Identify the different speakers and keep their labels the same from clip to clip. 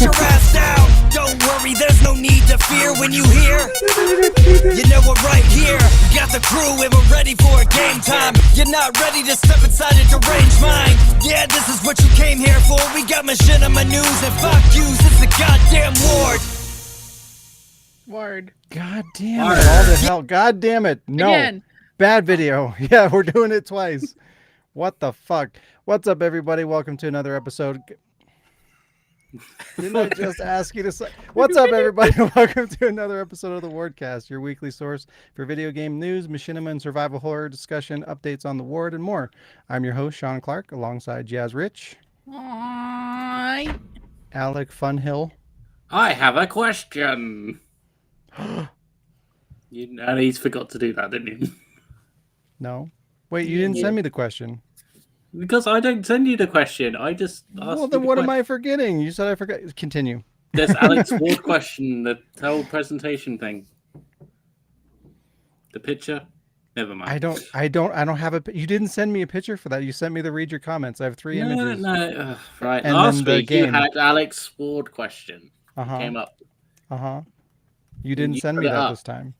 Speaker 1: your ass down. Don't worry, there's no need to fear when you hear. You know we're right here. We got the crew and we're ready for a game time. You're not ready to step inside a deranged mind. Yeah, this is what you came here for. We got machinima news and fuck yous. It's the goddamn Ward.
Speaker 2: Ward.
Speaker 3: God damn it. All the hell. God damn it. No.
Speaker 2: Again.
Speaker 3: Bad video. Yeah, we're doing it twice. What the fuck? What's up, everybody? Welcome to another episode. Didn't I just ask you to say? What's up, everybody? Welcome to another episode of the Wardcast, your weekly source for video game news, machinima, and survival horror discussion, updates on the Ward, and more. I'm your host, Sean Clark, alongside Jazz Rich.
Speaker 2: Hi.
Speaker 3: Alec Funhill.
Speaker 4: I have a question. He's forgot to do that, didn't he?
Speaker 3: No. Wait, you didn't send me the question.
Speaker 4: Because I don't send you the question. I just asked.
Speaker 3: Well, then what am I forgetting? You said I forgot. Continue.
Speaker 4: There's Alex Ward question, the whole presentation thing. The picture? Never mind.
Speaker 3: I don't have a. You didn't send me a picture for that. You sent me the read your comments. I have three images.
Speaker 4: No. Right.
Speaker 3: And
Speaker 4: Last
Speaker 3: then
Speaker 4: week you had Alex Ward question. Came up.
Speaker 3: You didn't send me that this time.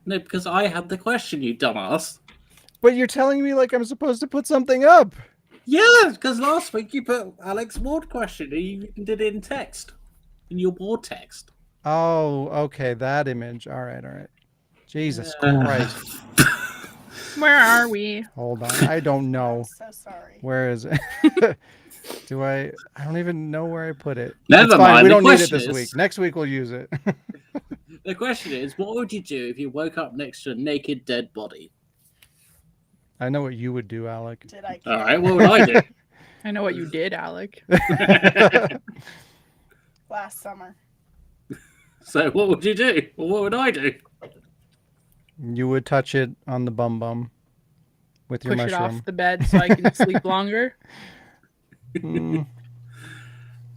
Speaker 4: No, because I had the question, you dumbass.
Speaker 3: But you're telling me like I'm supposed to put something up.
Speaker 4: Yeah, because last week you put Alex Ward question and you did it in text. In your board text.
Speaker 3: Oh, okay. That image. All right. Jesus Christ.
Speaker 2: Where are we?
Speaker 3: Hold on. I don't know.
Speaker 5: I'm so sorry.
Speaker 3: Where is it? I don't even know where I put it.
Speaker 4: Never
Speaker 3: it's fine.
Speaker 4: mind.
Speaker 3: We don't need it this week. Next week we'll use it.
Speaker 4: The question is, what would you do if you woke up next to a naked dead body?
Speaker 3: I know what you would do, Alec.
Speaker 5: Did I?
Speaker 4: All right, what would I do?
Speaker 2: I know what you did, Alec.
Speaker 5: Last summer.
Speaker 4: So what would you do? Well, what would I do?
Speaker 3: You would touch it on the bum with your
Speaker 2: Push it
Speaker 3: mushroom.
Speaker 2: off the bed so I can sleep longer.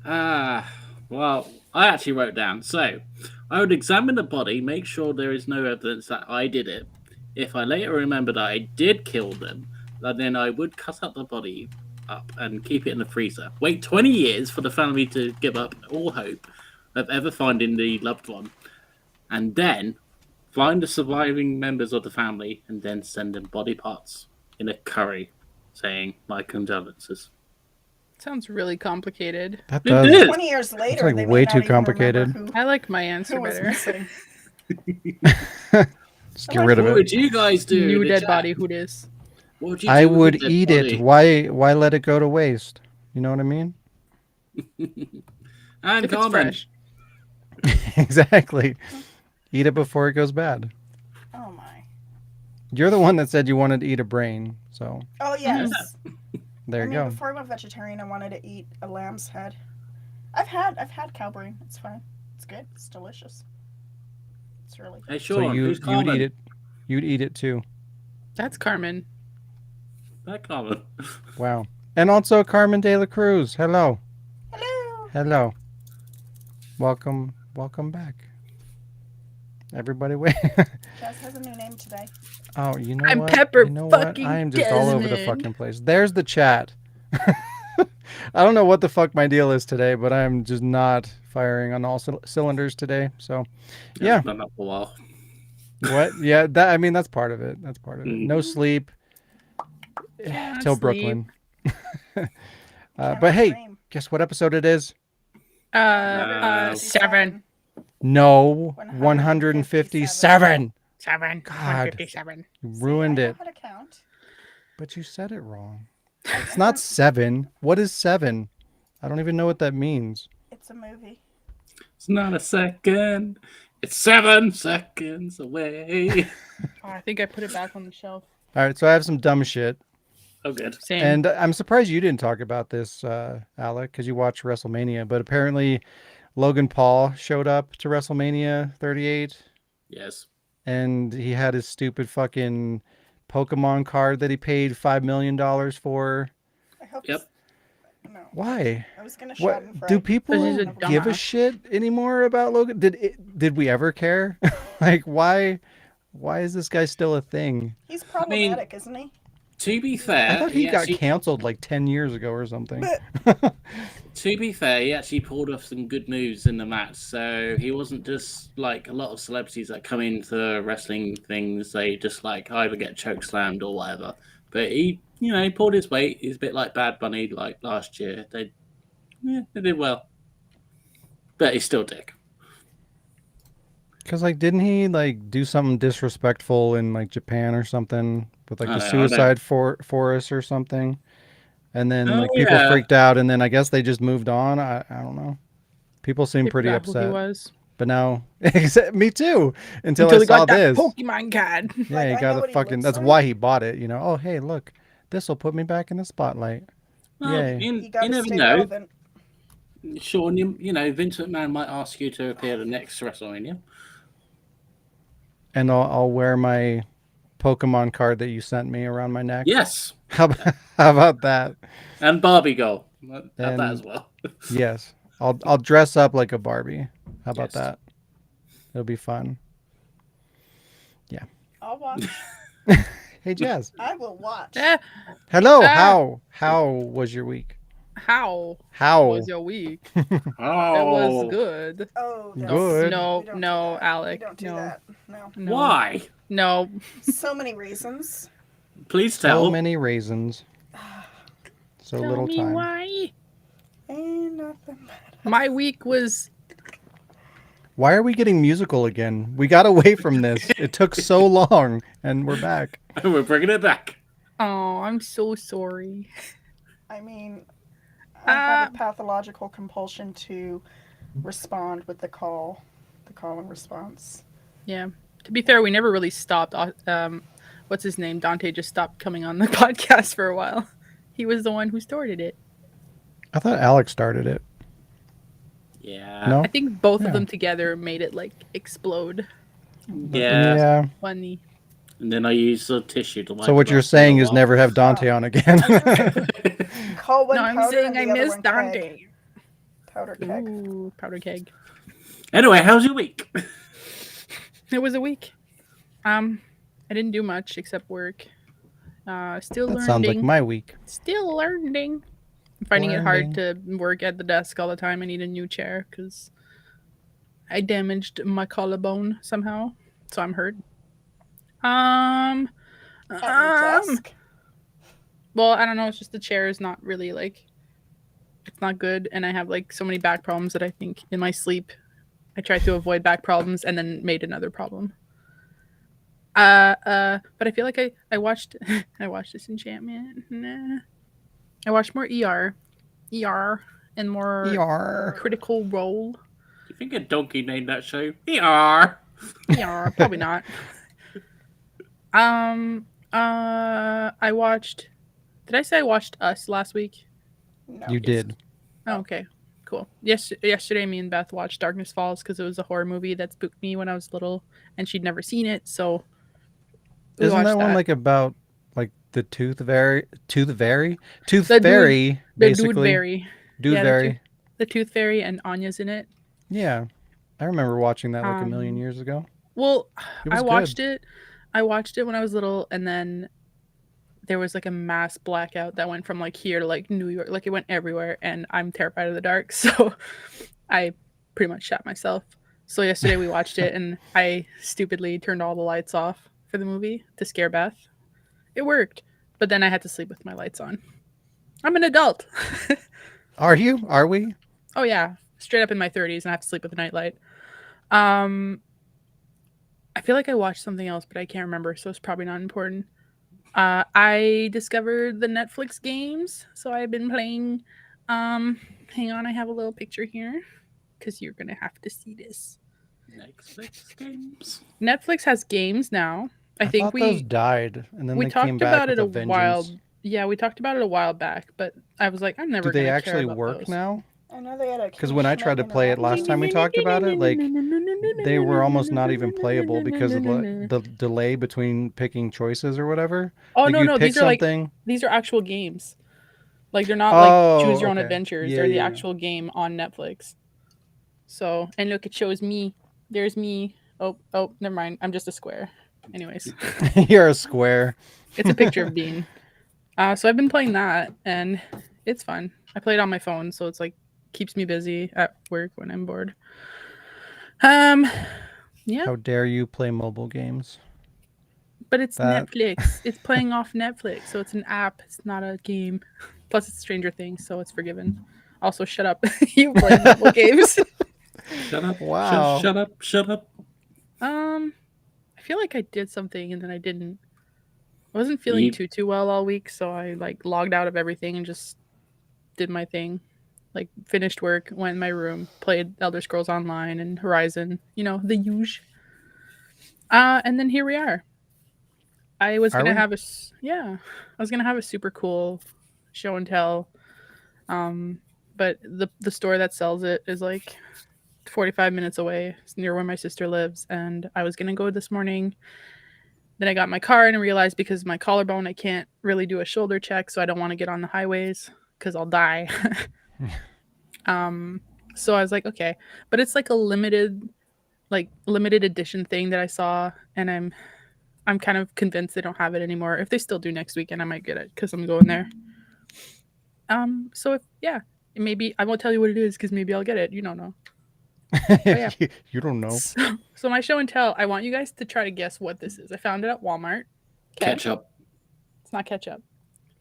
Speaker 4: Well, I actually wrote down. So, I would examine the body, make sure there is no evidence that I did it. If I later remember that I did kill them, then I would cut up the body up and keep it in the freezer. Wait 20 years for the family to give up all hope of ever finding the loved one. And then find the surviving members of the family and then send them body parts in a curry saying, my condolences.
Speaker 2: Sounds really complicated.
Speaker 3: That
Speaker 4: It
Speaker 3: does.
Speaker 4: is.
Speaker 5: 20 years later,
Speaker 3: like
Speaker 5: they may
Speaker 3: way
Speaker 5: not
Speaker 3: too
Speaker 5: even
Speaker 3: complicated.
Speaker 5: remember
Speaker 2: I like my
Speaker 5: who
Speaker 2: answer
Speaker 5: was
Speaker 2: better.
Speaker 5: missing.
Speaker 3: Just get rid of
Speaker 4: What
Speaker 3: it.
Speaker 4: would you guys do?
Speaker 2: New
Speaker 4: in the
Speaker 2: dead
Speaker 4: chat?
Speaker 2: body, who dis?
Speaker 4: What would you do
Speaker 3: I
Speaker 4: with
Speaker 3: would
Speaker 4: the dead
Speaker 3: eat
Speaker 4: body?
Speaker 3: it. Why let it go to waste? You know what I mean?
Speaker 4: And
Speaker 2: If it's
Speaker 4: comment.
Speaker 2: fresh.
Speaker 3: Exactly. Eat it before it goes bad.
Speaker 5: Oh my.
Speaker 3: You're the one that said you wanted to eat a brain, so
Speaker 5: Oh yes.
Speaker 3: there you
Speaker 5: I mean,
Speaker 3: go.
Speaker 5: before I went vegetarian, I wanted to eat a lamb's head. I've had cow brain. It's fine. It's good. It's delicious. It's really good.
Speaker 4: Hey,
Speaker 3: So
Speaker 4: Sean, who's
Speaker 3: you'd
Speaker 4: Carmen?
Speaker 3: eat it. You'd eat it too.
Speaker 2: That's Carmen.
Speaker 4: That Carmen.
Speaker 3: Wow. And also Carmen de la Cruz. Hello.
Speaker 5: Hello.
Speaker 3: Welcome back. Everybody wait.
Speaker 5: Jazz has a new name today.
Speaker 3: Oh, you know
Speaker 2: I'm
Speaker 3: what?
Speaker 2: Pepper
Speaker 3: You know what?
Speaker 2: fucking
Speaker 3: I am just all over the
Speaker 2: Desmond.
Speaker 3: fucking place. There's the chat. I don't know what the fuck my deal is today, but I'm just not firing on all cylinders today. So, yeah.
Speaker 4: It's been up a while.
Speaker 3: What? Yeah, that's part of it. That's part of it. No sleep till
Speaker 2: sleep.
Speaker 3: Brooklyn. But
Speaker 5: Cannot
Speaker 3: hey,
Speaker 5: dream.
Speaker 3: guess what episode it is?
Speaker 2: 7.
Speaker 3: No,
Speaker 5: 157.
Speaker 2: 7.
Speaker 3: God.
Speaker 2: 157.
Speaker 3: You ruined
Speaker 5: I know
Speaker 3: it.
Speaker 5: how to count.
Speaker 3: But you said it wrong. It's not 7. What is 7? I don't even know what that means.
Speaker 5: It's a movie.
Speaker 4: It's not a second. It's 7 seconds away.
Speaker 2: Oh, I think I put it back on the shelf.
Speaker 3: All right, so I have some dumb shit.
Speaker 4: Oh, good.
Speaker 2: Same.
Speaker 3: And I'm surprised you didn't talk about this, Alec, because you watched WrestleMania. But apparently Logan Paul showed up to WrestleMania 38.
Speaker 4: Yes.
Speaker 3: And he had his stupid fucking Pokemon card that he paid $5 million for.
Speaker 5: I hope.
Speaker 4: Yep.
Speaker 5: No.
Speaker 3: Why?
Speaker 5: I was gonna
Speaker 3: What
Speaker 5: Schadenfreude.
Speaker 3: do people
Speaker 2: Because he's a
Speaker 3: give a
Speaker 2: dumbass.
Speaker 3: shit anymore about Logan? Did we ever care? Like why is this guy still a thing?
Speaker 5: He's problematic, isn't he?
Speaker 4: To be
Speaker 3: I
Speaker 4: fair,
Speaker 3: thought he got canceled like 10 years ago or something.
Speaker 4: to be fair, he actually pulled off some good moves in the match. So he wasn't just like a lot of celebrities that come into wrestling things. They just like either get choke slammed or whatever. But he pulled his weight. He's a bit like Bad Bunny, like last year. They did well, but he's still dick.
Speaker 3: Because, like, didn't he, like, do something disrespectful in, like, Japan or something with, like,
Speaker 4: I
Speaker 3: the
Speaker 4: don't know.
Speaker 3: suicide forest or something? And then,
Speaker 4: Oh,
Speaker 3: like, people
Speaker 4: yeah.
Speaker 3: freaked out, and then I guess they just moved on. I don't know. People seem
Speaker 2: I
Speaker 3: pretty
Speaker 2: forgot who he
Speaker 3: upset.
Speaker 2: was.
Speaker 3: But now, me too, until I
Speaker 2: he
Speaker 3: saw
Speaker 2: got that
Speaker 3: this.
Speaker 2: Pokemon card.
Speaker 3: Yeah,
Speaker 5: Like,
Speaker 3: he
Speaker 5: I
Speaker 3: got
Speaker 5: know
Speaker 3: a
Speaker 5: what he
Speaker 3: fucking.
Speaker 5: looks
Speaker 3: That's
Speaker 5: like.
Speaker 3: why he bought it. Oh, hey, look, this will put me back in the spotlight.
Speaker 4: Well,
Speaker 3: Yay!
Speaker 5: You
Speaker 4: you
Speaker 5: gotta
Speaker 4: never
Speaker 5: stay
Speaker 4: know.
Speaker 5: relevant.
Speaker 4: Sean, Vince McMahon might ask you to appear at the next WrestleMania.
Speaker 3: And I'll wear my Pokemon card that you sent me around my neck.
Speaker 4: Yes,
Speaker 3: How about that?
Speaker 4: and Barbie Girl. Have that
Speaker 3: And-
Speaker 4: as well.
Speaker 3: Yes, I'll dress up like a Barbie. How about
Speaker 4: Yes.
Speaker 3: that? It'll be fun.
Speaker 5: I'll watch.
Speaker 3: Hey, Jazz.
Speaker 5: I will watch.
Speaker 3: Hello.
Speaker 2: Ah.
Speaker 3: How was your week?
Speaker 2: How
Speaker 3: How
Speaker 2: was your week?
Speaker 4: Oh,
Speaker 2: It was good.
Speaker 5: Oh, that's,
Speaker 3: Good.
Speaker 2: No,
Speaker 5: we don't
Speaker 2: no,
Speaker 5: do that.
Speaker 2: Alec,
Speaker 5: We don't do
Speaker 2: no.
Speaker 5: that. No.
Speaker 2: No.
Speaker 4: Why?
Speaker 2: No.
Speaker 5: So many reasons.
Speaker 4: Please
Speaker 3: so
Speaker 4: tell.
Speaker 3: many raisins, so
Speaker 2: Tell
Speaker 3: little
Speaker 2: me
Speaker 3: time.
Speaker 2: why.
Speaker 5: Ain't nothing but
Speaker 2: My week was
Speaker 3: Why are we getting musical again? We got away from this. It took so long, and we're back.
Speaker 4: We're bringing it back.
Speaker 2: oh, I'm so sorry.
Speaker 5: I mean, I have a pathological compulsion to respond with the call and response.
Speaker 2: Yeah. To be fair, we never really stopped. What's his name? Dante just stopped coming on the podcast for a while. He was the one who started it.
Speaker 3: I thought Alex started it.
Speaker 4: Yeah.
Speaker 3: No.
Speaker 2: I think both
Speaker 3: Yeah.
Speaker 2: of them together made it like explode.
Speaker 4: Yeah.
Speaker 3: Yeah.
Speaker 2: Funny.
Speaker 4: And then I use the tissue to wipe
Speaker 3: So what
Speaker 4: it
Speaker 3: you're
Speaker 4: off
Speaker 3: saying
Speaker 4: for a
Speaker 3: is
Speaker 4: while.
Speaker 3: never have Dante on again.
Speaker 5: Call one
Speaker 2: No, I'm
Speaker 5: powder
Speaker 2: saying
Speaker 5: and
Speaker 2: I
Speaker 5: the other
Speaker 2: miss
Speaker 5: one
Speaker 2: Dante.
Speaker 5: keg. Powder keg.
Speaker 2: Ooh, powder keg.
Speaker 4: Anyway, how's your week?
Speaker 2: It was a week. I didn't do much except work. Still
Speaker 3: That
Speaker 2: learning.
Speaker 3: sounds like my week.
Speaker 2: Still learning. I'm finding it hard to work at the desk all the time. I need a new chair because I damaged my collarbone somehow, so I'm hurt.
Speaker 5: At your desk.
Speaker 2: Well, I don't know. It's just the chair is not really like, it's not good, and I have like so many back problems that I think in my sleep, I tried to avoid back problems and then made another problem. But I feel like I watched I watched Disenchantment. Nah. I watched more ER, and more
Speaker 3: ER.
Speaker 2: Critical Role.
Speaker 4: Do you think a donkey named that show? ER.
Speaker 2: ER, probably not. I watched. Did I say I watched Us last week?
Speaker 5: No.
Speaker 3: You did.
Speaker 2: Oh, okay, cool. Yesterday, me and Beth watched Darkness Falls because it was a horror movie that spooked me when I was little, and she'd never seen it. So, we
Speaker 3: Isn't that
Speaker 2: watched
Speaker 3: one like about like the tooth fairy?
Speaker 2: The
Speaker 3: Basically.
Speaker 2: Dude Fairy.
Speaker 3: Dude
Speaker 2: Yeah,
Speaker 3: fairy.
Speaker 2: The Tooth Fairy, and Anya's in it.
Speaker 3: Yeah, I remember watching that like a million
Speaker 2: Um,
Speaker 3: years ago.
Speaker 2: Well,
Speaker 3: It was
Speaker 2: I watched it. I watched it when I was little, and then there was like a mass blackout that went from like here to like New York. Like it went everywhere, and I'm terrified of the dark, so I pretty much shot myself. So yesterday we watched it, and I stupidly turned all the lights off for the movie to scare Beth. It worked, but then I had to sleep with my lights on. I'm an adult.
Speaker 3: Are you? Are we?
Speaker 2: Oh yeah, straight up in my 30s, and I have to sleep with a nightlight. I feel like I watched something else, but I can't remember, so it's probably not important. I discovered the Netflix games, so I've been playing. Hang on, I have a little picture here because you're gonna have to see this.
Speaker 4: Netflix games.
Speaker 2: Netflix has games now. I think
Speaker 3: thought those died, and then
Speaker 2: we
Speaker 3: they came
Speaker 2: talked
Speaker 3: back
Speaker 2: about
Speaker 3: with
Speaker 2: it
Speaker 3: a
Speaker 2: a
Speaker 3: vengeance.
Speaker 2: while. Yeah, we talked about it a while back, but I was like, I'm never.
Speaker 3: Do they
Speaker 2: gonna
Speaker 3: actually
Speaker 2: care about
Speaker 3: work
Speaker 2: those.
Speaker 3: now?
Speaker 5: I know they had a.
Speaker 3: Because when I tried to play it last time we talked about it, like they were almost not even playable because of the delay between picking choices or whatever.
Speaker 2: Oh
Speaker 3: Like,
Speaker 2: no,
Speaker 3: you'd
Speaker 2: no,
Speaker 3: pick
Speaker 2: these are like
Speaker 3: something.
Speaker 2: these are actual games. Like they're not
Speaker 3: Oh,
Speaker 2: like choose your own
Speaker 3: okay.
Speaker 2: adventures.
Speaker 3: Yeah,
Speaker 2: They're the
Speaker 3: yeah.
Speaker 2: actual game on Netflix. So, and look, it shows me. There's me. Oh, never mind. I'm just a square. Anyways,
Speaker 3: You're a square.
Speaker 2: it's a picture of Dean. So I've been playing that, and it's fun. I play it on my phone, so it's like keeps me busy at work when I'm bored. Yeah,
Speaker 3: How dare you play mobile games?
Speaker 2: but it's
Speaker 3: That-
Speaker 2: Netflix. It's playing off Netflix, so it's an app. It's not a game. Plus, it's Stranger Things, so it's forgiven. Also, shut up. You play mobile games.
Speaker 4: Shut up.
Speaker 3: Wow.
Speaker 4: Shut up. Shut up.
Speaker 2: I feel like I did something and then I didn't. I wasn't feeling
Speaker 4: You-
Speaker 2: too well all week, so I like logged out of everything and just did my thing. Like finished work, went in my room, played Elder Scrolls Online and Horizon, the huge. And then here we are. I was
Speaker 3: Are
Speaker 2: gonna
Speaker 3: we?
Speaker 2: have I was gonna have a super cool show and tell. But the store that sells it is like 45 minutes away. It's near where my sister lives, and I was gonna go this morning. Then I got in my car and I realized because of my collarbone, I can't really do a shoulder check, so I don't want to get on the highways because I'll die. So I was like, okay, but it's like a limited edition thing that I saw, and I'm kind of convinced they don't have it anymore. If they still do next weekend, I might get it because I'm going there. So maybe I won't tell you what it is because maybe I'll get it. You don't know. yeah.
Speaker 3: You don't know.
Speaker 2: So my show and tell, I want you guys to try to guess what this is. I found it at Walmart. Okay.
Speaker 4: Ketchup.
Speaker 2: It's not ketchup.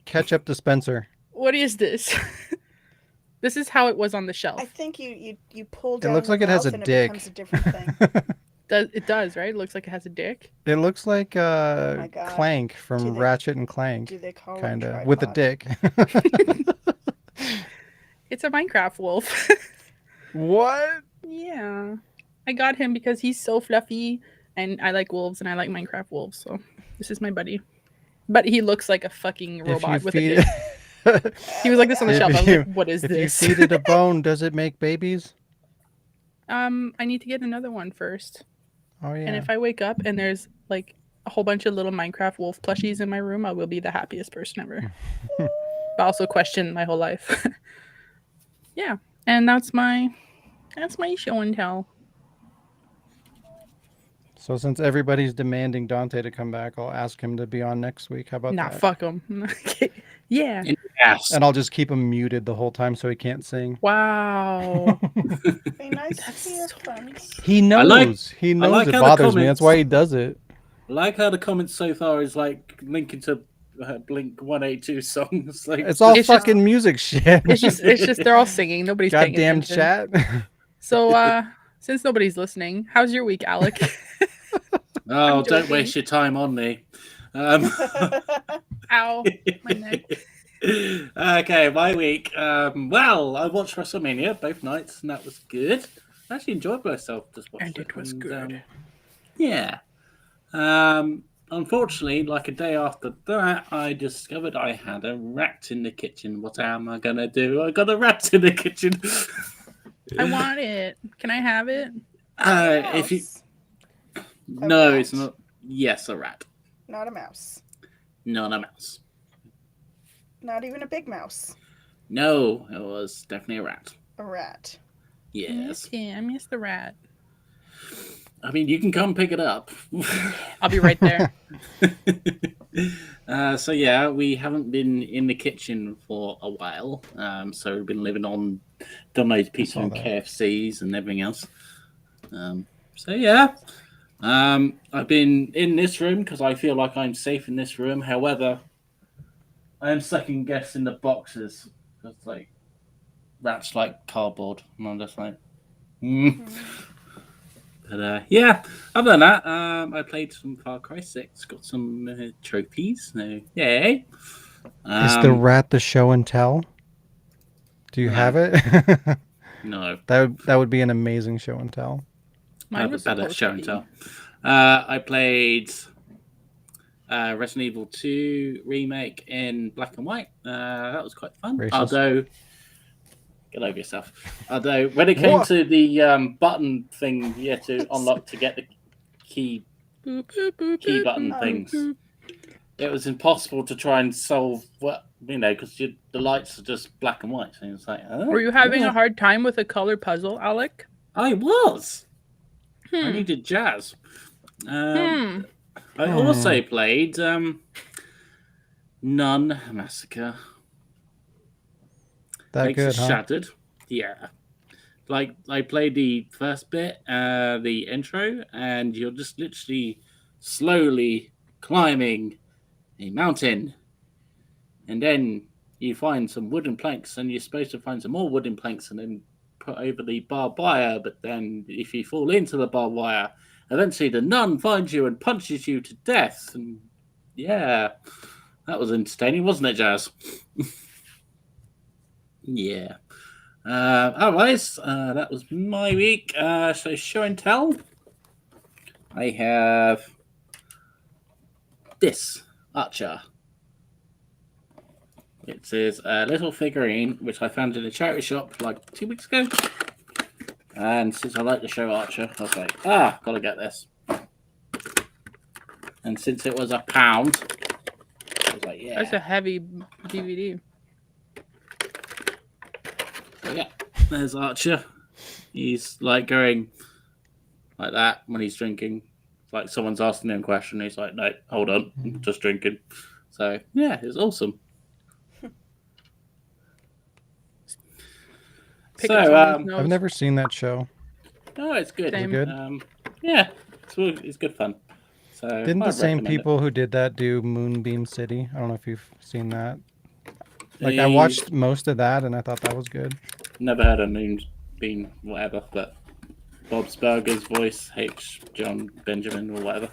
Speaker 3: Ketchup dispenser.
Speaker 2: What is this? This is how it was on the shelf.
Speaker 5: I think you pull
Speaker 3: It
Speaker 5: down.
Speaker 3: looks
Speaker 5: the
Speaker 3: like it has
Speaker 5: valve
Speaker 3: a
Speaker 5: and
Speaker 3: dick.
Speaker 5: It becomes a different thing.
Speaker 2: It does, right? It looks like it has a dick.
Speaker 3: It looks like
Speaker 5: my God.
Speaker 3: Clank
Speaker 5: Do
Speaker 3: from
Speaker 5: they-
Speaker 3: Ratchet and Clank,
Speaker 5: Do they call
Speaker 3: kind
Speaker 5: it
Speaker 3: of with a
Speaker 5: tripod?
Speaker 3: dick.
Speaker 2: It's a Minecraft wolf.
Speaker 3: What?
Speaker 2: Yeah. I got him because he's so fluffy and I like wolves and I like Minecraft wolves, so this is my buddy. But he looks like a fucking robot with a dick. He was like this on the
Speaker 3: If
Speaker 2: shelf. I was
Speaker 3: you-
Speaker 2: like, what is
Speaker 3: if you
Speaker 2: this?
Speaker 3: feed it a bone, does it make babies?
Speaker 2: I need to get another one first.
Speaker 3: Oh yeah.
Speaker 2: And if I wake up and there's like a whole bunch of little Minecraft wolf plushies in my room, I will be the happiest person ever. But also question my whole life. Yeah. And that's my show and tell.
Speaker 3: So since everybody's demanding Dante to come back, I'll ask him to be on next week. How about
Speaker 2: Nah,
Speaker 3: that?
Speaker 2: fuck him. Yeah.
Speaker 4: Yes.
Speaker 3: And I'll just keep him muted the whole time so he can't sing.
Speaker 2: Wow.
Speaker 5: Be nice to your friends.
Speaker 3: He knows. He knows
Speaker 4: like
Speaker 3: it
Speaker 4: how the
Speaker 3: bothers me. That's
Speaker 4: comments-
Speaker 3: why he does it.
Speaker 4: I like how the comments so far is like linking to Blink 182 songs. Like
Speaker 3: It's all
Speaker 2: It's just-
Speaker 3: fucking music shit.
Speaker 2: It's just they're all singing. Nobody's paying
Speaker 3: Goddamn
Speaker 2: attention.
Speaker 3: chat.
Speaker 2: So since nobody's listening, how's your week, Alec?
Speaker 4: oh,
Speaker 2: I'm
Speaker 4: don't
Speaker 2: joking.
Speaker 4: waste your time on me.
Speaker 2: Ow, my neck.
Speaker 4: Okay, my week. Well, I watched WrestleMania both nights, and that was good. I actually enjoyed myself just watching
Speaker 2: And it was good.
Speaker 4: Yeah. Unfortunately, like a day after that, I discovered I had a rat in the kitchen. What am I gonna do? I got a rat in the kitchen.
Speaker 2: I want it. Can I have it?
Speaker 4: If you
Speaker 5: Mouse.
Speaker 4: no,
Speaker 5: rat?
Speaker 4: it's not. Yes, a rat,
Speaker 5: Not a mouse.
Speaker 4: not a mouse.
Speaker 5: Not even a big mouse.
Speaker 4: No, it was definitely a rat.
Speaker 5: A rat.
Speaker 4: Yes.
Speaker 2: Yeah, I miss the rat.
Speaker 4: I mean, you can come pick it up.
Speaker 2: I'll be right there.
Speaker 4: So yeah, we haven't been in the kitchen for a while. So we've been living on Domino's pizza
Speaker 3: saw
Speaker 4: and
Speaker 3: that.
Speaker 4: KFCs and everything else. So yeah, I've been in this room because I feel like I'm safe in this room. However, I am second guessing the boxes because like rats like cardboard, and I'm just like, But yeah, other than that, I played some Far Cry 6, got some trophies. So yay!
Speaker 3: Is the rat the show and tell? Do you
Speaker 4: No.
Speaker 3: have it?
Speaker 4: No,
Speaker 3: that would be an amazing show and tell.
Speaker 2: Mine was
Speaker 4: better
Speaker 2: supposed
Speaker 4: show
Speaker 2: to
Speaker 4: and
Speaker 2: be.
Speaker 4: tell. I played Resident Evil 2 remake in black and white. That was quite fun.
Speaker 3: Gracious.
Speaker 4: Although, get over yourself. Although, when it came
Speaker 3: What?
Speaker 4: to the button thing you had to unlock to get the key
Speaker 2: Boop, boop, boop,
Speaker 4: key
Speaker 2: boop,
Speaker 4: button
Speaker 2: boop,
Speaker 4: things,
Speaker 2: boop.
Speaker 4: it was impossible to try and solve what because the lights are just black and white. So it's like,
Speaker 2: Were you having
Speaker 4: yeah.
Speaker 2: a hard time with a color puzzle, Alec?
Speaker 4: I was. I
Speaker 2: Hmm.
Speaker 4: needed jazz.
Speaker 2: Hmm.
Speaker 4: I also played Nun Massacre.
Speaker 3: That
Speaker 4: Makes
Speaker 3: good,
Speaker 4: us
Speaker 3: huh?
Speaker 4: shattered. Yeah. Like I played the first bit, the intro, and you're just literally slowly climbing a mountain, and then you find some wooden planks, and you're supposed to find some more wooden planks, and then put over the barbed wire. But then, if you fall into the barbed wire, eventually the nun finds you and punches you to death. And yeah, that was entertaining, wasn't it, Jazz? Yeah. Otherwise, that was my week. So show and tell. I have this Archer. It is a little figurine which I found in a charity shop like 2 weeks ago. And since I like the show Archer, I was like, gotta get this. And since it was £1, I was like,
Speaker 2: That's a
Speaker 4: yeah.
Speaker 2: heavy DVD.
Speaker 4: So yeah, there's Archer. He's like going like that when he's drinking. Like someone's asking him a question, he's like, no, hold on, I'm just drinking. So yeah, it's awesome.
Speaker 2: Pick up someone's nose.
Speaker 3: I've never seen that show.
Speaker 4: Oh, it's good.
Speaker 2: Same.
Speaker 3: Good?
Speaker 4: Yeah, it's good fun. So
Speaker 3: Didn't the
Speaker 4: I'd
Speaker 3: same
Speaker 4: recommend it.
Speaker 3: people who did that do Moonbeam City? I don't know if you've seen that. Like, I watched most of that, and I thought that was good.
Speaker 4: Never heard of Moonbeam, whatever, but Bob's Burgers voice, H. John Benjamin, or whatever.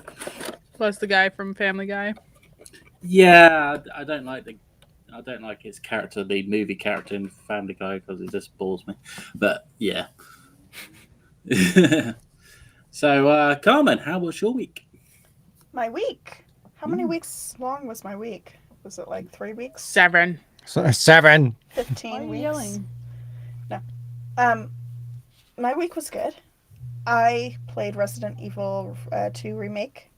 Speaker 2: Plus the guy from Family Guy.
Speaker 4: Yeah, I don't like his character, the movie character in Family Guy, because it just bores me. But yeah. So, Carmen, how was your week?
Speaker 5: My week. How many weeks long was my week? Was it like 3 weeks?
Speaker 2: 7.
Speaker 3: So, 7.
Speaker 5: 15
Speaker 2: Why are you
Speaker 5: weeks?
Speaker 2: yelling?
Speaker 5: My week was good. I played Resident Evil 2 Remake,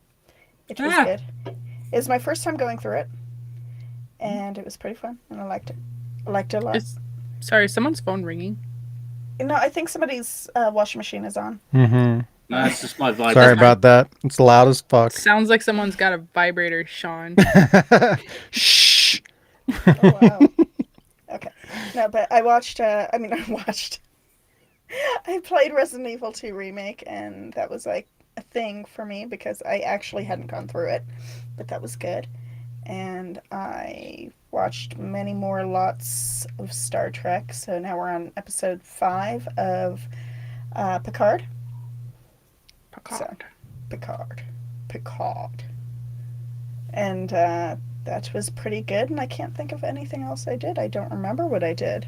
Speaker 5: which was good. It was my first time going through it, and it was pretty fun, and I liked it. I liked it a lot.
Speaker 2: Sorry, someone's phone ringing.
Speaker 5: No, I think somebody's washing machine is on.
Speaker 3: Mm-hmm.
Speaker 4: No, it's just my vibe.
Speaker 3: Sorry about that. It's loud as fuck.
Speaker 2: Sounds like someone's got a vibrator, Sean.
Speaker 3: Shh.
Speaker 5: Oh, wow. Okay. No, but I played Resident Evil 2 Remake, and that was like a thing for me because I actually hadn't gone through it, but that was good. And I watched lots of Star Trek, so now we're on episode 5 of Picard. Picard. And that was pretty good, and I can't think of anything else I did. I don't remember what I did,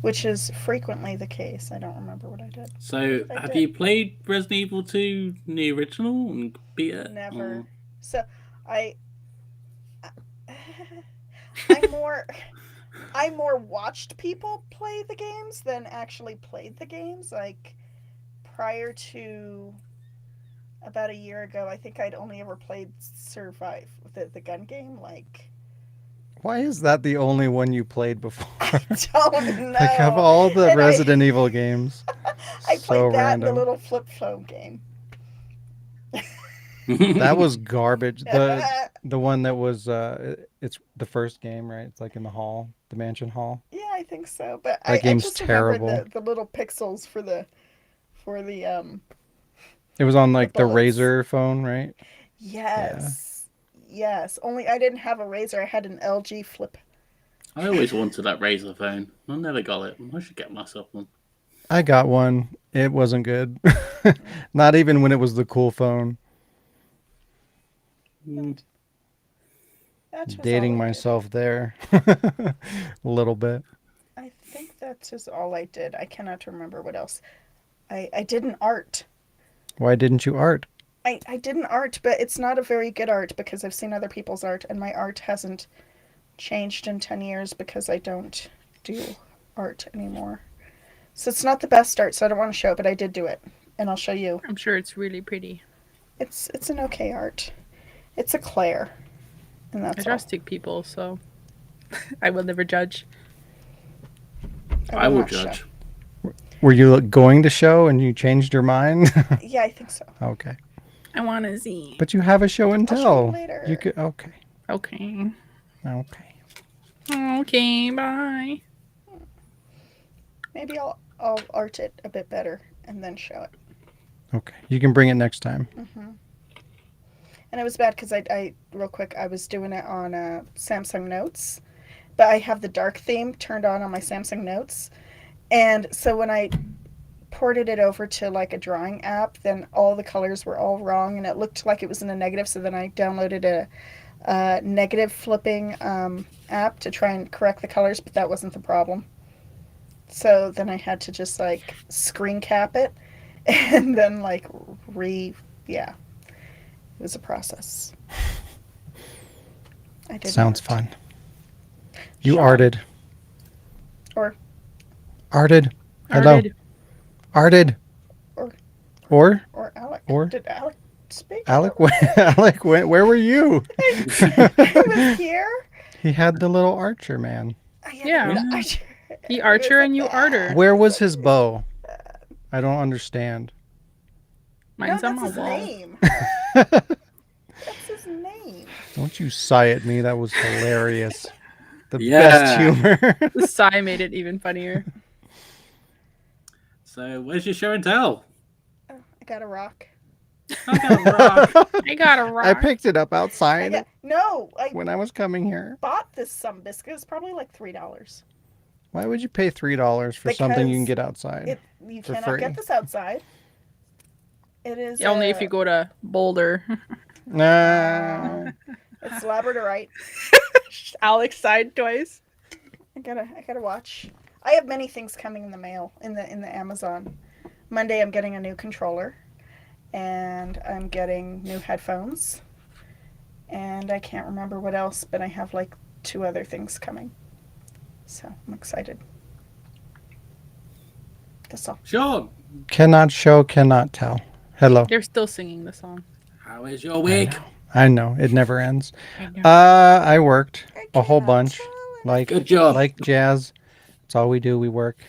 Speaker 5: which is frequently the case. I don't remember what I did.
Speaker 4: So, have you played Resident Evil 2, the original, and beat it?
Speaker 5: Never. So, I more watched people play the games than actually played the games. Like, prior to about a year ago, I think I'd only ever played Survive, the gun game. Like,
Speaker 3: Why is that the only one you played before?
Speaker 5: I don't know.
Speaker 3: Like, of all the
Speaker 5: And
Speaker 3: Resident Evil games.
Speaker 5: I
Speaker 3: so
Speaker 5: played that
Speaker 3: random.
Speaker 5: and the little flip phone game.
Speaker 3: That was garbage. The one that was it's the first game, right? It's like in the hall, the mansion hall.
Speaker 5: Yeah, I think so. But
Speaker 3: That
Speaker 5: I
Speaker 3: game's
Speaker 5: just
Speaker 3: terrible.
Speaker 5: remember the little pixels for the
Speaker 3: It was on like the
Speaker 5: bullets.
Speaker 3: Razor phone, right?
Speaker 5: Yes. Only I didn't have a Razor. I had an LG Flip.
Speaker 4: I always wanted that Razor phone. I never got it. I should get myself one.
Speaker 3: I got one. It wasn't good. Not even when it was the cool phone.
Speaker 5: That's just
Speaker 3: Dating
Speaker 5: all I did.
Speaker 3: myself there. A little bit.
Speaker 5: I think that's just all I did. I cannot remember what else. I did an art.
Speaker 3: Why didn't you art?
Speaker 5: I did an art, but it's not a very good art because I've seen other people's art, and my art hasn't changed in 10 years because I don't do art anymore. So it's not the best art, so I don't want to show it, but I did do it, and I'll show you.
Speaker 2: I'm sure it's really pretty.
Speaker 5: It's an okay art. It's a Claire, and
Speaker 2: I
Speaker 5: that's all.
Speaker 2: trust people, so I will never judge.
Speaker 4: I will
Speaker 5: not show.
Speaker 4: judge.
Speaker 3: Were you going to show and you changed your mind?
Speaker 5: Yeah, I think so.
Speaker 3: Okay.
Speaker 2: I want to see.
Speaker 3: But you have a show and
Speaker 5: I'll show
Speaker 3: tell.
Speaker 5: you later.
Speaker 3: You could okay.
Speaker 2: Okay.
Speaker 3: Okay.
Speaker 2: Okay, bye.
Speaker 5: Maybe I'll art it a bit better and then show it.
Speaker 3: Okay. You can bring it next time.
Speaker 5: And it was bad because I real quick, I was doing it on Samsung Notes, but I have the dark theme turned on my Samsung Notes. And so when I ported it over to like a drawing app, then all the colors were all wrong and it looked like it was in a negative. So then I downloaded a negative flipping app to try and correct the colors, but that wasn't the problem. So then I had to just like screen cap it and then like yeah. It was a process. I did
Speaker 3: Sounds
Speaker 5: art.
Speaker 3: fun. You
Speaker 5: Sean.
Speaker 3: arted.
Speaker 5: Or
Speaker 3: Arted. Hello.
Speaker 2: Arted.
Speaker 3: Arted.
Speaker 5: Or
Speaker 3: Or
Speaker 5: Alec.
Speaker 3: Or?
Speaker 5: Did Alec speak?
Speaker 3: Alec? Alec, where were you?
Speaker 5: He was here.
Speaker 3: He had the little archer man.
Speaker 2: Yeah.
Speaker 5: Archer.
Speaker 2: He Archer and you Arter.
Speaker 3: Where was his bow? I don't understand.
Speaker 2: Mine's
Speaker 5: No,
Speaker 2: on
Speaker 5: that's
Speaker 2: my
Speaker 5: his
Speaker 2: wall.
Speaker 5: name. That's his name.
Speaker 3: Don't you sigh at me. That was hilarious. The
Speaker 4: Yeah.
Speaker 3: best humor.
Speaker 2: The sigh made it even funnier.
Speaker 4: So, where's your show and tell?
Speaker 5: Oh, I got a rock.
Speaker 4: I got a rock.
Speaker 2: I got a rock.
Speaker 3: I picked it up outside
Speaker 5: I
Speaker 3: when I was coming here.
Speaker 5: bought this some biscuit. It's probably like $3.
Speaker 3: Why would you pay $3 for something you can
Speaker 5: Because
Speaker 3: get outside?
Speaker 5: You
Speaker 3: For
Speaker 5: cannot
Speaker 3: free.
Speaker 5: get this outside. It is
Speaker 2: Only if you go to Boulder.
Speaker 3: Nah.
Speaker 5: It's labradorite.
Speaker 2: Alex sighed twice.
Speaker 5: I gotta watch. I have many things coming in the mail in the Amazon. Monday I'm getting a new controller, and I'm getting new headphones, and I can't remember what else, but I have like 2 other things coming. So I'm excited. That's all.
Speaker 4: Sean,
Speaker 3: Cannot show, cannot tell. Hello.
Speaker 2: They're still singing the song.
Speaker 4: how is your week?
Speaker 3: I know it never ends.
Speaker 2: I know.
Speaker 3: I worked a whole
Speaker 5: cannot
Speaker 3: bunch,
Speaker 5: tell
Speaker 3: like
Speaker 4: Good job.
Speaker 3: like jazz. That's all we do. We work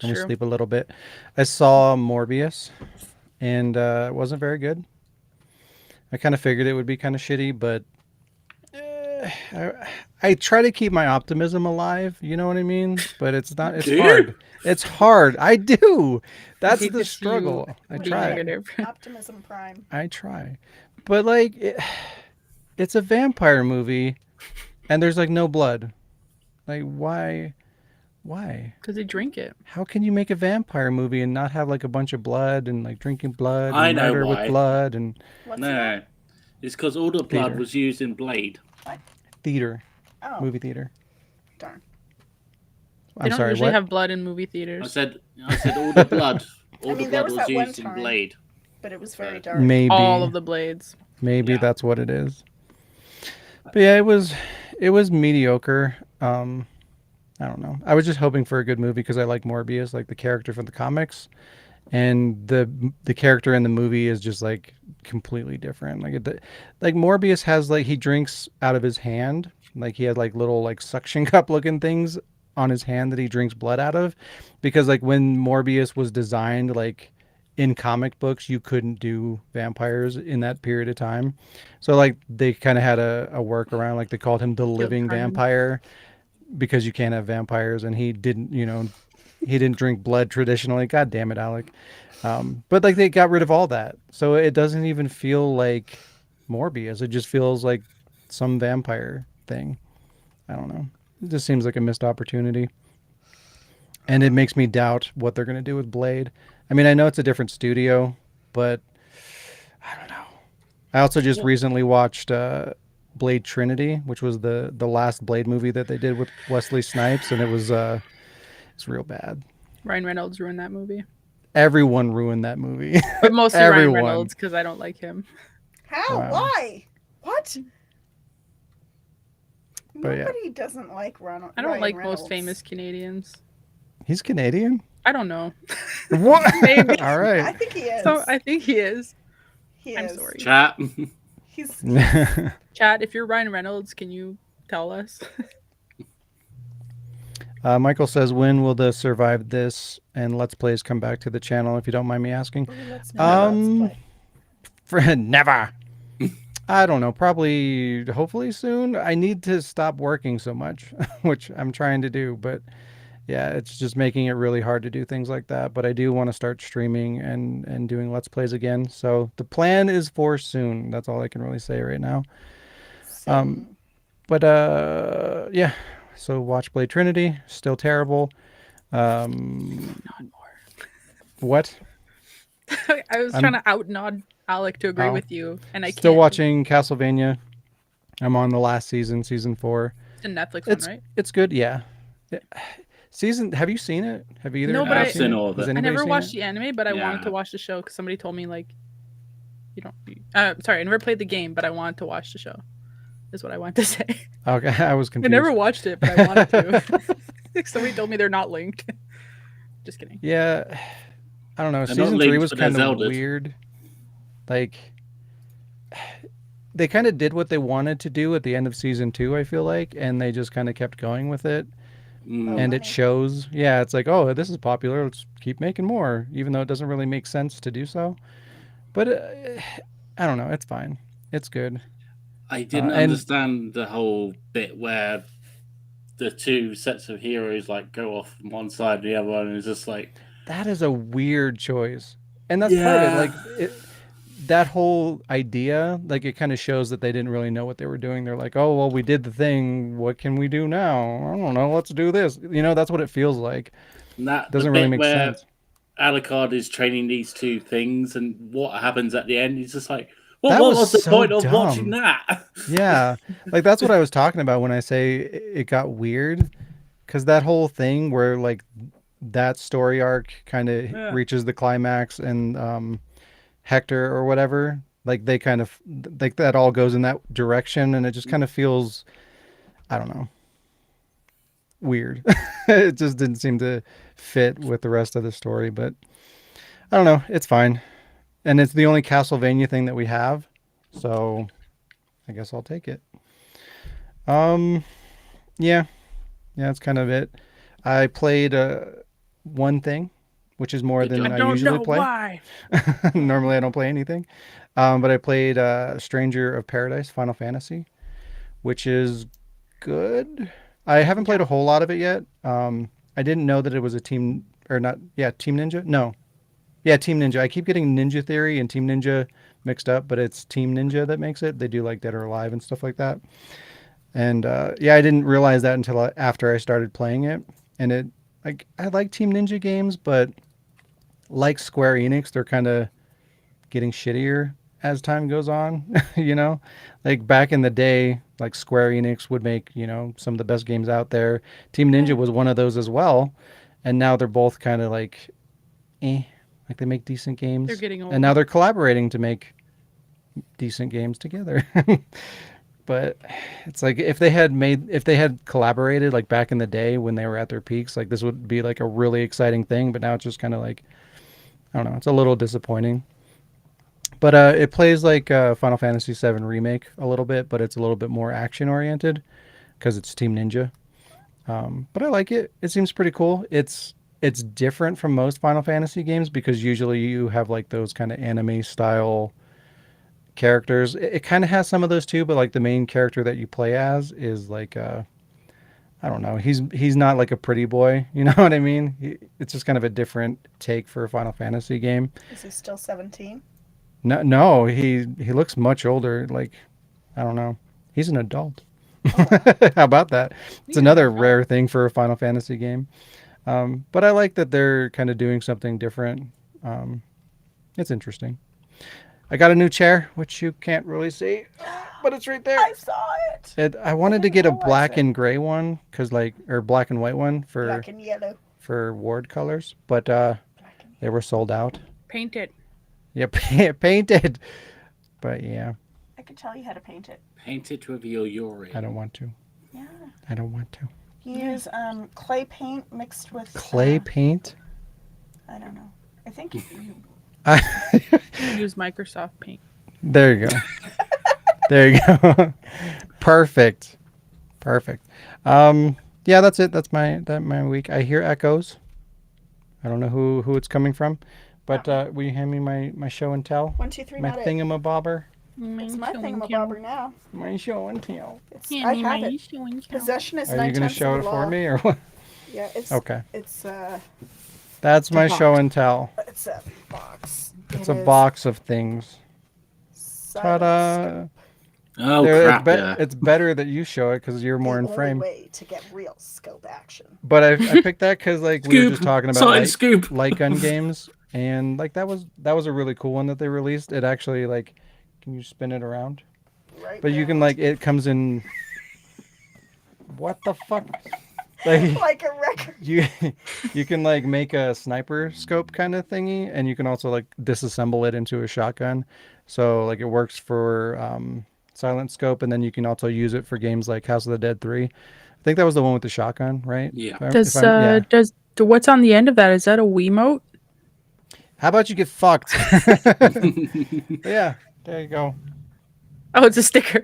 Speaker 3: and we
Speaker 2: True.
Speaker 3: sleep a little bit. I saw Morbius, and it wasn't very good. I kind of figured it would be kind of shitty, but I try to keep my optimism alive. You know what I mean? But it's not. It's
Speaker 4: Do you?
Speaker 3: hard. It's hard. I do. That's
Speaker 2: hate
Speaker 3: the
Speaker 2: to see you
Speaker 3: struggle. I
Speaker 2: be
Speaker 3: try.
Speaker 2: negative.
Speaker 5: Optimism Prime.
Speaker 3: I try, but like, it's a vampire movie, and there's like no blood. Like, why?
Speaker 2: Because they drink it.
Speaker 3: How can you make a vampire movie and not have like a bunch of blood and like drinking blood
Speaker 4: I
Speaker 3: and
Speaker 4: know
Speaker 3: murder
Speaker 4: why.
Speaker 3: with blood and
Speaker 5: What's
Speaker 4: No, it's because all the blood
Speaker 3: Theater.
Speaker 4: was used in Blade.
Speaker 3: theater,
Speaker 5: Oh,
Speaker 3: movie theater?
Speaker 5: darn.
Speaker 2: They
Speaker 3: I'm
Speaker 2: don't
Speaker 3: sorry.
Speaker 2: usually
Speaker 3: What?
Speaker 2: have blood in movie
Speaker 4: I
Speaker 2: theaters.
Speaker 4: said all the blood. All
Speaker 5: I
Speaker 4: the
Speaker 5: mean, there
Speaker 4: blood
Speaker 5: was
Speaker 4: was
Speaker 5: that one
Speaker 4: used in
Speaker 5: time.
Speaker 4: Blade.
Speaker 5: But it was very dark.
Speaker 3: Maybe.
Speaker 2: All of the blades.
Speaker 3: Maybe
Speaker 4: Yeah.
Speaker 3: that's what it is. But yeah, it was mediocre. I don't know. I was just hoping for a good movie because I like Morbius, like the character from the comics, and the character in the movie is just like completely different. Like Morbius has like he drinks out of his hand, like he had like little like suction cup looking things on his hand that he drinks blood out of, because like when Morbius was designed, like in comic books you couldn't do vampires in that period of time, so like they kind of had a workaround, like they called him the living
Speaker 2: time.
Speaker 3: vampire because you can't have vampires, and he didn't drink blood traditionally. God damn it, Alec. But like they got rid of all that, so it doesn't even feel like Morbius. It just feels like some vampire thing. I don't know. It just seems like a missed opportunity, and it makes me doubt what they're going to do with Blade. I mean, I know it's a different studio, but I don't know. I also just recently watched Blade Trinity, which was the last Blade movie that they did with Wesley Snipes, and it's real bad.
Speaker 2: Ryan Reynolds ruined that movie.
Speaker 3: Everyone ruined that movie.
Speaker 2: But mostly Ryan
Speaker 3: Everyone.
Speaker 2: Reynolds because I don't like him.
Speaker 5: How?
Speaker 3: Wow.
Speaker 5: Why? What?
Speaker 3: But yeah.
Speaker 5: Nobody doesn't like Ronald.
Speaker 2: I don't
Speaker 5: Ryan
Speaker 2: like
Speaker 5: Reynolds.
Speaker 2: most famous Canadians.
Speaker 3: He's Canadian?
Speaker 2: I don't know.
Speaker 3: What?
Speaker 2: Maybe.
Speaker 3: All
Speaker 5: I
Speaker 3: right.
Speaker 5: think he is.
Speaker 2: So I think he is.
Speaker 5: He
Speaker 2: I'm
Speaker 5: is.
Speaker 2: sorry.
Speaker 4: Chat.
Speaker 5: He's
Speaker 2: Chad, if you're Ryan Reynolds, can you tell us?
Speaker 3: Michael says, when will the Survive This and Let's Plays come back to the channel, if you don't mind me asking?
Speaker 5: Let's
Speaker 3: Um,
Speaker 5: play.
Speaker 3: Never. I don't know, probably, hopefully soon. I need to stop working so much, which I'm trying to do, but yeah, it's just making it really hard to do things like that. But I do want to start streaming and doing Let's Plays again. So the plan is for soon. That's all I can really say right now.
Speaker 5: Soon.
Speaker 3: But yeah. So watch Blade Trinity, still terrible.
Speaker 2: Not more.
Speaker 3: What?
Speaker 2: I was trying to outnod Alec to agree with you, and I
Speaker 3: Still
Speaker 2: can't.
Speaker 3: watching Castlevania. I'm on the last season, season 4.
Speaker 2: It's a Netflix
Speaker 3: It's
Speaker 2: one, right?
Speaker 3: it's good, yeah. Season, have you seen it? Have either
Speaker 2: No,
Speaker 3: of
Speaker 2: but
Speaker 3: you
Speaker 2: I-
Speaker 3: seen
Speaker 4: I've seen
Speaker 3: it?
Speaker 4: all of
Speaker 3: Has
Speaker 4: it.
Speaker 2: I
Speaker 3: anybody
Speaker 2: never
Speaker 3: seen
Speaker 2: watched
Speaker 3: it?
Speaker 2: the anime, but I wanted to
Speaker 4: Yeah.
Speaker 2: watch the show because somebody told me like, you don't. Sorry, I never played the game, but I wanted to watch the show. Is what I wanted to say.
Speaker 3: Okay, I was
Speaker 2: I
Speaker 3: confused.
Speaker 2: never watched it, but I wanted to. Somebody told me they're not linked. Just kidding.
Speaker 3: Yeah, I don't know.
Speaker 4: They're not
Speaker 3: Season 3
Speaker 4: linked,
Speaker 3: was
Speaker 4: but they're
Speaker 3: kind of
Speaker 4: Zelda's.
Speaker 3: weird. Like, they kind of did what they wanted to do at the end of season 2, I feel like, and they just kind of kept going with it.
Speaker 4: Mm.
Speaker 3: And it
Speaker 5: money.
Speaker 3: shows, yeah, it's like, oh, this is popular. Let's keep making more, even though it doesn't really make sense to do so. But I don't know. It's fine. It's good.
Speaker 4: I didn't
Speaker 3: and-
Speaker 4: understand the whole bit where the two sets of heroes like go off from one side and the other one, and it's just like,
Speaker 3: That is a weird choice. And that's part of it.
Speaker 4: Yeah.
Speaker 3: Like, that whole idea, like, it kind of shows that they didn't really know what they were doing. They're like, oh, well, we did the thing. What can we do now? I don't know. Let's do this. You know, that's what it feels like.
Speaker 4: and that
Speaker 3: Doesn't
Speaker 4: the
Speaker 3: really
Speaker 4: bit
Speaker 3: make
Speaker 4: where
Speaker 3: sense.
Speaker 4: Alucard is training these two things, and what happens at the end, he's just like, well,
Speaker 3: That
Speaker 4: what
Speaker 3: was
Speaker 4: was the
Speaker 3: so
Speaker 4: point of
Speaker 3: dumb.
Speaker 4: watching that?
Speaker 3: Yeah. Like, that's what I was talking about when I say it got weird. Because that whole thing where, like, that story arc kind of
Speaker 4: Yeah.
Speaker 3: reaches the climax and Hector or whatever, like, they kind of, like, that all goes in that direction. And it just kind of feels, I don't know, weird. It just didn't seem to fit with the rest of the story. But I don't know. It's fine. And it's the only Castlevania thing that we have. So I guess I'll take it. Yeah. Yeah, that's kind of it. I played one thing, which is more than
Speaker 2: I
Speaker 3: I
Speaker 2: don't
Speaker 3: usually
Speaker 2: know
Speaker 3: play.
Speaker 2: why.
Speaker 3: Normally I don't play anything. But I played Stranger of Paradise Final Fantasy, which is good. I haven't played a whole lot of it yet. I didn't know that it was a team or not. Yeah, Team Ninja. No. Yeah, Team Ninja. I keep getting Ninja Theory and Team Ninja mixed up, but it's Team Ninja that makes it. They do like Dead or Alive and stuff like that. And yeah, I didn't realize that until after I started playing it. And it, like, I like Team Ninja games, but like Square Enix, they're kind of getting shittier as time goes on. You know, like back in the day, like Square Enix would make, you know, some of the best games out there. Team Ninja was one of those as well. And now they're both kind of like, like they make decent games.
Speaker 2: They're getting
Speaker 3: And now
Speaker 2: old.
Speaker 3: they're collaborating to make decent games together. But it's like if they had collaborated like back in the day when they were at their peaks, like this would be like a really exciting thing. But now it's just kind of like, I don't know, it's a little disappointing. But it plays like Final Fantasy VII Remake a little bit, but it's a little bit more action oriented because it's Team Ninja. But I like it. It seems pretty cool. It's different from most Final Fantasy games because usually you have like those kind of anime style characters. It kind of has some of those too, but like the main character that you play as is like I don't know. He's not like a pretty boy. You know what I mean? It's just kind of a different take for a Final Fantasy game.
Speaker 5: Is he still 17?
Speaker 3: No, he looks much older. Like, I don't know. He's an adult. How about that? It's another rare thing for a Final Fantasy game. But I like that they're kind of doing something different. It's interesting. I got a new chair, which you can't really see, but it's right there.
Speaker 5: I saw it.
Speaker 3: I wanted to
Speaker 5: didn't
Speaker 3: get a
Speaker 5: realize
Speaker 3: black
Speaker 5: it.
Speaker 3: and gray one, or black and white one
Speaker 5: Black and yellow.
Speaker 3: for Ward colors, but
Speaker 5: Black and
Speaker 3: they were sold out.
Speaker 2: Painted.
Speaker 3: Yep, painted. But yeah,
Speaker 5: I can tell you how to paint it.
Speaker 4: Paint it with your Yuri.
Speaker 3: I don't want to.
Speaker 5: Yeah.
Speaker 3: I don't want to.
Speaker 5: You use clay paint mixed with
Speaker 3: Clay paint?
Speaker 5: I don't know. I think you
Speaker 2: Use Microsoft Paint.
Speaker 3: There you go. There you go. Perfect. Yeah, that's it. That's my week. I hear echoes. I don't know who it's coming from, but will you hand me my show and tell?
Speaker 5: 1, 2, 3.
Speaker 3: My
Speaker 5: Not it.
Speaker 3: thingamabobber.
Speaker 5: It's my thingamabobber now.
Speaker 3: My show and tell.
Speaker 5: I have it. Possession is
Speaker 3: Are you going to show it for me or what?
Speaker 5: Yeah, it's
Speaker 3: Okay.
Speaker 5: It's
Speaker 3: That's my
Speaker 2: box.
Speaker 3: show and tell.
Speaker 5: it's a box.
Speaker 3: It's
Speaker 5: It
Speaker 3: a
Speaker 5: is
Speaker 3: box of things.
Speaker 5: silence
Speaker 3: Ta-da!
Speaker 4: Oh
Speaker 3: There,
Speaker 4: crap! Yeah.
Speaker 3: it's better that you show it because you're more in
Speaker 5: the only
Speaker 3: frame.
Speaker 5: way to get real scope action.
Speaker 3: But I picked that because like we were
Speaker 4: Scoop.
Speaker 3: just talking about
Speaker 4: Silent scoop.
Speaker 3: light gun games, and like that was a really cool one that they released. It actually like, can you spin it around?
Speaker 5: Right.
Speaker 3: But you can
Speaker 5: round.
Speaker 3: like it comes in. What the fuck? Like
Speaker 5: like a record.
Speaker 3: you can like make a sniper scope kind of thingy, and you can also like disassemble it into a shotgun. So like it works for silent scope, and then you can also use it for games like House of the Dead 3. I think that was the one with the shotgun, right?
Speaker 4: Yeah.
Speaker 2: Does what's on the end of that? Is that a Wiimote?
Speaker 3: How about you get fucked? Yeah, there you go.
Speaker 2: Oh, it's a sticker.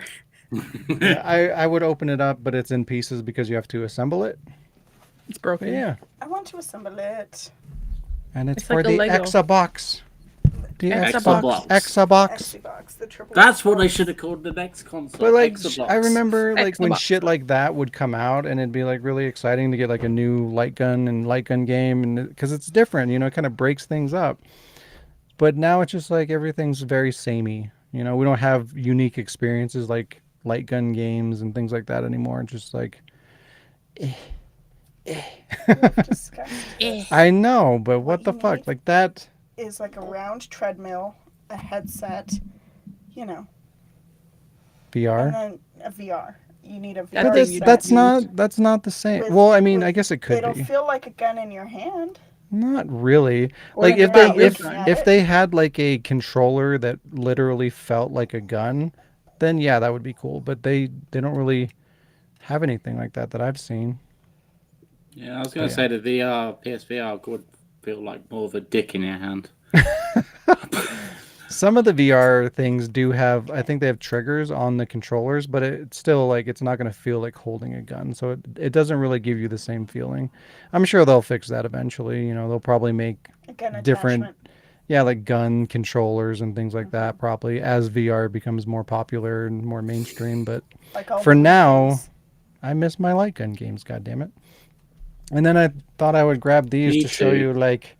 Speaker 3: Yeah, I would open it up, but it's in pieces because you have to assemble it.
Speaker 2: It's
Speaker 3: But
Speaker 2: broken.
Speaker 3: yeah,
Speaker 5: I want to assemble it.
Speaker 3: and it's
Speaker 2: It's
Speaker 3: for
Speaker 2: like a
Speaker 3: the
Speaker 2: Lego.
Speaker 3: Exabox. The
Speaker 2: Exabox.
Speaker 3: Exabox.
Speaker 5: Xbox, the triple.
Speaker 4: That's what they
Speaker 5: Xbox.
Speaker 4: should have called the next console.
Speaker 3: But like,
Speaker 4: Xbox.
Speaker 3: I remember like when
Speaker 2: Xbox.
Speaker 3: shit like that would come out, and it'd be like really exciting to get like a new light gun game, and because it's different, it kind of breaks things up. But now it's just like everything's very samey. We don't have unique experiences like light gun games and things like that anymore. It's just like,
Speaker 5: Disgusting.
Speaker 3: I know, but what the
Speaker 5: you
Speaker 3: fuck?
Speaker 5: need-
Speaker 3: Like that.
Speaker 5: Is like a round treadmill, a headset, and
Speaker 3: VR.
Speaker 5: then a VR. You need a VR.
Speaker 2: That
Speaker 3: But
Speaker 2: thing
Speaker 3: that's,
Speaker 2: you
Speaker 3: that's
Speaker 2: don't
Speaker 3: not that's not the same.
Speaker 5: With-
Speaker 3: Well, I mean,
Speaker 5: with-
Speaker 3: I guess it could
Speaker 5: It'll
Speaker 3: be.
Speaker 5: feel like a gun in your hand.
Speaker 3: Not really.
Speaker 2: Or
Speaker 3: Like
Speaker 2: in
Speaker 3: if
Speaker 2: your
Speaker 3: they
Speaker 2: mouth.
Speaker 3: if
Speaker 5: Looking at
Speaker 3: if
Speaker 5: it.
Speaker 3: they had like a controller that literally felt like a gun, then yeah, that would be cool. But they don't really have anything like that I've seen.
Speaker 4: Yeah, I was going to
Speaker 3: Yeah.
Speaker 4: say the VR, PSVR would feel like more of a dick in your hand.
Speaker 3: Some of the VR things do have, I think they have triggers on the controllers, but it's still like it's not going to feel like holding a gun. So it doesn't really give you the same feeling. I'm sure they'll fix that eventually. They'll probably make
Speaker 5: A gun
Speaker 3: different,
Speaker 5: attachment.
Speaker 3: yeah, like gun controllers and things like that probably as VR becomes more popular and more mainstream. But
Speaker 5: Like all
Speaker 3: for
Speaker 5: the
Speaker 3: now,
Speaker 5: machines.
Speaker 3: I miss my light gun games, goddammit. And then I thought I would grab these
Speaker 4: Me
Speaker 3: to show
Speaker 4: too.
Speaker 3: you, like,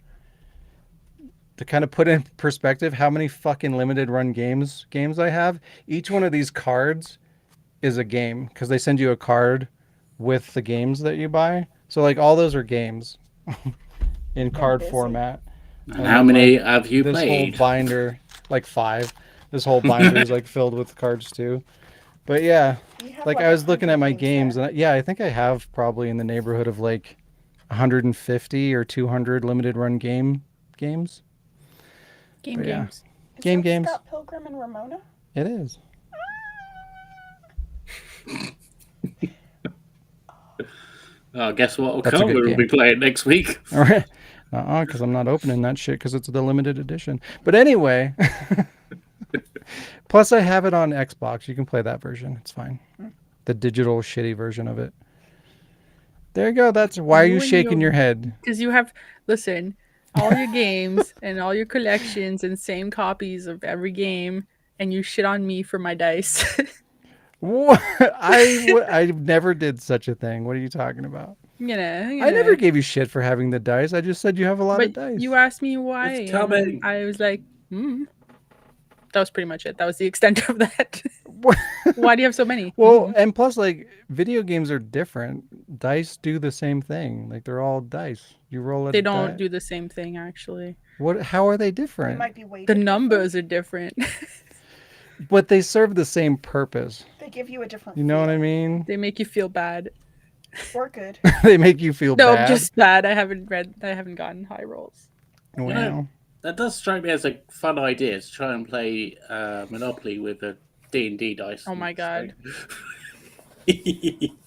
Speaker 3: to kind of put in perspective how many fucking limited run games I have. Each one of these cards is a game because they send you a card with the games that you buy. So like all those are games in card
Speaker 5: busy.
Speaker 3: format.
Speaker 4: And how many have you
Speaker 3: This
Speaker 4: played?
Speaker 3: whole binder, like 5. This whole binder is like filled with cards too. But yeah,
Speaker 5: You have,
Speaker 3: like I was looking
Speaker 5: 100
Speaker 3: at my
Speaker 5: games
Speaker 3: games,
Speaker 5: there.
Speaker 3: and yeah, I think I have probably in the neighborhood of like 150 or 200 limited run games.
Speaker 2: Game
Speaker 3: But yeah.
Speaker 2: games.
Speaker 5: Is
Speaker 3: Game
Speaker 5: that
Speaker 3: games.
Speaker 5: Scott Pilgrim and Ramona?
Speaker 3: It is.
Speaker 4: Guess what will
Speaker 3: That's a
Speaker 4: come?
Speaker 3: good
Speaker 4: We'll
Speaker 3: game.
Speaker 4: be playing next week.
Speaker 3: All right. Because I'm not opening that shit because it's the limited edition. But anyway, plus I have it on Xbox. You can play that version. It's fine. The digital shitty version of it. There you go. That's why are you
Speaker 2: You and
Speaker 3: shaking
Speaker 2: your-
Speaker 3: your head?
Speaker 2: Because you have, listen, all your games and all your collections and same copies of every game, and you shit on me for my dice.
Speaker 3: What? I never did such a thing. What are you talking about? I never gave you shit for having the dice. I just said you have a lot of
Speaker 2: But
Speaker 3: dice.
Speaker 2: you asked me why.
Speaker 4: It's
Speaker 2: and
Speaker 4: coming.
Speaker 2: I was like, That was pretty much it. That was the extent of that. Why do you have so many?
Speaker 3: Well, and plus, like, video games are different. Dice do the same thing. Like, they're all dice. You roll a
Speaker 2: They don't do the same thing, actually.
Speaker 3: What? How are they
Speaker 5: It
Speaker 3: different?
Speaker 5: might be weighted
Speaker 2: The
Speaker 5: different.
Speaker 2: numbers are different.
Speaker 3: But they serve the same purpose.
Speaker 5: They give you a different.
Speaker 3: You know what
Speaker 5: feel.
Speaker 3: I mean?
Speaker 2: They make you feel bad.
Speaker 5: Or good.
Speaker 3: They make you feel
Speaker 2: No,
Speaker 3: bad.
Speaker 2: just bad. I haven't gotten high rolls.
Speaker 3: Wow.
Speaker 4: That does strike me as a fun idea to try and play Monopoly with a D&D dice.
Speaker 2: Oh my god.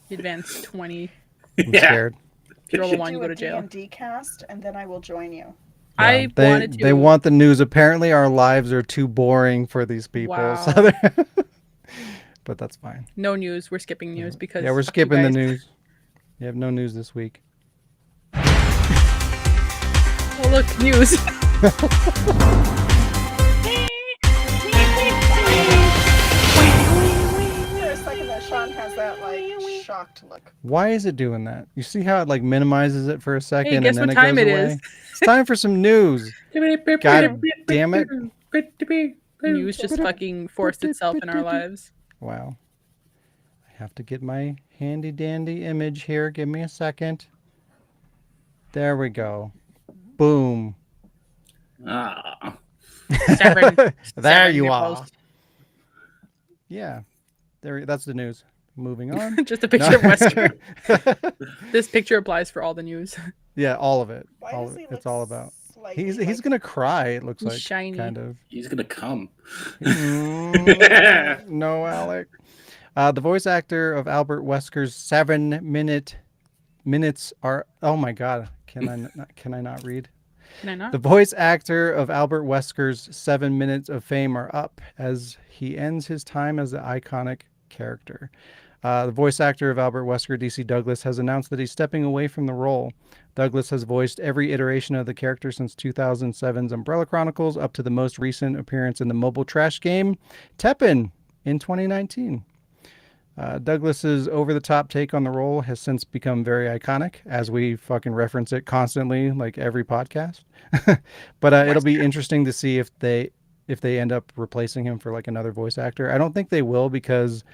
Speaker 2: Advanced 20.
Speaker 3: I'm
Speaker 4: Yeah.
Speaker 3: scared.
Speaker 2: If you roll a
Speaker 5: Should
Speaker 2: 1, you
Speaker 5: do
Speaker 2: go
Speaker 5: a
Speaker 2: to jail.
Speaker 5: D&D cast, and then I will join you.
Speaker 2: I
Speaker 3: they,
Speaker 2: wanted to.
Speaker 3: They want the news. Apparently, our lives are too boring for these people.
Speaker 2: Wow.
Speaker 3: So they're- but that's fine.
Speaker 2: No news. We're skipping news because.
Speaker 3: Yeah, we're
Speaker 2: fuck you
Speaker 3: skipping the
Speaker 2: guys.
Speaker 3: news. You have no news this week.
Speaker 2: Oh, look, news.
Speaker 5: shocked look.
Speaker 3: Why is it doing that? You see how it like minimizes it for a second
Speaker 2: guess
Speaker 3: and then
Speaker 2: what
Speaker 3: it
Speaker 2: time
Speaker 3: goes
Speaker 2: it
Speaker 3: away?
Speaker 2: is?
Speaker 3: It's time for some news. God damn it.
Speaker 2: News just fucking forced itself in our lives.
Speaker 3: Wow. I have to get my handy dandy image here. Give me a second. There we go. Boom.
Speaker 4: Ah.
Speaker 2: Severin.
Speaker 3: There
Speaker 2: Severin
Speaker 3: you
Speaker 2: nipples.
Speaker 3: are. Yeah. That's the news. Moving on.
Speaker 2: Just a picture of Wesker. This picture applies for all the news.
Speaker 3: Yeah, all of it.
Speaker 5: Why
Speaker 3: All
Speaker 5: does
Speaker 3: of
Speaker 5: he
Speaker 3: it. It's
Speaker 5: look
Speaker 3: all about.
Speaker 5: slightly
Speaker 3: He's
Speaker 5: like-
Speaker 3: gonna cry. It looks
Speaker 2: He's
Speaker 3: like
Speaker 2: shiny.
Speaker 3: kind of.
Speaker 4: He's gonna come.
Speaker 3: No, Alec. The voice actor of Albert Wesker's 7 minutes are. Oh my God! Can I not read?
Speaker 2: Can I not?
Speaker 3: The voice actor of Albert Wesker's 7 minutes of fame are up as he ends his time as the iconic character. The voice actor of Albert Wesker, DC Douglas, has announced that he's stepping away from the role. Douglas has voiced every iteration of the character since 2007's Umbrella Chronicles up to the most recent appearance in the mobile trash game Teppen in 2019. Douglas's over-the-top take on the role has since become very iconic, as we fucking reference it constantly, like every podcast. But it'll be interesting to see if they end up replacing him for like another voice actor. I don't think they will, because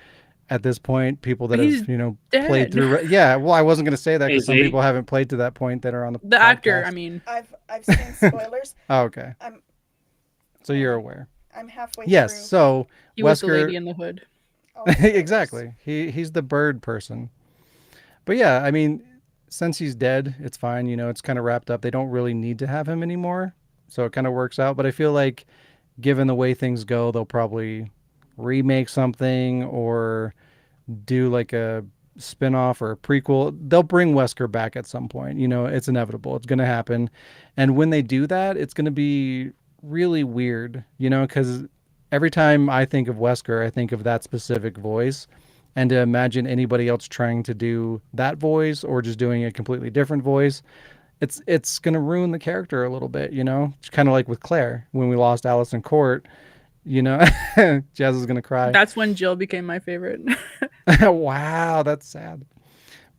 Speaker 3: at this point, people that
Speaker 2: He's
Speaker 3: have
Speaker 2: dead.
Speaker 3: played through. Yeah, well, I wasn't going to say that because
Speaker 4: Is
Speaker 3: some
Speaker 4: he?
Speaker 3: people haven't played to that point that are on the
Speaker 2: The actor,
Speaker 3: podcast.
Speaker 2: I mean,
Speaker 5: I've seen spoilers.
Speaker 3: Oh, okay.
Speaker 5: I'm
Speaker 3: So you're aware.
Speaker 5: I'm halfway
Speaker 3: Yes.
Speaker 5: through.
Speaker 3: So
Speaker 2: he was the
Speaker 3: Wesker.
Speaker 2: lady in the hood.
Speaker 5: all the spoilers.
Speaker 3: Exactly. He's the bird person. But yeah, I mean, since he's dead, it's fine. It's kind of wrapped up. They don't really need to have him anymore, so it kind of works out. But I feel like, given the way things go, they'll probably remake something or do like a spin-off or a prequel. They'll bring Wesker back at some point. It's inevitable. It's going to happen. And when they do that, it's going to be really weird, because every time I think of Wesker, I think of that specific voice. And to imagine anybody else trying to do that voice or just doing a completely different voice, it's going to ruin the character a little bit, It's kind of like with Claire when we lost Allison Court, Jazz is going to cry.
Speaker 2: That's when Jill became my favorite.
Speaker 3: Wow, that's sad.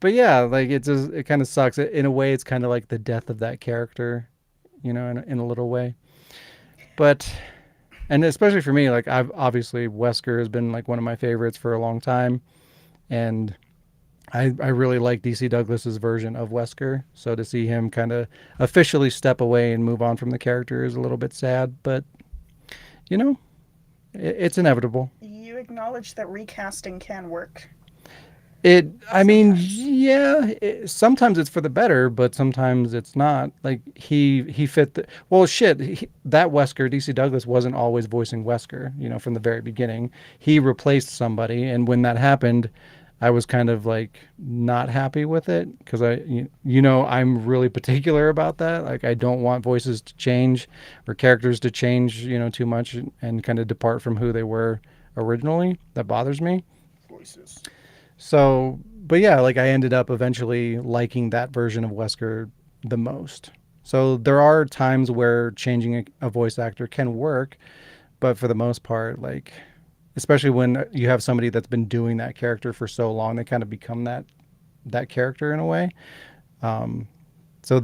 Speaker 3: But yeah, like it kind of sucks. In a way, it's kind of like the death of that character, in a little way. But, and especially for me, like obviously Wesker has been like one of my favorites for a long time, and I really like DC Douglas's version of Wesker. So to see him kind of officially step away and move on from the character is a little bit sad, but it's inevitable.
Speaker 5: You acknowledge that recasting can work.
Speaker 3: Sometimes it's for the better, but sometimes it's not. Like he fit that Wesker, DC Douglas wasn't always voicing Wesker, from the very beginning. He replaced somebody, and when that happened, I was kind of like not happy with it, because I'm really particular about that. Like I don't want voices to change or characters to change, too much and kind of depart from who they were originally. That bothers me.
Speaker 5: Voices.
Speaker 3: So, but yeah, like I ended up eventually liking that version of Wesker the most. So there are times where changing a voice actor can work, but for the most part, like, especially when you have somebody that's been doing that character for so long, they kind of become that character in a way. So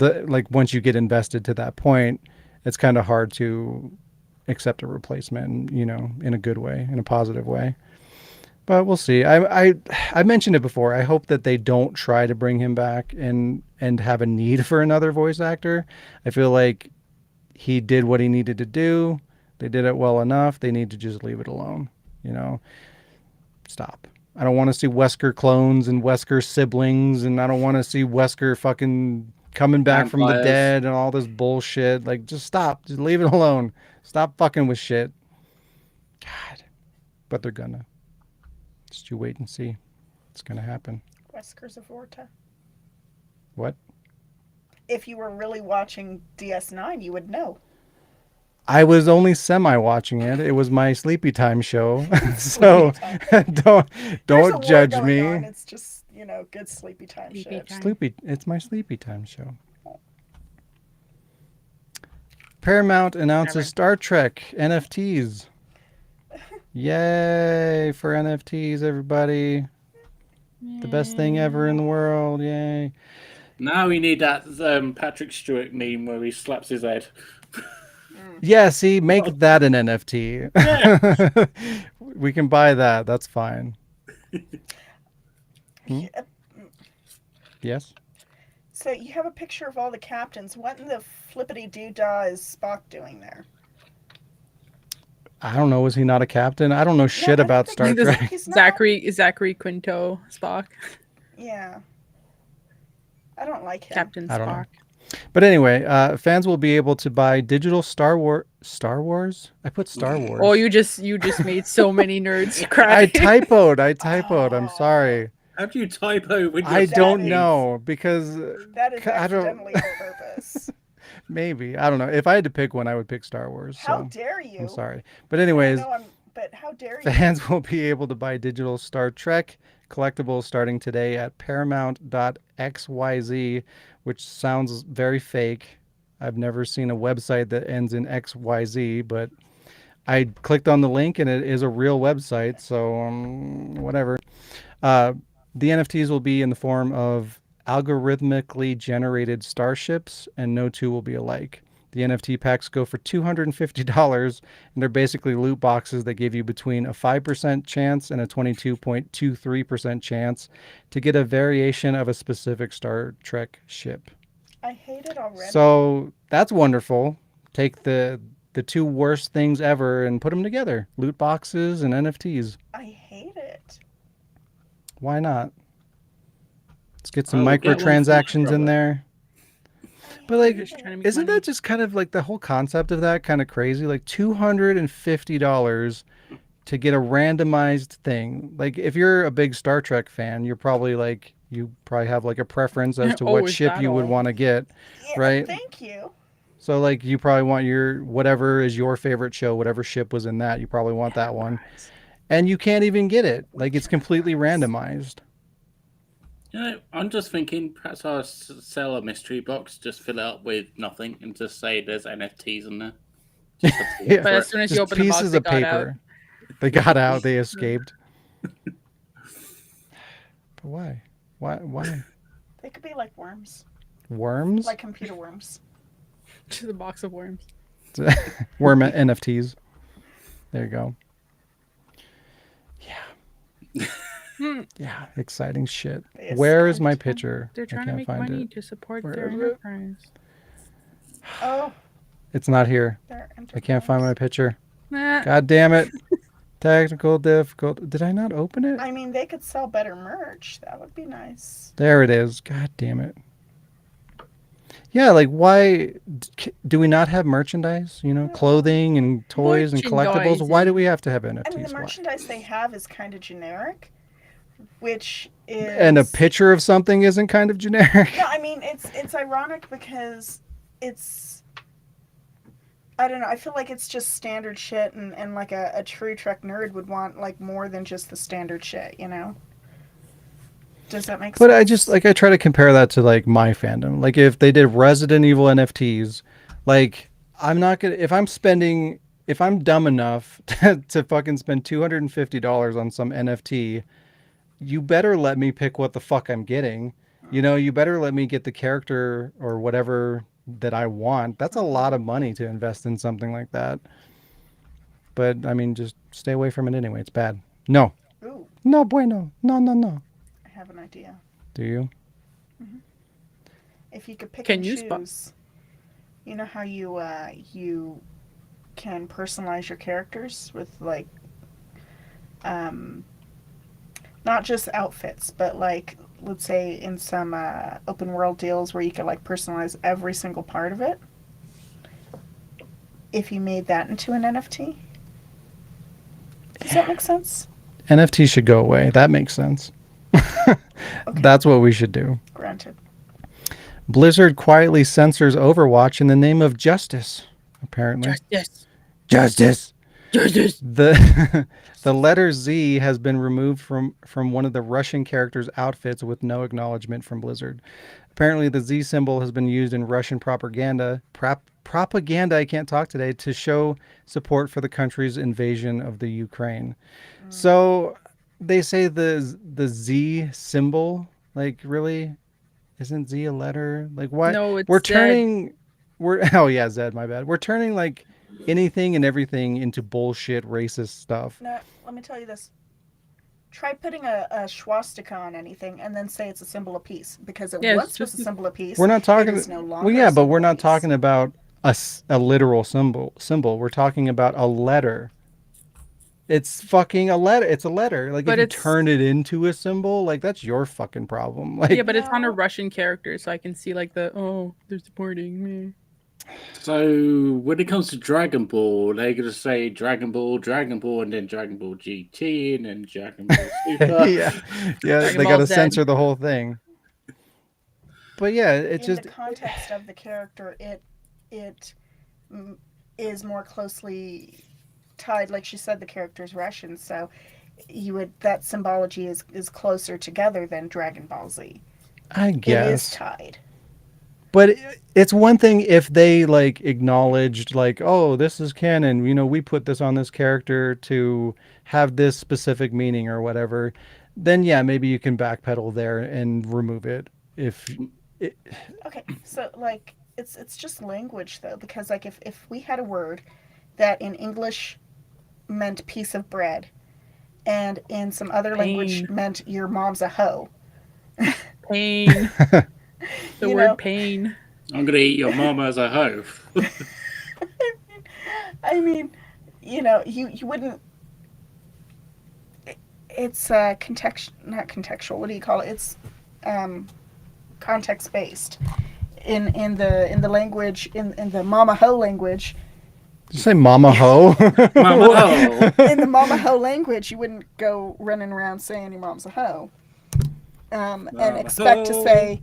Speaker 3: once you get invested to that point, it's kind of hard to accept a replacement, in a good way, in a positive way. But we'll see. I mentioned it before. I hope that they don't try to bring him back and have a need for another voice actor. I feel like he did what he needed to do. They did it well enough. They need to just leave it alone. Stop. I don't want to see Wesker clones and Wesker siblings, and I don't want to see Wesker fucking coming back from the
Speaker 4: Vampires.
Speaker 3: dead and all this bullshit. Like, just stop. Just leave it alone. Stop fucking with shit. God. But they're gonna. Just you wait and see. It's gonna happen.
Speaker 5: Wesker's a Vorta.
Speaker 3: What?
Speaker 5: If you were really watching DS9, you would know.
Speaker 3: I was only semi-watching it. It was my sleepy time show. So don't
Speaker 5: There's a war
Speaker 3: judge
Speaker 5: going
Speaker 3: me.
Speaker 5: on. It's just, good sleepy time
Speaker 2: Sleepy
Speaker 5: shit.
Speaker 2: time.
Speaker 3: It's my sleepy time show. Paramount announces Star Trek NFTs. Yay for NFTs, everybody. The best thing ever in the world. Yay.
Speaker 4: Now we need that Patrick Stewart meme where he slaps his head.
Speaker 3: Yeah, see, make that an NFT.
Speaker 4: Yeah.
Speaker 3: We can buy that. That's fine.
Speaker 5: Yeah,
Speaker 3: Yes?
Speaker 5: so you have a picture of all the captains. What in the flippity doo dah is Spock doing there?
Speaker 3: I don't know. Was he not a captain? I don't know shit
Speaker 5: I don't
Speaker 3: about
Speaker 5: think
Speaker 3: Star
Speaker 2: Like this
Speaker 3: Trek.
Speaker 5: He's not.
Speaker 2: Zachary Quinto Spock,
Speaker 5: Yeah. I don't like him.
Speaker 2: Captain
Speaker 3: I don't know.
Speaker 2: Spock.
Speaker 3: But anyway, fans will be able to buy digital Star Wars? I put Star Wars.
Speaker 2: Oh, you just made so many nerds
Speaker 3: I
Speaker 2: cry.
Speaker 3: typoed. I'm sorry.
Speaker 4: How do you typo with your
Speaker 3: I don't
Speaker 4: face?
Speaker 3: know because
Speaker 5: That is
Speaker 3: I don't
Speaker 5: accidentally on purpose.
Speaker 3: maybe. I don't know. If I had to pick one, I would pick Star Wars.
Speaker 5: How
Speaker 3: So
Speaker 5: dare you?
Speaker 3: I'm sorry. But anyways,
Speaker 5: But how dare you?
Speaker 3: fans will be able to buy digital Star Trek collectibles starting today at paramount.xyz, which sounds very fake. I've never seen a website that ends in XYZ, but I clicked on the link and it is a real website, so whatever. The NFTs will be in the form of algorithmically generated starships, and no two will be alike. The NFT packs go for $250, and they're basically loot boxes that give you between a 5% chance and a 22.23% chance to get a variation of a specific Star Trek ship.
Speaker 5: I hate it already.
Speaker 3: So that's wonderful. Take the two worst things ever and put them together. Loot boxes and NFTs.
Speaker 5: I hate it.
Speaker 3: Why not? Let's get some
Speaker 4: I will get one for my
Speaker 3: microtransactions in
Speaker 4: brother.
Speaker 3: there. But like,
Speaker 2: Just trying to make
Speaker 3: isn't
Speaker 2: money.
Speaker 3: that just kind of like the whole concept of that kind of crazy? Like $250 to get a randomized thing. Like if you're a big Star Trek fan, you're probably like, you probably have like a preference as to
Speaker 2: Oh,
Speaker 3: what
Speaker 2: is
Speaker 3: ship
Speaker 2: that
Speaker 3: you would
Speaker 2: all?
Speaker 3: want to get.
Speaker 5: Yeah,
Speaker 3: Right.
Speaker 5: Thank you.
Speaker 3: So like you probably want your, whatever is your favorite show, whatever ship was in that, you probably want that one. And you can't even get it. Like it's completely randomized.
Speaker 4: You know, I'm just thinking perhaps I'll sell a mystery box, just fill it up with nothing, and just say there's NFTs in there. Just have to look
Speaker 3: Yeah.
Speaker 2: But
Speaker 4: for
Speaker 2: as
Speaker 4: it.
Speaker 2: soon as you
Speaker 3: Just
Speaker 2: open the box,
Speaker 3: pieces
Speaker 2: they
Speaker 3: of
Speaker 2: got out.
Speaker 3: paper. They got out, they escaped. But why? Why?
Speaker 5: They could be like worms,
Speaker 3: Worms?
Speaker 5: like computer worms.
Speaker 2: Just a box of worms.
Speaker 3: Worm NFTs. There you go. Yeah, exciting shit.
Speaker 5: They
Speaker 3: Where is my
Speaker 5: escaped.
Speaker 3: picture?
Speaker 2: They're
Speaker 3: I
Speaker 2: trying to
Speaker 3: can't
Speaker 2: make
Speaker 3: find
Speaker 2: money
Speaker 3: it.
Speaker 2: to support
Speaker 3: Where
Speaker 2: their
Speaker 3: is it?
Speaker 2: enterprise.
Speaker 5: Oh,
Speaker 3: It's not here.
Speaker 5: they're
Speaker 3: I can't find my picture.
Speaker 2: Nah.
Speaker 3: God damn it. Technical difficult. Did I not open it?
Speaker 5: I mean, they could sell better merch. That would be nice.
Speaker 3: There it is. God damn it. Yeah, like why do we not have merchandise? You know, clothing and toys and collectibles. Why do we have to have NFTs?
Speaker 5: I mean, the
Speaker 3: Why?
Speaker 5: merchandise they have is kind of generic, which is.
Speaker 3: And a picture of something isn't kind of generic.
Speaker 5: No, I mean it's ironic because it's. I don't know. I feel like it's just standard shit, and like a true Trek nerd would want like more than just the standard shit, you know. Does that make sense?
Speaker 3: But I just like I try to compare that to like my fandom. Like if they did Resident Evil NFTs, like I'm not gonna if I'm dumb enough to fucking spend $250 on some NFT, you better let me pick what the fuck I'm getting. You know, you better let me get the character or whatever that I want. That's a lot of money to invest in something like that. But I mean, just stay away from it anyway. It's bad. No.
Speaker 5: Ooh,
Speaker 3: No bueno. No.
Speaker 5: I have an idea.
Speaker 3: Do you?
Speaker 5: If you could pick
Speaker 2: Can
Speaker 5: and
Speaker 2: you
Speaker 5: choose, you know how you can personalize your characters with like not just outfits, but like let's say in some open world deals where you could like personalize every single part of it. If you made that into an NFT, does that make sense?
Speaker 3: NFT should go away. That makes sense. That's what we should do.
Speaker 5: Granted.
Speaker 3: Blizzard quietly censors Overwatch in the name of justice, apparently. Justice. The the letter Z has been removed from one of the Russian characters' outfits with no acknowledgement from Blizzard. Apparently, the Z symbol has been used in Russian propaganda. Propaganda, I can't talk today, to show support for the country's invasion of the Ukraine. So they say the Z symbol, like really, isn't Z a letter? Like what?
Speaker 2: No, it's
Speaker 3: We're
Speaker 2: Zed.
Speaker 3: turning, we're oh yeah, Zed, my bad. We're turning like anything and everything into bullshit racist stuff.
Speaker 5: No, let me tell you this. Try putting a swastika on anything and then say it's a symbol of peace, because it
Speaker 2: Yeah, it's
Speaker 5: once was a
Speaker 2: just
Speaker 5: symbol of peace.
Speaker 3: We're not
Speaker 5: It
Speaker 3: talking.
Speaker 5: is no longer
Speaker 3: Well, yeah,
Speaker 5: a
Speaker 3: but
Speaker 5: symbol
Speaker 3: we're
Speaker 5: of
Speaker 3: not
Speaker 5: peace.
Speaker 3: talking about a literal symbol. We're talking about a letter. It's fucking a letter. It's a letter. Like if
Speaker 2: But
Speaker 3: you
Speaker 2: it's
Speaker 3: turn it into a symbol, like that's your fucking problem. Like
Speaker 2: yeah, but it's on a
Speaker 5: No.
Speaker 2: Russian character, so I can see like they're supporting me.
Speaker 4: So when it comes to Dragon Ball, they're gonna say Dragon Ball, and then Dragon Ball GT, and then Dragon Ball Super.
Speaker 3: yeah, yeah,
Speaker 2: Dragon
Speaker 3: they got
Speaker 2: Ball
Speaker 3: to
Speaker 2: Z.
Speaker 3: censor the whole thing. But yeah, it's
Speaker 5: In
Speaker 3: just
Speaker 5: the context of the character, it is more closely tied. Like she said, the character is Russian, so you would that symbology is closer together than Dragon Ball Z.
Speaker 3: I
Speaker 5: It is
Speaker 3: guess.
Speaker 5: tied.
Speaker 3: But it's one thing if they like acknowledged like, oh, this is canon. You know, we put this on this character to have this specific meaning or whatever. Then yeah, maybe you can backpedal there and remove it. If it,
Speaker 5: Okay, so like it's just language though, because like if we had a word that in English meant piece of bread and in some other language
Speaker 2: Pain.
Speaker 5: meant your mom's a hoe.
Speaker 2: Pain. The
Speaker 5: You
Speaker 2: word
Speaker 5: know.
Speaker 2: pain.
Speaker 4: I'm gonna eat your mama as a hoe.
Speaker 5: I mean, you wouldn't. It's context, not contextual. What do you call it? It's um, context based. In the language in the mama ho language,
Speaker 3: did you say mama ho?
Speaker 4: Mama hoe.
Speaker 5: in the mama ho language, you wouldn't go running around saying your mom's a hoe, and
Speaker 4: Mama
Speaker 5: expect to
Speaker 4: ho.
Speaker 5: say,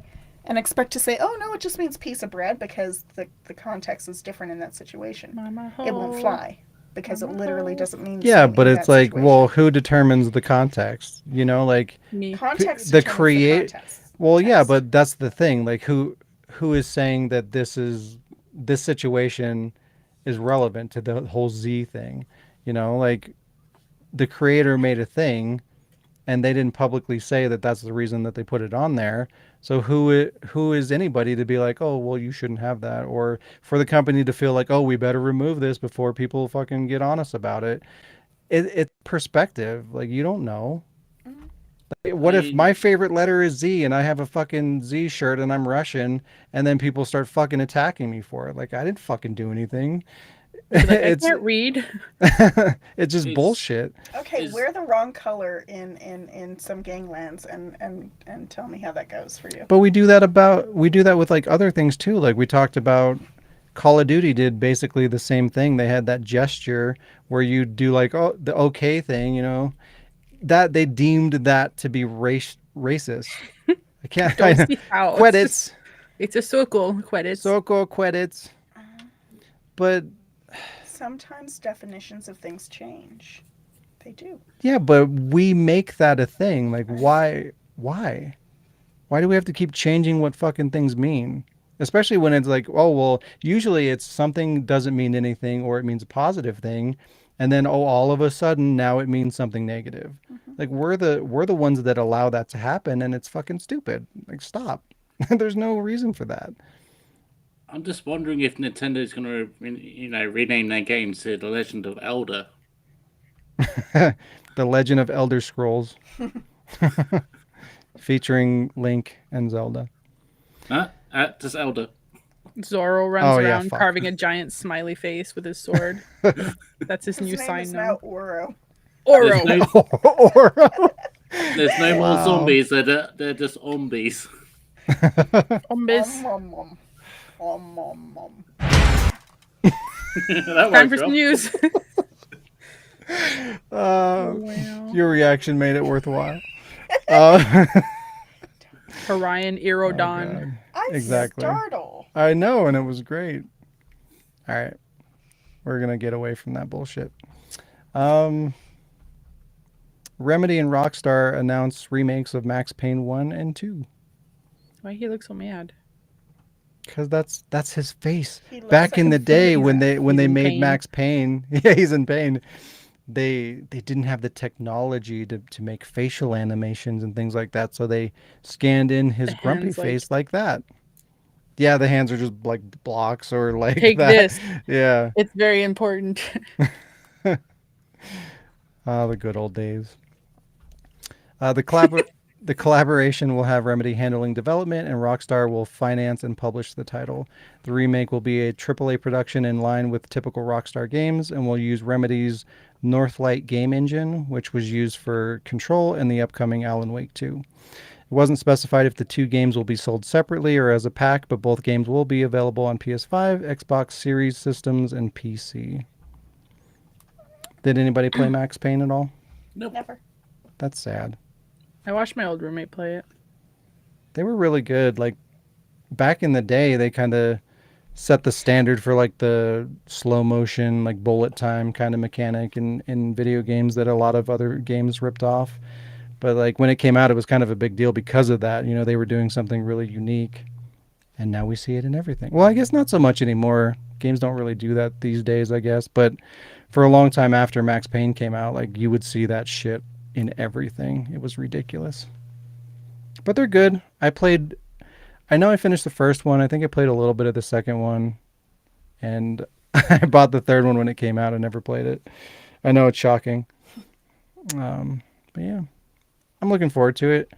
Speaker 5: oh no, it just means piece of bread, because the context is different in that situation.
Speaker 2: Mama
Speaker 5: It won't
Speaker 2: ho.
Speaker 5: fly because it
Speaker 2: Mama
Speaker 5: literally
Speaker 2: ho.
Speaker 5: doesn't mean the
Speaker 3: Yeah,
Speaker 5: same
Speaker 3: but
Speaker 5: in
Speaker 3: it's
Speaker 5: that
Speaker 3: like,
Speaker 5: situation.
Speaker 3: well, who determines the context? You know, like
Speaker 2: Me.
Speaker 5: Context
Speaker 3: the
Speaker 5: determines
Speaker 3: create.
Speaker 5: the context.
Speaker 3: Well, yeah,
Speaker 5: Text.
Speaker 3: but that's the thing. Like, who is saying that this situation is relevant to the whole Z thing? You know, like the creator made a thing, and they didn't publicly say that that's the reason that they put it on there. So who is anybody to be like, oh, well, you shouldn't have that, or for the company to feel like, oh, we better remove this before people fucking get on us about it. It's perspective. Like you don't know.
Speaker 5: Mhm.
Speaker 3: What if my
Speaker 4: I
Speaker 3: favorite letter is Z and I have a fucking Z shirt and I'm Russian and then people start fucking attacking me for it? Like I didn't fucking do anything.
Speaker 2: You'd be like, I
Speaker 3: it's
Speaker 2: can't read.
Speaker 3: it's just
Speaker 4: it's
Speaker 3: bullshit.
Speaker 5: Okay,
Speaker 4: it's
Speaker 5: wear the wrong color in some ganglands and tell me how that goes for you.
Speaker 3: But we do that with like other things too. Like we talked about Call of Duty did basically the same thing. They had that gesture where you do like oh the okay thing, you know. That they deemed that to be racist. I can't
Speaker 2: Don't see how.
Speaker 3: credits.
Speaker 2: It's a circle. Credits.
Speaker 3: Soko credits. But
Speaker 5: Sometimes definitions of things change. They do.
Speaker 3: yeah, but we make that a thing. Like why? Why do we have to keep changing what fucking things mean? Especially when it's like, oh well, usually it's something doesn't mean anything or it means a positive thing, and then oh all of a sudden now it means something negative. Like we're the ones that allow that to happen and it's fucking stupid. Like stop. There's no reason for that.
Speaker 4: I'm just wondering if Nintendo's gonna rename their game to The Legend of Elder.
Speaker 3: The Legend of Elder Scrolls featuring Link and Zelda.
Speaker 4: Huh? Just Elder.
Speaker 2: Zorro runs
Speaker 3: Oh, yeah,
Speaker 2: around
Speaker 3: fuck.
Speaker 2: carving a giant smiley face with his sword. That's his
Speaker 5: His
Speaker 2: new
Speaker 5: name
Speaker 2: sign
Speaker 5: is
Speaker 2: now.
Speaker 5: now Oro.
Speaker 2: Oro.
Speaker 4: There's no,
Speaker 3: Oro.
Speaker 4: there's no more
Speaker 3: Wow.
Speaker 4: zombies. They're just zombies.
Speaker 2: Ombis.
Speaker 4: That
Speaker 2: Time
Speaker 4: worked
Speaker 2: for some
Speaker 4: well.
Speaker 2: news.
Speaker 3: Uh,
Speaker 2: Wow.
Speaker 3: your reaction made it worthwhile. Uh,
Speaker 2: Horion
Speaker 3: oh,
Speaker 2: Irodon.
Speaker 3: God.
Speaker 5: I'm
Speaker 3: Exactly.
Speaker 5: startled.
Speaker 3: I know, and it was great. All right. We're going to get away from that bullshit. Remedy and Rockstar announced remakes of Max Payne 1 and 2.
Speaker 2: Why he looks so mad?
Speaker 3: Because that's his face.
Speaker 5: He looks
Speaker 3: Back
Speaker 5: like
Speaker 3: in
Speaker 5: a
Speaker 3: the day when
Speaker 5: photograph.
Speaker 3: they
Speaker 2: He's in
Speaker 3: made
Speaker 2: pain.
Speaker 3: Max Payne. Yeah, he's in pain. they didn't have the technology to make facial animations and things like that, so they scanned in his
Speaker 2: The
Speaker 3: grumpy
Speaker 2: hands, like,
Speaker 3: face like that. Yeah, the hands are just like blocks or like
Speaker 2: take
Speaker 3: that.
Speaker 2: this.
Speaker 3: Yeah.
Speaker 2: It's very important.
Speaker 3: Oh, the good old days. The collaboration will have Remedy handling development, and Rockstar will finance and publish the title. The remake will be a AAA production in line with typical Rockstar games, and will use Remedy's Northlight game engine, which was used for Control and the upcoming Alan Wake 2. It wasn't specified if the two games will be sold separately or as a pack, but both games will be available on PS5, Xbox Series systems, and PC. Did anybody play Max Payne at all?
Speaker 4: Nope.
Speaker 5: Never.
Speaker 3: That's sad.
Speaker 2: I watched my old roommate play it.
Speaker 3: They were really good. Like back in the day, they kind of set the standard for like the slow motion, like bullet time kind of mechanic in video games that a lot of other games ripped off. But like when it came out, it was kind of a big deal because of that. You know, they were doing something really unique, and now we see it in everything. Well, I guess not so much anymore. Games don't really do that these days, I guess. But for a long time after Max Payne came out, like you would see that shit in everything. It was ridiculous. But they're good. I know I finished the first one. I think I played a little bit of the second one. And I bought the third one when it came out. I never played it. I know it's shocking. But yeah, I'm looking forward to it.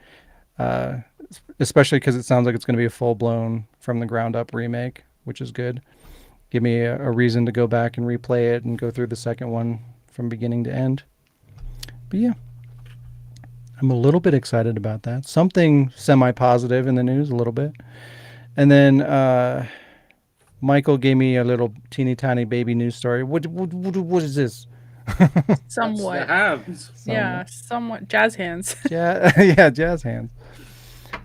Speaker 3: Especially because it sounds like it's going to be a full-blown from the ground up remake, which is good. Give me a reason to go back and replay it and go through the second one from beginning to end. But yeah, I'm a little bit excited about that. Something semi-positive in the news, a little bit. And then Michael gave me a little teeny tiny baby news story. What is this?
Speaker 2: Somewhat.
Speaker 4: That's the hands.
Speaker 2: Yeah, somewhat. Jazz hands.
Speaker 3: Yeah, jazz hands.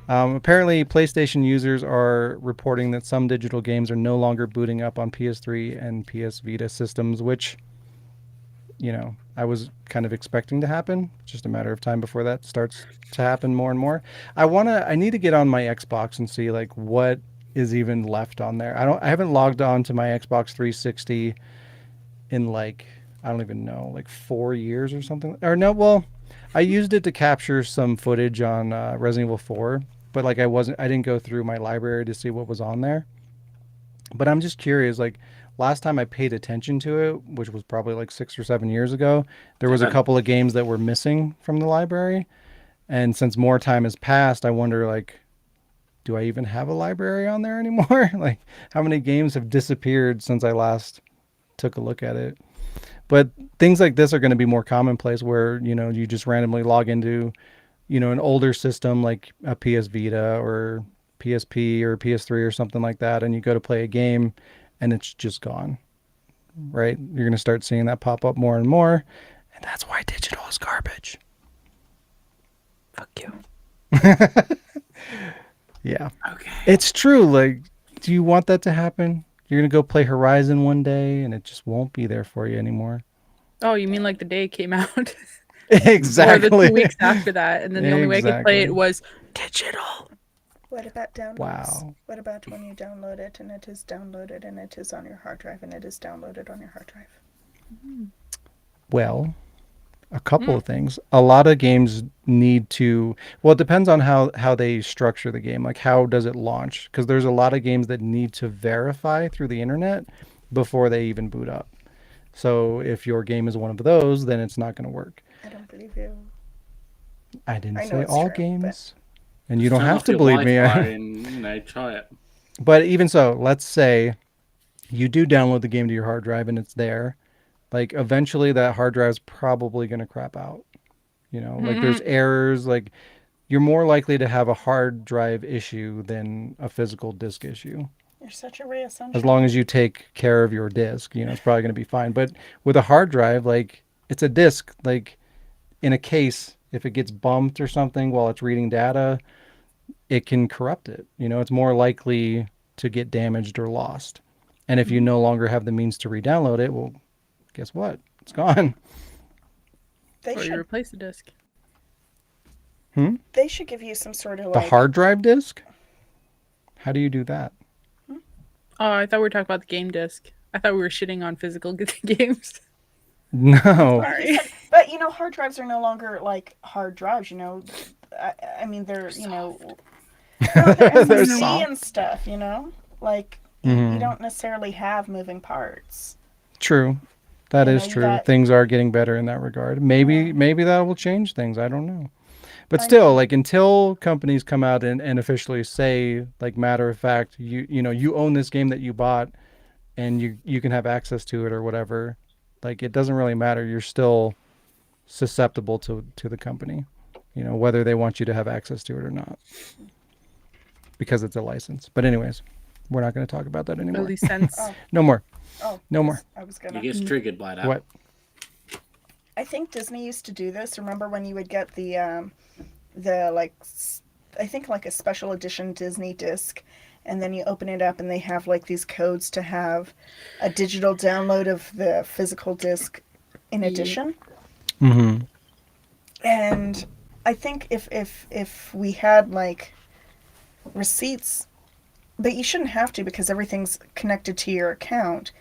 Speaker 3: Apparently, PlayStation users are reporting that some digital games are no longer booting up on PS3 and PS Vita systems, which, you know, I was kind of expecting to happen. It's just a matter of time before that starts to happen more and more. I need to get on my Xbox and see like what is even left on there. I haven't logged on to my Xbox 360 in like, I don't even know, like 4 years or something. Or no, well, I used it to capture some footage on Resident Evil 4, but like I didn't go through my library to see what was on there. But I'm just curious, like last time I paid attention to it, which was probably like 6 or 7 years ago, there was a couple of games that were missing from the library. And since more time has passed, I wonder like, do I even have a library on there anymore? Like how many games have disappeared since I last took a look at it? But things like this are going to be more commonplace where, you know, you just randomly log into, you know, an older system like a PS Vita or PSP or PS3 or something like that, and you go to play a game and it's just gone, right? You're going to start seeing that pop up more and more. And that's why digital is garbage.
Speaker 2: Fuck you.
Speaker 3: Yeah.
Speaker 4: Okay.
Speaker 3: It's true. Like, do you want that to happen? You're going to go play Horizon one day and it just won't be there for you anymore.
Speaker 2: Oh, you mean like the day it came out?
Speaker 3: Exactly.
Speaker 2: Or the 2 weeks after that, and then the only way I could play it
Speaker 3: Exactly.
Speaker 2: was digital.
Speaker 5: What about downloads?
Speaker 3: Wow.
Speaker 5: What about when you download it and it is downloaded and it is on your hard drive and it is downloaded on your hard drive?
Speaker 3: Well, a couple of things. A lot of games need to, well, it depends on how they structure the game. Like how does it launch? Because there's a lot of games that need to verify through the internet before they even boot up. So if your game is one of those, then it's not going to work.
Speaker 5: I don't believe you.
Speaker 3: I didn't
Speaker 5: I know
Speaker 3: say
Speaker 5: it's
Speaker 3: all
Speaker 5: true,
Speaker 3: games. And you don't
Speaker 4: Turn
Speaker 3: have
Speaker 4: off
Speaker 3: to
Speaker 4: your
Speaker 3: believe me.
Speaker 4: Wi-Fi and, you know, try it.
Speaker 3: But even so, let's say you do download the game to your hard drive and it's there. Like eventually that hard drive is probably going to crap out. You know, like there's errors, like you're more likely to have a hard drive issue than a physical disk issue.
Speaker 5: You're such a ray of sunshine.
Speaker 3: As long as you take care of your disk, you know, it's probably going to be fine. But with a hard drive, like it's a disk, like in a case, if it gets bumped or something while it's reading data, it can corrupt it. You know, it's more likely to get damaged or lost. And if you no longer have the means to re-download it, well, guess what? It's gone.
Speaker 5: They
Speaker 2: Or you
Speaker 5: should
Speaker 2: replace the disc.
Speaker 5: they should give you some sort of
Speaker 3: The
Speaker 5: like
Speaker 3: hard drive disk? How do you do that?
Speaker 2: Oh, I thought we were talking about the game disc. I thought we were shitting on physical games.
Speaker 3: No.
Speaker 5: Like you said, but hard drives are no longer like hard drives. I mean they're no, they're
Speaker 3: They're
Speaker 5: SSD
Speaker 3: soft.
Speaker 5: and stuff. Like you
Speaker 3: Mhm.
Speaker 5: don't necessarily have moving parts.
Speaker 3: True. That is
Speaker 5: You
Speaker 3: true.
Speaker 5: got.
Speaker 3: Things are getting better in that regard.
Speaker 5: Yeah.
Speaker 3: Maybe that will change things. I don't know. But
Speaker 5: I
Speaker 3: still,
Speaker 5: mean,
Speaker 3: like until companies come out and officially say, like matter of fact, you own this game that you bought and you can have access to it or whatever, like it doesn't really matter. You're still susceptible to the company, whether they want you to have access to it or not, because it's a license. But anyways, we're not going to talk about that
Speaker 2: Or
Speaker 3: anymore.
Speaker 2: license.
Speaker 5: oh,
Speaker 3: No more.
Speaker 5: oh,
Speaker 3: No more.
Speaker 5: I was
Speaker 4: You
Speaker 5: gonna.
Speaker 4: get triggered by that.
Speaker 3: What?
Speaker 5: I think Disney used to do this. Remember when you would get the I think like a special edition Disney disc, and then you open it up and they have like these codes to have a digital download of the physical disc in
Speaker 2: Yeah.
Speaker 5: addition.
Speaker 3: Mm-hmm.
Speaker 5: And I think if we had like receipts, but you shouldn't have to because everything's connected to your account.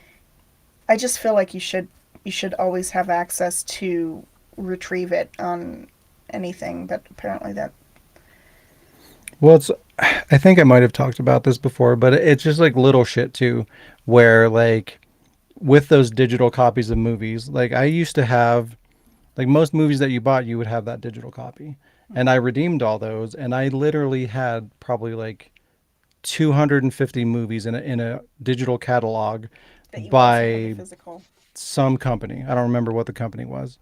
Speaker 5: I just feel like you should always have access to retrieve it on anything, but apparently that.
Speaker 3: Well, I think I might have talked about this before, but it's just like little shit too, where like with those digital copies of movies, like I used to have, like most movies that you bought, you would have that digital copy. And I redeemed all those, and I literally had probably like 250 movies in a digital catalog
Speaker 5: That you also have
Speaker 3: by
Speaker 5: the physical.
Speaker 3: some company. I don't remember what the company was.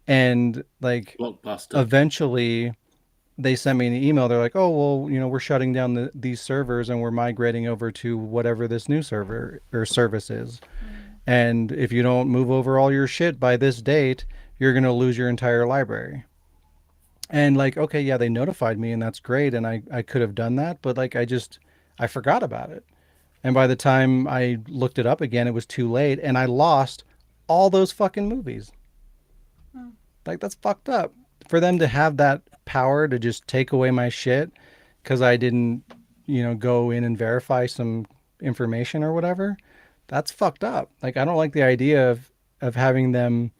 Speaker 3: And like
Speaker 4: Blockbuster.
Speaker 3: eventually they sent me an email. They're like, "Oh, well, we're shutting down these servers and we're migrating over to whatever this new server or service is. And if you don't move over all your shit by this date, you're going to lose your entire library." And like, okay, yeah, they notified me and that's great. And I could have done that, but like, I forgot about it. And by the time I looked it up again, it was too late and I lost all those fucking movies. Like, that's fucked up. For them to have that power to just take away my shit because I didn't, go in and verify some information or whatever, that's fucked up. Like, I don't like the idea of having them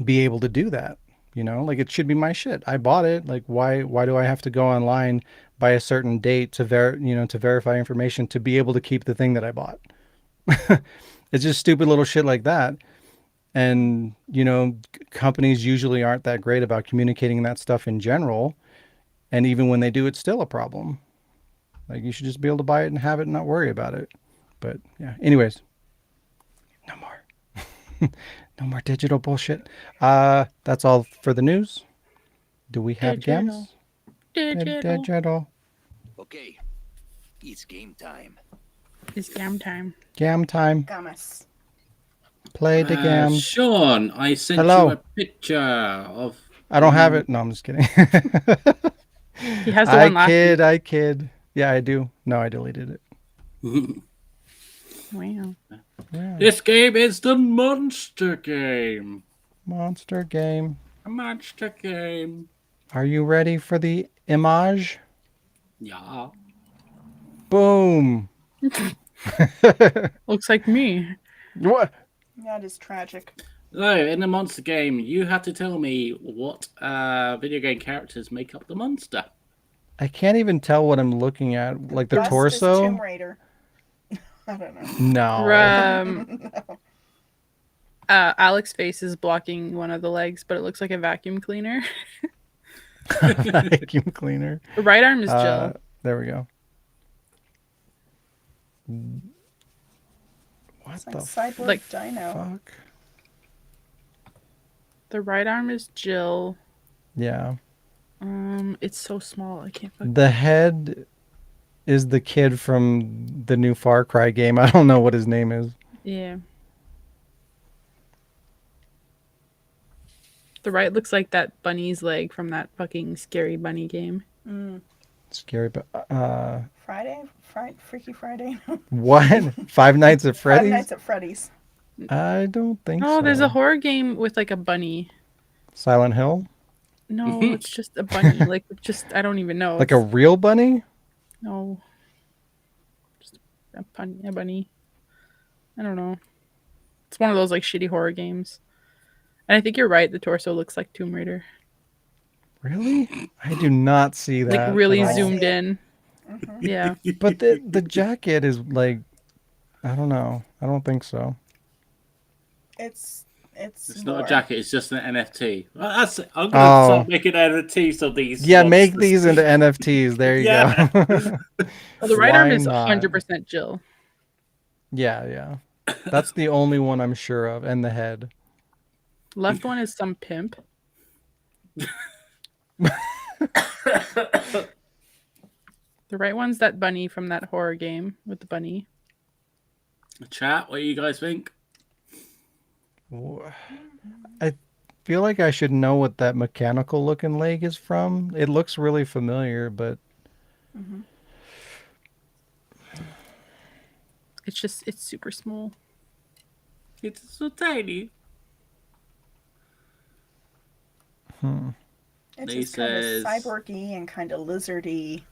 Speaker 3: be able to do that. Like it should be my shit. I bought it. Like, why do I have to go online by a certain date to to verify information to be able to keep the thing that I bought? It's just stupid little shit like that. And, companies usually aren't that great about communicating that stuff in general. And even when they do, it's still a problem. Like, you should just be able to buy it and have it and not worry about it. But yeah, anyways, no more. No more digital bullshit. That's all for the news. Do we have
Speaker 2: Digital.
Speaker 3: games?
Speaker 2: Digital.
Speaker 3: Digital.
Speaker 1: Okay, it's game time.
Speaker 2: It's gam time.
Speaker 3: Gam time.
Speaker 5: Gamas.
Speaker 3: Play the games.
Speaker 4: Sean, I sent
Speaker 3: Hello.
Speaker 4: you a picture of.
Speaker 3: I don't have it. No, I'm just kidding.
Speaker 2: He has the one last week.
Speaker 3: I kid. Yeah, I do. No, I deleted it.
Speaker 2: Wow.
Speaker 3: Yeah.
Speaker 4: This game is the monster game.
Speaker 3: Monster game.
Speaker 4: A monster game.
Speaker 3: Are you ready for the image?
Speaker 4: Yeah.
Speaker 3: Boom.
Speaker 2: Looks like me.
Speaker 3: What?
Speaker 5: That is tragic.
Speaker 4: So, in the monster game, you have to tell me what video game characters make up the monster.
Speaker 3: I can't even tell what I'm looking at. Like the
Speaker 5: Bust
Speaker 3: torso?
Speaker 5: is Tomb Raider. I don't know.
Speaker 3: No.
Speaker 2: Alex's face is blocking one of the legs, but it looks like a vacuum cleaner.
Speaker 3: Vacuum cleaner.
Speaker 2: The right arm is Jill.
Speaker 3: There we go. What
Speaker 5: It's
Speaker 3: the
Speaker 5: like Cyborg
Speaker 2: Like-
Speaker 5: Dino.
Speaker 3: fuck?
Speaker 2: The right arm is Jill.
Speaker 3: Yeah.
Speaker 2: It's so small. I can't fucking.
Speaker 3: The head is the kid from the new Far Cry game. I don't know what his name is.
Speaker 2: Yeah. The right looks like that bunny's leg from that fucking scary bunny game.
Speaker 3: Scary, but
Speaker 5: Freaky Friday.
Speaker 3: what? Five Nights at
Speaker 5: Five
Speaker 3: Freddy's?
Speaker 5: Nights at Freddy's.
Speaker 3: I don't think so.
Speaker 2: Oh, there's a horror game with like a bunny.
Speaker 3: Silent Hill?
Speaker 2: No, it's just a bunny. Like, just I don't even know.
Speaker 3: Like a real bunny?
Speaker 2: No. Just a bunny. I don't know. It's one of those like shitty horror games. And I think you're right. The torso looks like Tomb Raider.
Speaker 3: Really? I do not see that.
Speaker 2: Like really
Speaker 3: at all.
Speaker 2: zoomed
Speaker 5: see it.
Speaker 2: in.
Speaker 5: Mhm.
Speaker 2: Yeah.
Speaker 3: But the jacket is like, I don't know. I don't think so.
Speaker 5: It's
Speaker 4: It's not a
Speaker 5: more.
Speaker 4: jacket, it's just an NFT. Well, I'm going to
Speaker 3: Oh.
Speaker 4: start making NFTs of these.
Speaker 3: Yeah, make
Speaker 4: monsters.
Speaker 3: these into NFTs. There you
Speaker 4: Yeah.
Speaker 3: go.
Speaker 2: Well, the right arm
Speaker 3: Why
Speaker 2: is
Speaker 3: not?
Speaker 2: 100% Jill.
Speaker 3: Yeah. That's the only one I'm sure of, and the head.
Speaker 2: Left one is some pimp. The right one's that bunny from that horror game with the bunny.
Speaker 4: Chat, what do you guys think?
Speaker 3: I feel like I should know what that mechanical looking leg is from. It looks really familiar, but
Speaker 5: Mhm.
Speaker 2: It's super small.
Speaker 4: It's so tiny.
Speaker 5: It's
Speaker 4: He
Speaker 5: just kind of
Speaker 4: says-
Speaker 5: cyborgy and kind of lizardy.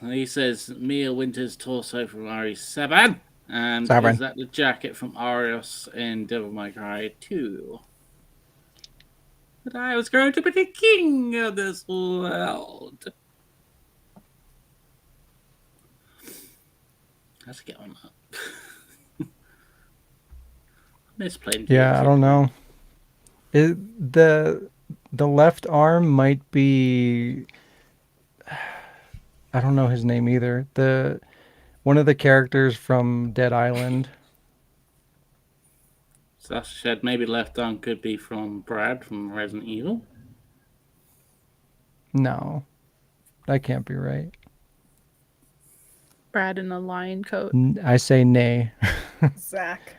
Speaker 4: He says Mia Winter's torso from RE7. And
Speaker 3: Seven.
Speaker 4: is that the jacket from Arios in Devil May Cry 2? But I was going to be the king of this world. Let's get on that. Miss playing.
Speaker 3: yeah, I don't know. The left arm might be. I don't know his name either. One of the characters from Dead Island.
Speaker 4: Sasha said maybe left arm could be from Brad from Resident Evil.
Speaker 3: No, that can't be right.
Speaker 2: Brad in a lion coat.
Speaker 3: I say nay.
Speaker 5: Zach.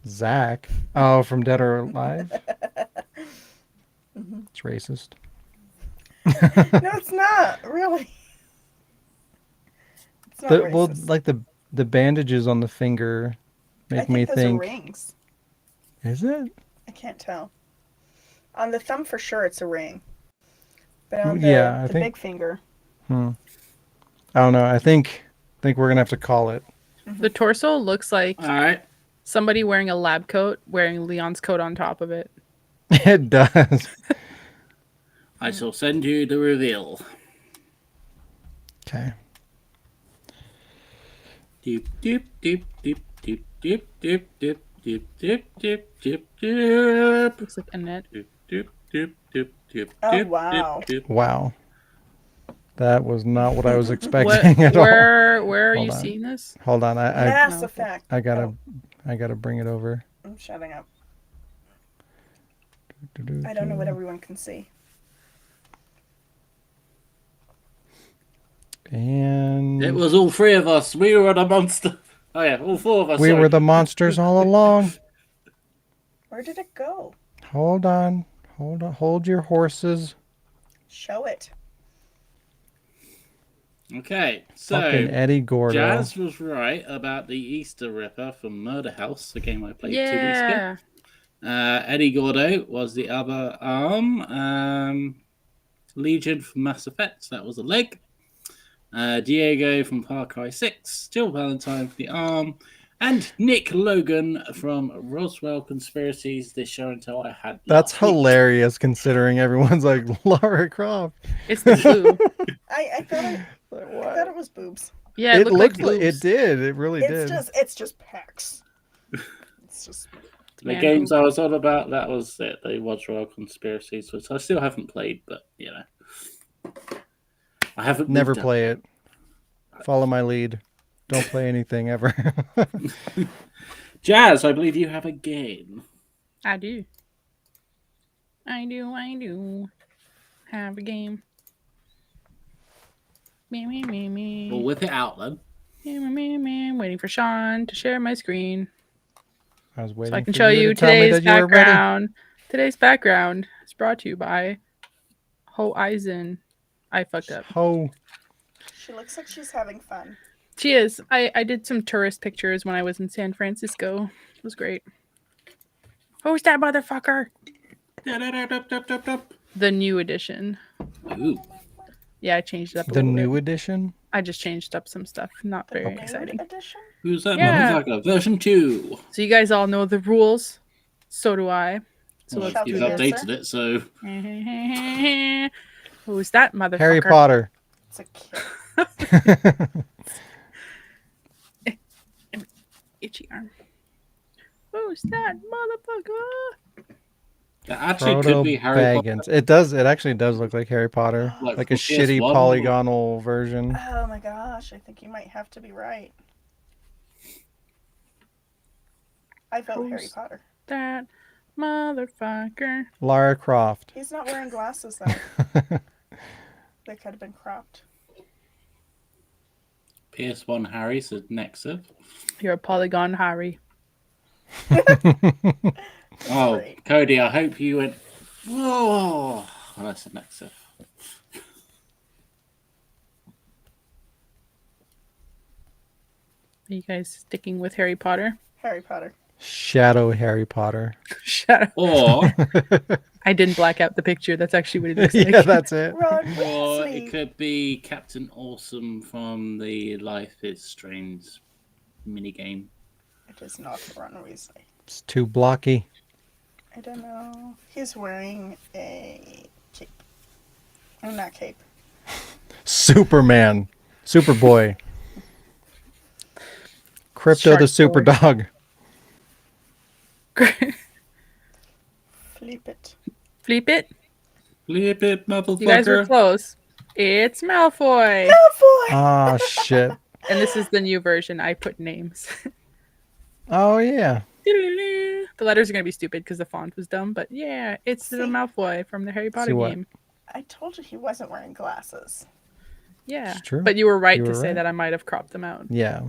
Speaker 3: Zach. Oh, from Dead or Alive. It's racist.
Speaker 5: No, it's not really. It's not racist.
Speaker 3: Well, like the bandages on the finger
Speaker 5: I
Speaker 3: make
Speaker 5: think
Speaker 3: me
Speaker 5: those
Speaker 3: think.
Speaker 5: are rings.
Speaker 3: Is it?
Speaker 5: I can't tell. On the thumb, for sure, it's a ring. But on
Speaker 3: Yeah, I
Speaker 5: the
Speaker 3: think-
Speaker 5: big finger,
Speaker 3: I don't know. I think we're gonna have to call it.
Speaker 2: The torso looks like
Speaker 4: All right.
Speaker 2: somebody wearing a lab coat, wearing Leon's coat on top of it.
Speaker 3: It does.
Speaker 4: I shall send you the reveal.
Speaker 3: Okay.
Speaker 4: Doop doop doop doop doop doop doop doop doop doop doop doop doop
Speaker 2: Looks like Annette.
Speaker 4: doop doop doop doop doop.
Speaker 5: Oh,
Speaker 4: doop,
Speaker 5: wow.
Speaker 4: doop, doop.
Speaker 3: Wow. That was not what I was
Speaker 2: What,
Speaker 3: expecting at all.
Speaker 2: where are
Speaker 3: Hold
Speaker 2: you
Speaker 3: on.
Speaker 2: seeing this?
Speaker 3: Hold on.
Speaker 5: Mass
Speaker 2: No.
Speaker 5: Effect.
Speaker 3: I gotta
Speaker 5: Oh,
Speaker 3: I gotta bring it over.
Speaker 5: I'm shutting up. I don't know what everyone can see.
Speaker 3: And
Speaker 4: It was all three of us. We were the monster. Oh yeah, all four of us.
Speaker 3: we
Speaker 4: sorry.
Speaker 3: were the monsters all along.
Speaker 5: Where did it go?
Speaker 3: Hold on. Hold your horses.
Speaker 5: Show it.
Speaker 4: Okay, so
Speaker 3: Fucking Eddie Gordo.
Speaker 4: Jazz was right about the Easter Ripper from Murder House, the game I played 2 weeks ago.
Speaker 2: Yeah.
Speaker 4: Eddie Gordo was the other arm. Legion from Mass Effect, that was the leg. Diego from Far Cry 6, Jill Valentine for the arm, and Nick Logan from Roswell Conspiracies, this show until I had.
Speaker 3: That's
Speaker 4: last week.
Speaker 3: hilarious considering everyone's like Lara Croft.
Speaker 2: It's the blue.
Speaker 5: I thought it.
Speaker 3: Like,
Speaker 5: I
Speaker 3: what?
Speaker 5: thought it was boobs.
Speaker 2: Yeah, it,
Speaker 3: It
Speaker 2: looked
Speaker 3: looked
Speaker 2: like
Speaker 3: like it
Speaker 2: boobs.
Speaker 3: did. It really did.
Speaker 5: It's just pecs. It's just.
Speaker 4: The
Speaker 2: Man
Speaker 4: games
Speaker 2: boob.
Speaker 4: I was on about, that was it. The Roswell Conspiracies, which I still haven't played, but you know. I haven't
Speaker 3: Never
Speaker 4: moved up.
Speaker 3: play it. Follow my lead. Don't play anything ever.
Speaker 4: Jazz, I believe you have a game.
Speaker 2: I do. I do. Have a game. Me.
Speaker 4: We'll whip it out then.
Speaker 2: Me. Waiting for Sean to share my screen
Speaker 3: I was waiting
Speaker 2: so I can
Speaker 3: for
Speaker 2: show
Speaker 3: you
Speaker 2: you
Speaker 3: to tell me
Speaker 2: today's
Speaker 3: that you were ready.
Speaker 2: background. Today's background is brought to you by Ho Eisen. I fucked up.
Speaker 3: Oh,
Speaker 5: She looks like she's having fun.
Speaker 2: She is. I did some tourist pictures when I was in San Francisco. It was great. Who's that motherfucker? The new edition.
Speaker 4: Ooh.
Speaker 2: Yeah, I changed it up a
Speaker 3: the
Speaker 2: little
Speaker 3: new
Speaker 2: bit.
Speaker 3: edition?
Speaker 2: I just changed up some stuff. Not very
Speaker 5: Nude
Speaker 2: exciting.
Speaker 5: edition?
Speaker 4: Who's that
Speaker 2: Yeah.
Speaker 4: motherfucker? Version 2.
Speaker 2: So you guys all know the rules. So do I. So
Speaker 4: Well,
Speaker 2: let's
Speaker 4: you've
Speaker 2: do this.
Speaker 4: updated it, so
Speaker 2: Who's that motherfucker?
Speaker 3: Harry Potter.
Speaker 5: It's a kid.
Speaker 2: Itchy arm. Who's that motherfucker?
Speaker 4: that actually
Speaker 3: Frodo
Speaker 4: could be Harry Potter.
Speaker 3: Baggins. It does. It actually does look like Harry Potter,
Speaker 4: Like
Speaker 3: like a
Speaker 4: from
Speaker 3: shitty
Speaker 4: PS1 or-
Speaker 3: polygonal version.
Speaker 5: Oh my gosh, I think you might have to be right. I vote Harry
Speaker 2: Who's-
Speaker 5: Potter.
Speaker 2: That motherfucker.
Speaker 3: Lara Croft.
Speaker 5: He's not wearing glasses though. They could have been cropped.
Speaker 4: PS1 Harry says Nexus.
Speaker 2: You're a polygon Harry.
Speaker 4: Oh,
Speaker 5: Great.
Speaker 4: Cody, I hope you went. Whoa, well, that's a Nexus.
Speaker 2: Are you guys sticking with Harry Potter?
Speaker 5: Harry Potter.
Speaker 3: Shadow Harry Potter.
Speaker 2: Shut up.
Speaker 4: Or,
Speaker 2: I didn't black out the picture. That's actually what it looks like.
Speaker 3: Yeah, that's it.
Speaker 5: Ron
Speaker 4: or
Speaker 5: Weasley.
Speaker 4: it could be Captain Awesome from the Life is Strange minigame.
Speaker 5: It is not Ron Weasley.
Speaker 3: It's too blocky.
Speaker 5: I don't know. He's wearing a cape. Oh, not cape.
Speaker 3: Superman. Superboy. Crypto
Speaker 2: Shark
Speaker 3: the super
Speaker 2: boy.
Speaker 3: dog.
Speaker 5: Flip it.
Speaker 2: Flip it.
Speaker 4: Flip it, motherfucker.
Speaker 2: You guys were close. It's Malfoy.
Speaker 5: Malfoy!
Speaker 3: Oh shit.
Speaker 2: And this is the new version. I put names.
Speaker 3: Oh yeah.
Speaker 2: The letters are going to be stupid because the font was dumb. But yeah, it's the
Speaker 5: See?
Speaker 2: Malfoy from the Harry Potter
Speaker 3: what?
Speaker 2: game.
Speaker 5: I told you he wasn't wearing glasses.
Speaker 2: Yeah.
Speaker 3: It's true.
Speaker 2: But you were right
Speaker 3: You
Speaker 2: to
Speaker 3: were
Speaker 2: say
Speaker 3: right.
Speaker 2: that I might have cropped them out.
Speaker 3: Yeah.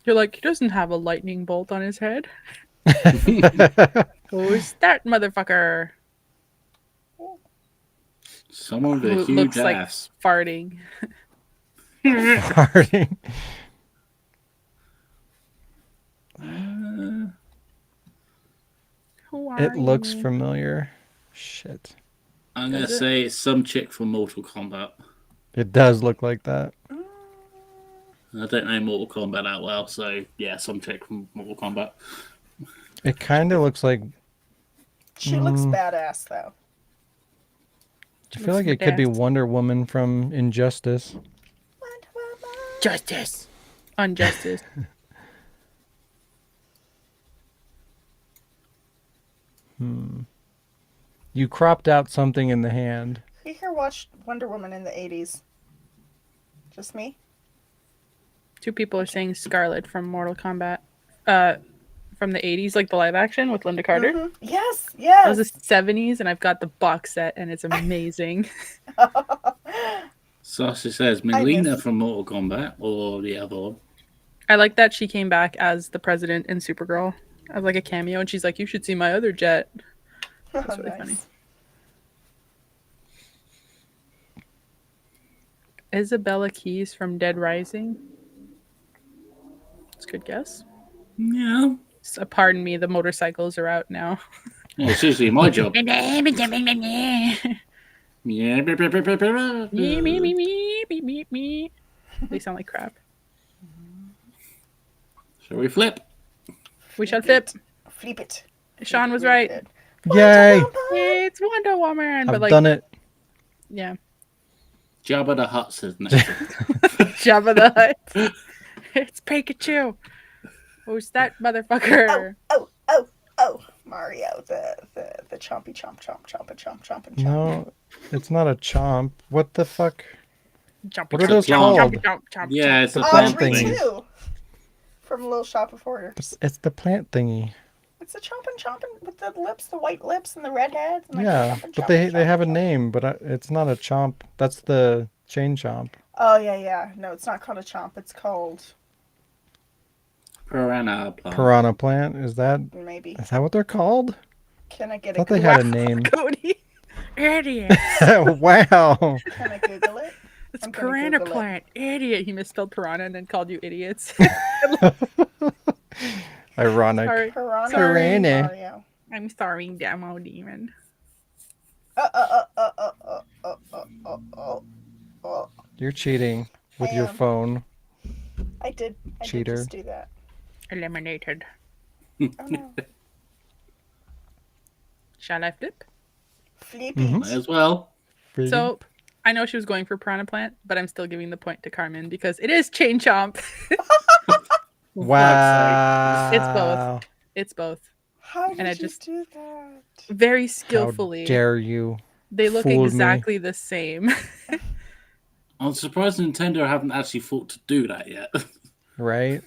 Speaker 2: You're like, he doesn't have a lightning bolt on his head. Who's that motherfucker?
Speaker 4: Someone with a
Speaker 2: Who
Speaker 4: huge
Speaker 2: looks like
Speaker 4: ass.
Speaker 2: farting.
Speaker 3: Farting.
Speaker 2: Who are
Speaker 3: It looks
Speaker 2: you?
Speaker 3: familiar. Shit.
Speaker 4: I'm going to
Speaker 2: Does it?
Speaker 4: say it's some chick from Mortal Kombat.
Speaker 3: It does look like that.
Speaker 4: I don't know Mortal Kombat that well, so yeah, some chick from Mortal Kombat.
Speaker 3: It kind of looks like.
Speaker 5: She looks badass, though.
Speaker 3: I feel like it could be Wonder Woman from Injustice.
Speaker 5: Wonder Woman.
Speaker 2: Justice. Unjustice.
Speaker 3: You cropped out something in the hand.
Speaker 5: Who here watched Wonder Woman in the 80s? Just me?
Speaker 2: Two people are saying Scarlet from Mortal Kombat. From the 80s, like the live action with Linda Carter.
Speaker 5: Mhm. Yes,
Speaker 2: That was
Speaker 5: yes.
Speaker 2: the 70s, and I've got the box set, and it's amazing.
Speaker 4: Sasha says Melina from Mortal Kombat, or the other one.
Speaker 2: I like that she came back as the president in Supergirl as like a cameo, and she's like, "You should see my other jet." That's really funny. Isabella Keys from Dead Rising. That's a good guess.
Speaker 4: Yeah.
Speaker 2: So, pardon me, the motorcycles are out now.
Speaker 4: Well, it's usually my job.
Speaker 2: Me,
Speaker 4: Yeah.
Speaker 2: me, me, me, me, me, me. They sound like crap.
Speaker 4: Shall we flip?
Speaker 2: We shall flip.
Speaker 5: Flip it.
Speaker 2: Sean was
Speaker 5: Really
Speaker 2: right.
Speaker 5: good.
Speaker 3: Yay!
Speaker 5: Wonder Woman.
Speaker 2: It's Wonder Woman, but
Speaker 3: I've
Speaker 2: like,
Speaker 3: done it.
Speaker 2: yeah,
Speaker 4: Jabba the Hutt says next.
Speaker 2: Jabba the Hutt. It's Pikachu. Who's that motherfucker?
Speaker 5: Oh, Mario, the chompy chomp chomp chompa chomp chomp and chomp.
Speaker 3: No, it's not a chomp. What the fuck?
Speaker 2: Chomp,
Speaker 3: What are
Speaker 2: chomp,
Speaker 3: those
Speaker 2: chomp,
Speaker 3: called?
Speaker 2: chomp, chomp, chomp,
Speaker 4: Yeah,
Speaker 2: chomp.
Speaker 4: it's a
Speaker 3: The
Speaker 4: plant
Speaker 3: plant
Speaker 5: Audrey
Speaker 3: thingy.
Speaker 5: too. From Little Shop of Horrors.
Speaker 3: It's the plant thingy.
Speaker 5: It's the chomping with the lips, the white lips, and the red heads. And
Speaker 3: Yeah, but they have a name, but it's not a chomp. That's the chain chomp.
Speaker 5: Oh yeah. No, it's not called a chomp. It's called
Speaker 4: piranha plant.
Speaker 3: Piranha plant. Is that
Speaker 5: maybe.
Speaker 3: what they're called?
Speaker 5: Can I get
Speaker 3: I
Speaker 5: a
Speaker 3: thought they
Speaker 5: Google?
Speaker 3: had a name.
Speaker 2: Cody. Idiot.
Speaker 3: Wow.
Speaker 5: Can I Google it?
Speaker 2: It's
Speaker 5: I'm gonna
Speaker 2: piranha
Speaker 5: Google it.
Speaker 2: plant. Idiot. He misspelled piranha and then called you idiots.
Speaker 3: Ironic.
Speaker 2: Sorry.
Speaker 5: Piranha.
Speaker 3: Piranha.
Speaker 5: Mario.
Speaker 2: I'm sorry, Demo Demon.
Speaker 5: Oh.
Speaker 3: You're cheating with
Speaker 5: I
Speaker 3: your
Speaker 5: am.
Speaker 3: phone.
Speaker 5: I did
Speaker 3: Cheater.
Speaker 5: just do that.
Speaker 2: Eliminated.
Speaker 5: Oh no.
Speaker 2: Shall I flip?
Speaker 5: Flip
Speaker 3: Mhm.
Speaker 4: Might as well.
Speaker 2: So I know she was going for Piranha Plant, but I'm still giving the point to Carmen because it is Chain Chomp.
Speaker 3: Wow.
Speaker 2: It's both.
Speaker 5: How did
Speaker 2: And I
Speaker 5: you
Speaker 2: just
Speaker 5: do that?
Speaker 2: very
Speaker 3: How
Speaker 2: skillfully.
Speaker 3: dare you?
Speaker 2: They look
Speaker 3: fooled me.
Speaker 2: exactly the same.
Speaker 4: I'm surprised Nintendo haven't actually thought to do that yet.
Speaker 3: Right?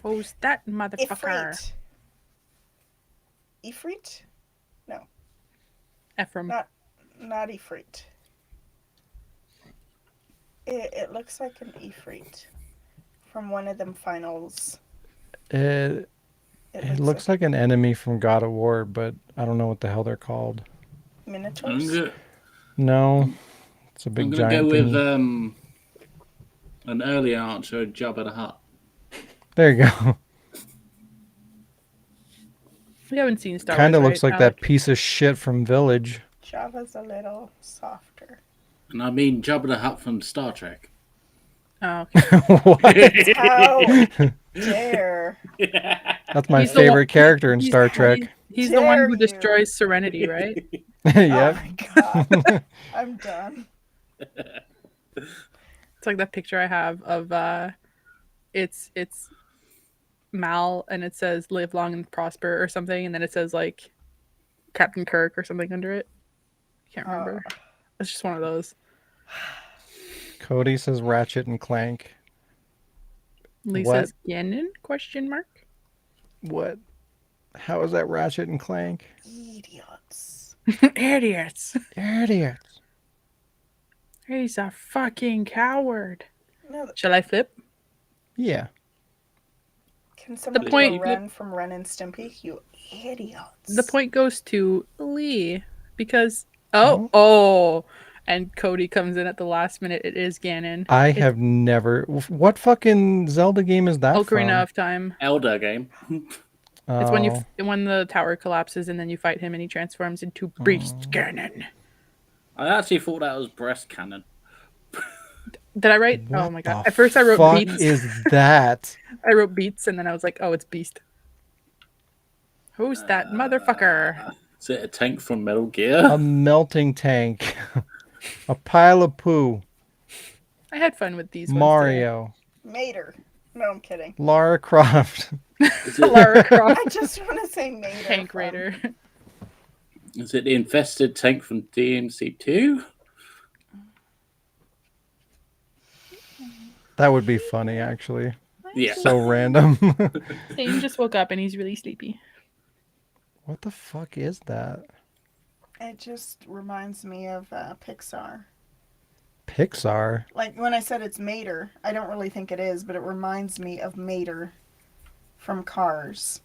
Speaker 2: Who's that motherfucker?
Speaker 5: Ifrit. Ifrit?
Speaker 2: Ephraim.
Speaker 5: Not Ifrit. It looks like an Ifrit from one of them finals.
Speaker 3: It looks like an enemy from God of War, but I don't know what the hell they're called.
Speaker 5: Minotaurs.
Speaker 3: No, it's a big
Speaker 4: I'm gonna
Speaker 3: giant
Speaker 4: go with
Speaker 3: thingy.
Speaker 4: an earlier answer, Jabba the Hutt.
Speaker 3: There you go.
Speaker 2: We haven't seen Star
Speaker 3: Kind of
Speaker 2: Wars,
Speaker 3: looks
Speaker 2: right,
Speaker 3: like that
Speaker 2: Alec?
Speaker 3: piece of shit from Village.
Speaker 5: Java's a little softer.
Speaker 4: And I mean Jabba the Hutt from Star Trek.
Speaker 2: Oh, okay.
Speaker 3: What?
Speaker 5: How dare.
Speaker 3: That's my
Speaker 2: He's the one-
Speaker 3: favorite character in
Speaker 2: He's-
Speaker 3: Star Trek.
Speaker 2: He's the one
Speaker 5: Dare
Speaker 2: who
Speaker 5: you.
Speaker 2: destroys Serenity, right?
Speaker 3: Yep.
Speaker 5: Oh my god. I'm done.
Speaker 2: It's like that picture I have of it's Mal and it says live long and prosper or something, and then it says like Captain Kirk or something under it. Can't remember. It's just one of those.
Speaker 3: Cody says Ratchet and Clank.
Speaker 2: Lee
Speaker 3: What?
Speaker 2: says Ganon? Question mark.
Speaker 3: What? How is that Ratchet and Clank?
Speaker 5: Idiots.
Speaker 2: Idiots.
Speaker 3: Idiots.
Speaker 2: He's a fucking coward.
Speaker 5: No,
Speaker 2: Shall I flip?
Speaker 3: Yeah.
Speaker 5: can someone do
Speaker 2: point-
Speaker 5: a run from Ren and Stimpy? You idiots.
Speaker 2: The point goes to Lee because and Cody comes in at the last minute. It is Ganon.
Speaker 3: I have never. What fucking Zelda game is that
Speaker 2: Ocarina
Speaker 3: from?
Speaker 2: of Time.
Speaker 4: Elder game.
Speaker 2: It's when
Speaker 3: Oh.
Speaker 2: when the tower collapses and then you fight him and he transforms into Beast Ganon.
Speaker 4: I actually thought that was breast cannon.
Speaker 2: Did I write?
Speaker 3: What
Speaker 2: Oh my god!
Speaker 3: the
Speaker 2: At first I wrote
Speaker 3: fuck
Speaker 2: Beats.
Speaker 3: is that?
Speaker 2: I wrote Beats and then I was like, oh, it's Beast. Who's that motherfucker?
Speaker 4: Is it a tank from Metal Gear?
Speaker 3: A melting tank. A pile of poo.
Speaker 2: I had fun with these.
Speaker 3: Mario.
Speaker 5: Mater. No, I'm kidding.
Speaker 3: Lara Croft.
Speaker 4: Is it,
Speaker 2: Lara Croft,
Speaker 5: I just want to say Mater.
Speaker 2: Tank
Speaker 5: from-
Speaker 2: Raider.
Speaker 4: is it the infested tank from DMC2?
Speaker 3: That would be funny, actually.
Speaker 4: Yeah.
Speaker 3: So random.
Speaker 2: Zane just woke up and he's really sleepy.
Speaker 3: What the fuck is that?
Speaker 5: It just reminds me of Pixar.
Speaker 3: Pixar?
Speaker 5: Like when I said it's Mater, I don't really think it is, but it reminds me of Mater from Cars.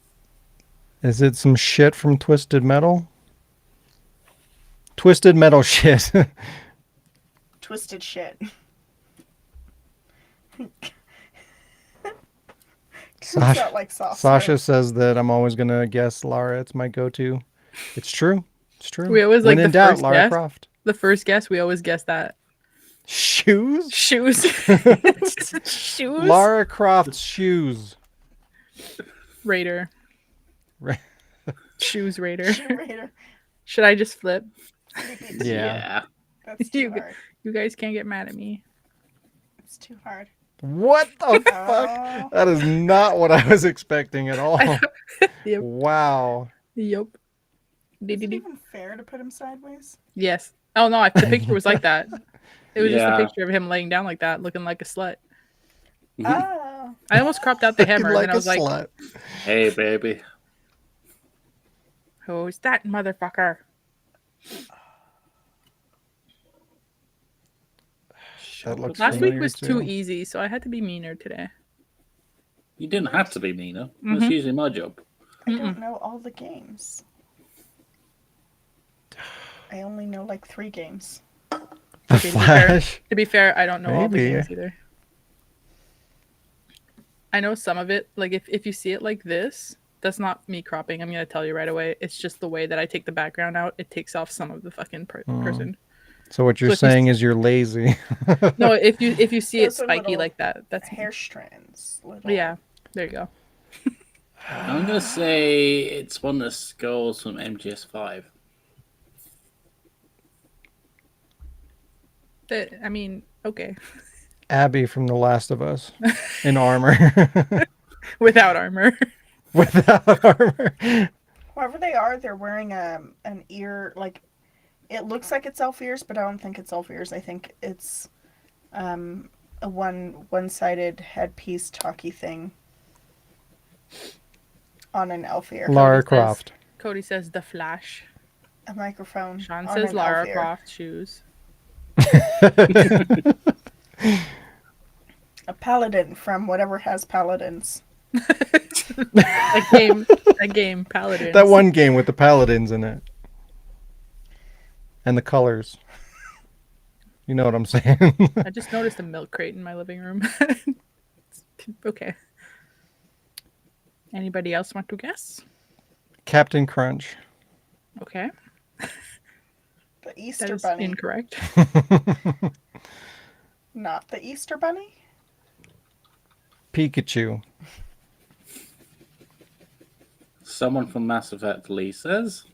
Speaker 3: Is it some shit from Twisted Metal? Twisted Metal shit.
Speaker 5: Twisted shit. Comes out like soft
Speaker 3: Sasha
Speaker 5: serve.
Speaker 3: says that I'm always going to guess Lara. It's my go-to. It's true. It's true.
Speaker 2: We always
Speaker 3: when
Speaker 2: like
Speaker 3: in
Speaker 2: the
Speaker 3: doubt,
Speaker 2: first
Speaker 3: Lara
Speaker 2: guess.
Speaker 3: Croft.
Speaker 2: The first guess, we always guess that.
Speaker 3: Shoes?
Speaker 2: Shoes. Shoes.
Speaker 3: Lara Croft's shoes.
Speaker 2: Raider.
Speaker 3: Ra-
Speaker 2: Shoes Raider.
Speaker 5: Shoe Raider.
Speaker 2: Should I just flip?
Speaker 5: Sleepy.
Speaker 3: Yeah.
Speaker 5: That's too
Speaker 2: You-
Speaker 5: hard.
Speaker 2: You guys can't get mad at me.
Speaker 5: It's too hard.
Speaker 3: What the fuck?
Speaker 5: Oh.
Speaker 3: That is not what I was expecting at all.
Speaker 2: Yep.
Speaker 3: Wow.
Speaker 2: Yup.
Speaker 5: Is it even fair to put him sideways?
Speaker 2: Yes. Oh no, the picture was like that. It was just
Speaker 4: Yeah.
Speaker 2: a picture of him laying down like that, looking like a slut.
Speaker 5: Oh.
Speaker 2: I almost cropped out the
Speaker 3: Looking
Speaker 2: hammer,
Speaker 3: like
Speaker 2: and I was
Speaker 3: a
Speaker 2: like,
Speaker 3: slut.
Speaker 4: Hey, baby.
Speaker 2: "Who's that motherfucker?"
Speaker 3: That looks
Speaker 2: Last week
Speaker 3: familiar
Speaker 2: was
Speaker 3: too.
Speaker 2: too easy, so I had to be meaner today.
Speaker 4: You didn't have to be meaner. That's usually my job.
Speaker 5: I don't know all the games. I only know like 3 games.
Speaker 3: The
Speaker 2: Okay, to be fair-
Speaker 3: Flash.
Speaker 2: To be fair, I don't know all the
Speaker 3: Maybe.
Speaker 2: games either. I know some of it. Like if you see it like this, that's not me cropping. I'm gonna tell you right away. It's just the way that I take the background out. It takes off some of the fucking person.
Speaker 3: So what you're
Speaker 2: So if you
Speaker 3: saying is you're lazy.
Speaker 2: No, if you see it
Speaker 5: Those are
Speaker 2: spiky
Speaker 5: little
Speaker 2: like that, that's
Speaker 5: Hair strands. Little.
Speaker 2: yeah. There you go.
Speaker 4: I'm gonna say it's one of the skulls from MGS5.
Speaker 2: I mean, okay.
Speaker 3: Abby from The Last of Us in armor.
Speaker 2: Without armor.
Speaker 3: Without armor.
Speaker 5: Whoever they are, they're wearing an ear, like, it looks like it's elf ears, but I don't think it's elf ears. I think it's a one-sided headpiece talkie thing on an elf ear.
Speaker 3: Lara
Speaker 2: Cody says-
Speaker 3: Croft.
Speaker 2: Cody says the Flash.
Speaker 5: A microphone.
Speaker 2: Sean
Speaker 5: on
Speaker 2: says
Speaker 5: an
Speaker 2: Lara
Speaker 5: elf ear.
Speaker 2: Croft shoes.
Speaker 5: A paladin from whatever has paladins.
Speaker 2: A game, Paladins.
Speaker 3: That one game with the paladins in it. And the colors. You know what I'm saying?
Speaker 2: I just noticed a milk crate in my living room. Okay. Anybody else want to guess?
Speaker 3: Captain Crunch.
Speaker 2: Okay.
Speaker 5: The
Speaker 2: That
Speaker 5: Easter
Speaker 2: is
Speaker 5: bunny.
Speaker 2: incorrect.
Speaker 5: Not the Easter bunny?
Speaker 3: Pikachu.
Speaker 4: Someone from Mass Effect Lee says.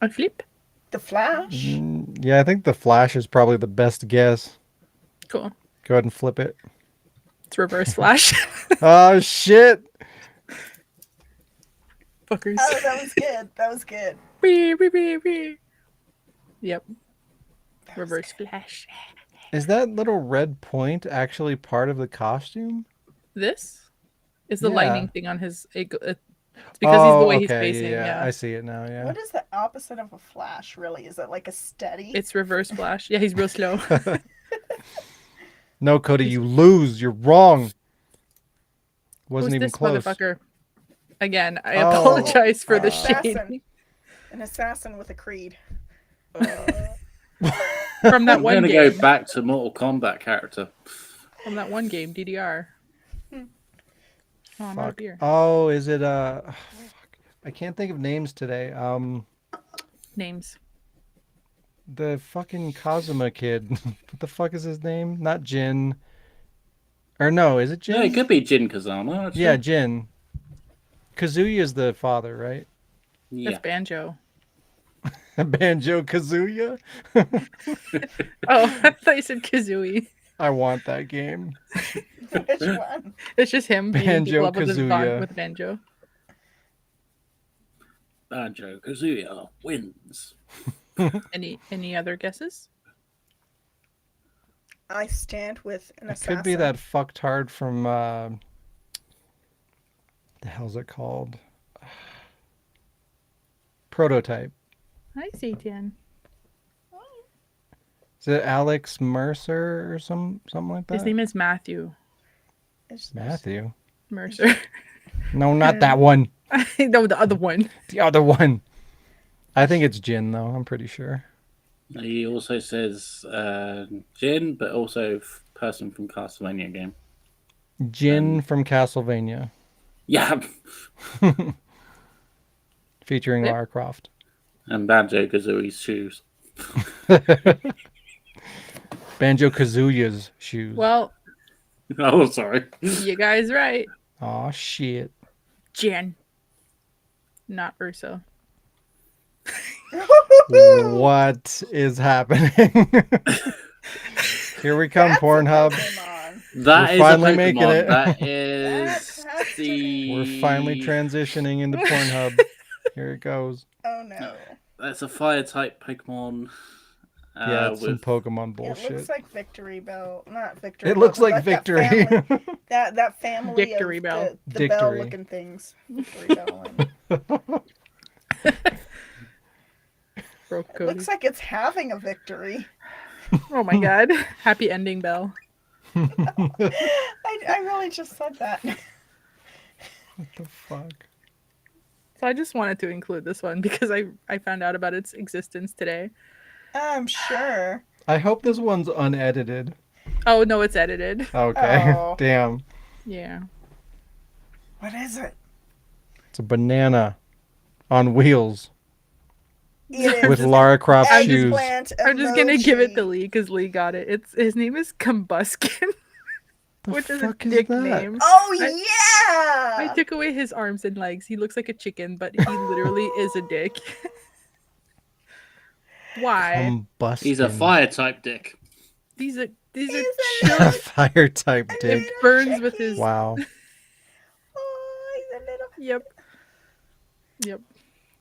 Speaker 2: On flip.
Speaker 5: The Flash?
Speaker 3: Yeah, I think the Flash is probably the best guess.
Speaker 2: Cool.
Speaker 3: Go ahead and flip it.
Speaker 2: It's reverse flash.
Speaker 3: Oh, shit.
Speaker 2: Fuckers.
Speaker 5: Oh, that was good. That was good.
Speaker 2: Wee, wee, wee, wee. Yep.
Speaker 5: That was
Speaker 2: Reverse
Speaker 5: good.
Speaker 2: flash.
Speaker 3: Is that little red point actually part of the costume?
Speaker 2: This is the
Speaker 3: Yeah.
Speaker 2: lightning thing on his. It's because he's the way he's
Speaker 3: okay,
Speaker 2: facing. Yeah.
Speaker 3: I see it now, yeah.
Speaker 5: What is the opposite of a flash, really? Is it like a steady?
Speaker 2: It's reverse flash. Yeah, he's real slow.
Speaker 3: No, Cody, you lose. You're wrong. Wasn't
Speaker 2: Who's
Speaker 3: even
Speaker 2: this
Speaker 3: close.
Speaker 2: motherfucker? Again, I
Speaker 3: Oh.
Speaker 2: apologize for the
Speaker 5: Assassin.
Speaker 2: shade
Speaker 5: An assassin with a creed.
Speaker 2: from that
Speaker 4: I'm
Speaker 2: one
Speaker 4: gonna
Speaker 2: game.
Speaker 4: go back to Mortal Kombat character.
Speaker 2: From that one game, DDR. Oh, I'm out of
Speaker 3: Fuck.
Speaker 2: beer.
Speaker 3: Oh, is it fuck. I can't think of names today.
Speaker 2: Names.
Speaker 3: The fucking Kazuma kid. What the fuck is his name? Not Jin. Or no, is it Jin?
Speaker 4: No, it could be Jin Kazama. Actually.
Speaker 3: Yeah, Jin. Kazuya's the father, right?
Speaker 4: Yeah.
Speaker 2: That's Banjo.
Speaker 3: Banjo Kazooie?
Speaker 2: Oh, I thought you said Kazooie.
Speaker 3: I want that game.
Speaker 5: Which one?
Speaker 2: It's just him beating people up with his
Speaker 3: Banjo-Kazooie.
Speaker 2: with Banjo.
Speaker 4: Banjo Kazooie wins.
Speaker 2: Any other guesses?
Speaker 5: I stand with an
Speaker 3: It
Speaker 5: assassin.
Speaker 3: could be that fucktard from the hell's it called? Prototype.
Speaker 2: Hi, Satan.
Speaker 3: Is it Alex Mercer or something like that?
Speaker 2: His name is Matthew
Speaker 5: It's-
Speaker 3: Matthew.
Speaker 2: Mercer.
Speaker 3: No, not that one.
Speaker 2: No, the other one.
Speaker 3: The other one. I think it's Jin though. I'm pretty sure.
Speaker 4: He also says Jin, but also person from Castlevania game.
Speaker 3: Jin from Castlevania,
Speaker 4: Yeah,
Speaker 3: featuring
Speaker 2: Yep.
Speaker 3: Lara Croft.
Speaker 4: and Banjo Kazooie's shoes.
Speaker 3: Banjo Kazooie's shoes.
Speaker 2: Well,
Speaker 4: Oh, sorry.
Speaker 2: you guys right.
Speaker 3: Aw, shit.
Speaker 2: Jen. Not Urso.
Speaker 3: What is happening? Here we come,
Speaker 5: That's a
Speaker 3: Pornhub.
Speaker 5: Pokemon.
Speaker 4: That
Speaker 3: We're
Speaker 4: is
Speaker 3: finally
Speaker 4: a Pokemon.
Speaker 3: making it.
Speaker 4: That
Speaker 5: That
Speaker 4: is
Speaker 5: has to
Speaker 4: the.
Speaker 3: We're finally transitioning into Pornhub. Here it goes.
Speaker 5: Oh no.
Speaker 4: That's a fire type Pokemon.
Speaker 3: Yeah, it's some
Speaker 4: with
Speaker 3: Pokemon
Speaker 5: It
Speaker 3: bullshit.
Speaker 5: looks like Victory Bell. Not Victory
Speaker 3: It
Speaker 5: Bell,
Speaker 3: looks
Speaker 5: but
Speaker 3: like
Speaker 5: that
Speaker 3: Victory.
Speaker 5: family- That family
Speaker 2: Victory
Speaker 5: of
Speaker 2: Bell.
Speaker 5: the bell
Speaker 3: Victory.
Speaker 5: looking things. Victory Bell. And
Speaker 2: Broke
Speaker 5: it
Speaker 2: Cody.
Speaker 5: looks like it's having a victory.
Speaker 2: Oh my god. Happy ending bell.
Speaker 5: I really just said that.
Speaker 3: What the fuck?
Speaker 2: So I just wanted to include this one because I found out about its existence today.
Speaker 5: I'm sure.
Speaker 3: I hope this one's unedited.
Speaker 2: Oh no, it's edited.
Speaker 3: Okay.
Speaker 5: Oh.
Speaker 3: Damn.
Speaker 2: Yeah.
Speaker 5: What is it?
Speaker 3: It's a banana on wheels
Speaker 5: It is
Speaker 3: with Lara Croft shoes.
Speaker 5: eggplant
Speaker 2: I'm just gonna give it to
Speaker 5: emoji.
Speaker 2: Lee because Lee got it. His name is Combuskin.
Speaker 3: The
Speaker 2: which is a
Speaker 3: fuck is
Speaker 2: dick
Speaker 3: that?
Speaker 2: name.
Speaker 5: Oh
Speaker 2: I
Speaker 5: yeah.
Speaker 2: took away his arms and legs. He looks like a chicken, but he literally is a dick. Why?
Speaker 3: Combustion.
Speaker 4: He's a fire type dick.
Speaker 2: These are
Speaker 5: He's a
Speaker 2: chill.
Speaker 5: little-
Speaker 3: Fire type
Speaker 5: a
Speaker 3: dick.
Speaker 2: It
Speaker 5: little
Speaker 2: burns with
Speaker 5: chickie.
Speaker 2: his.
Speaker 3: Wow.
Speaker 5: Oh, he's a little.
Speaker 2: Yep. Yep.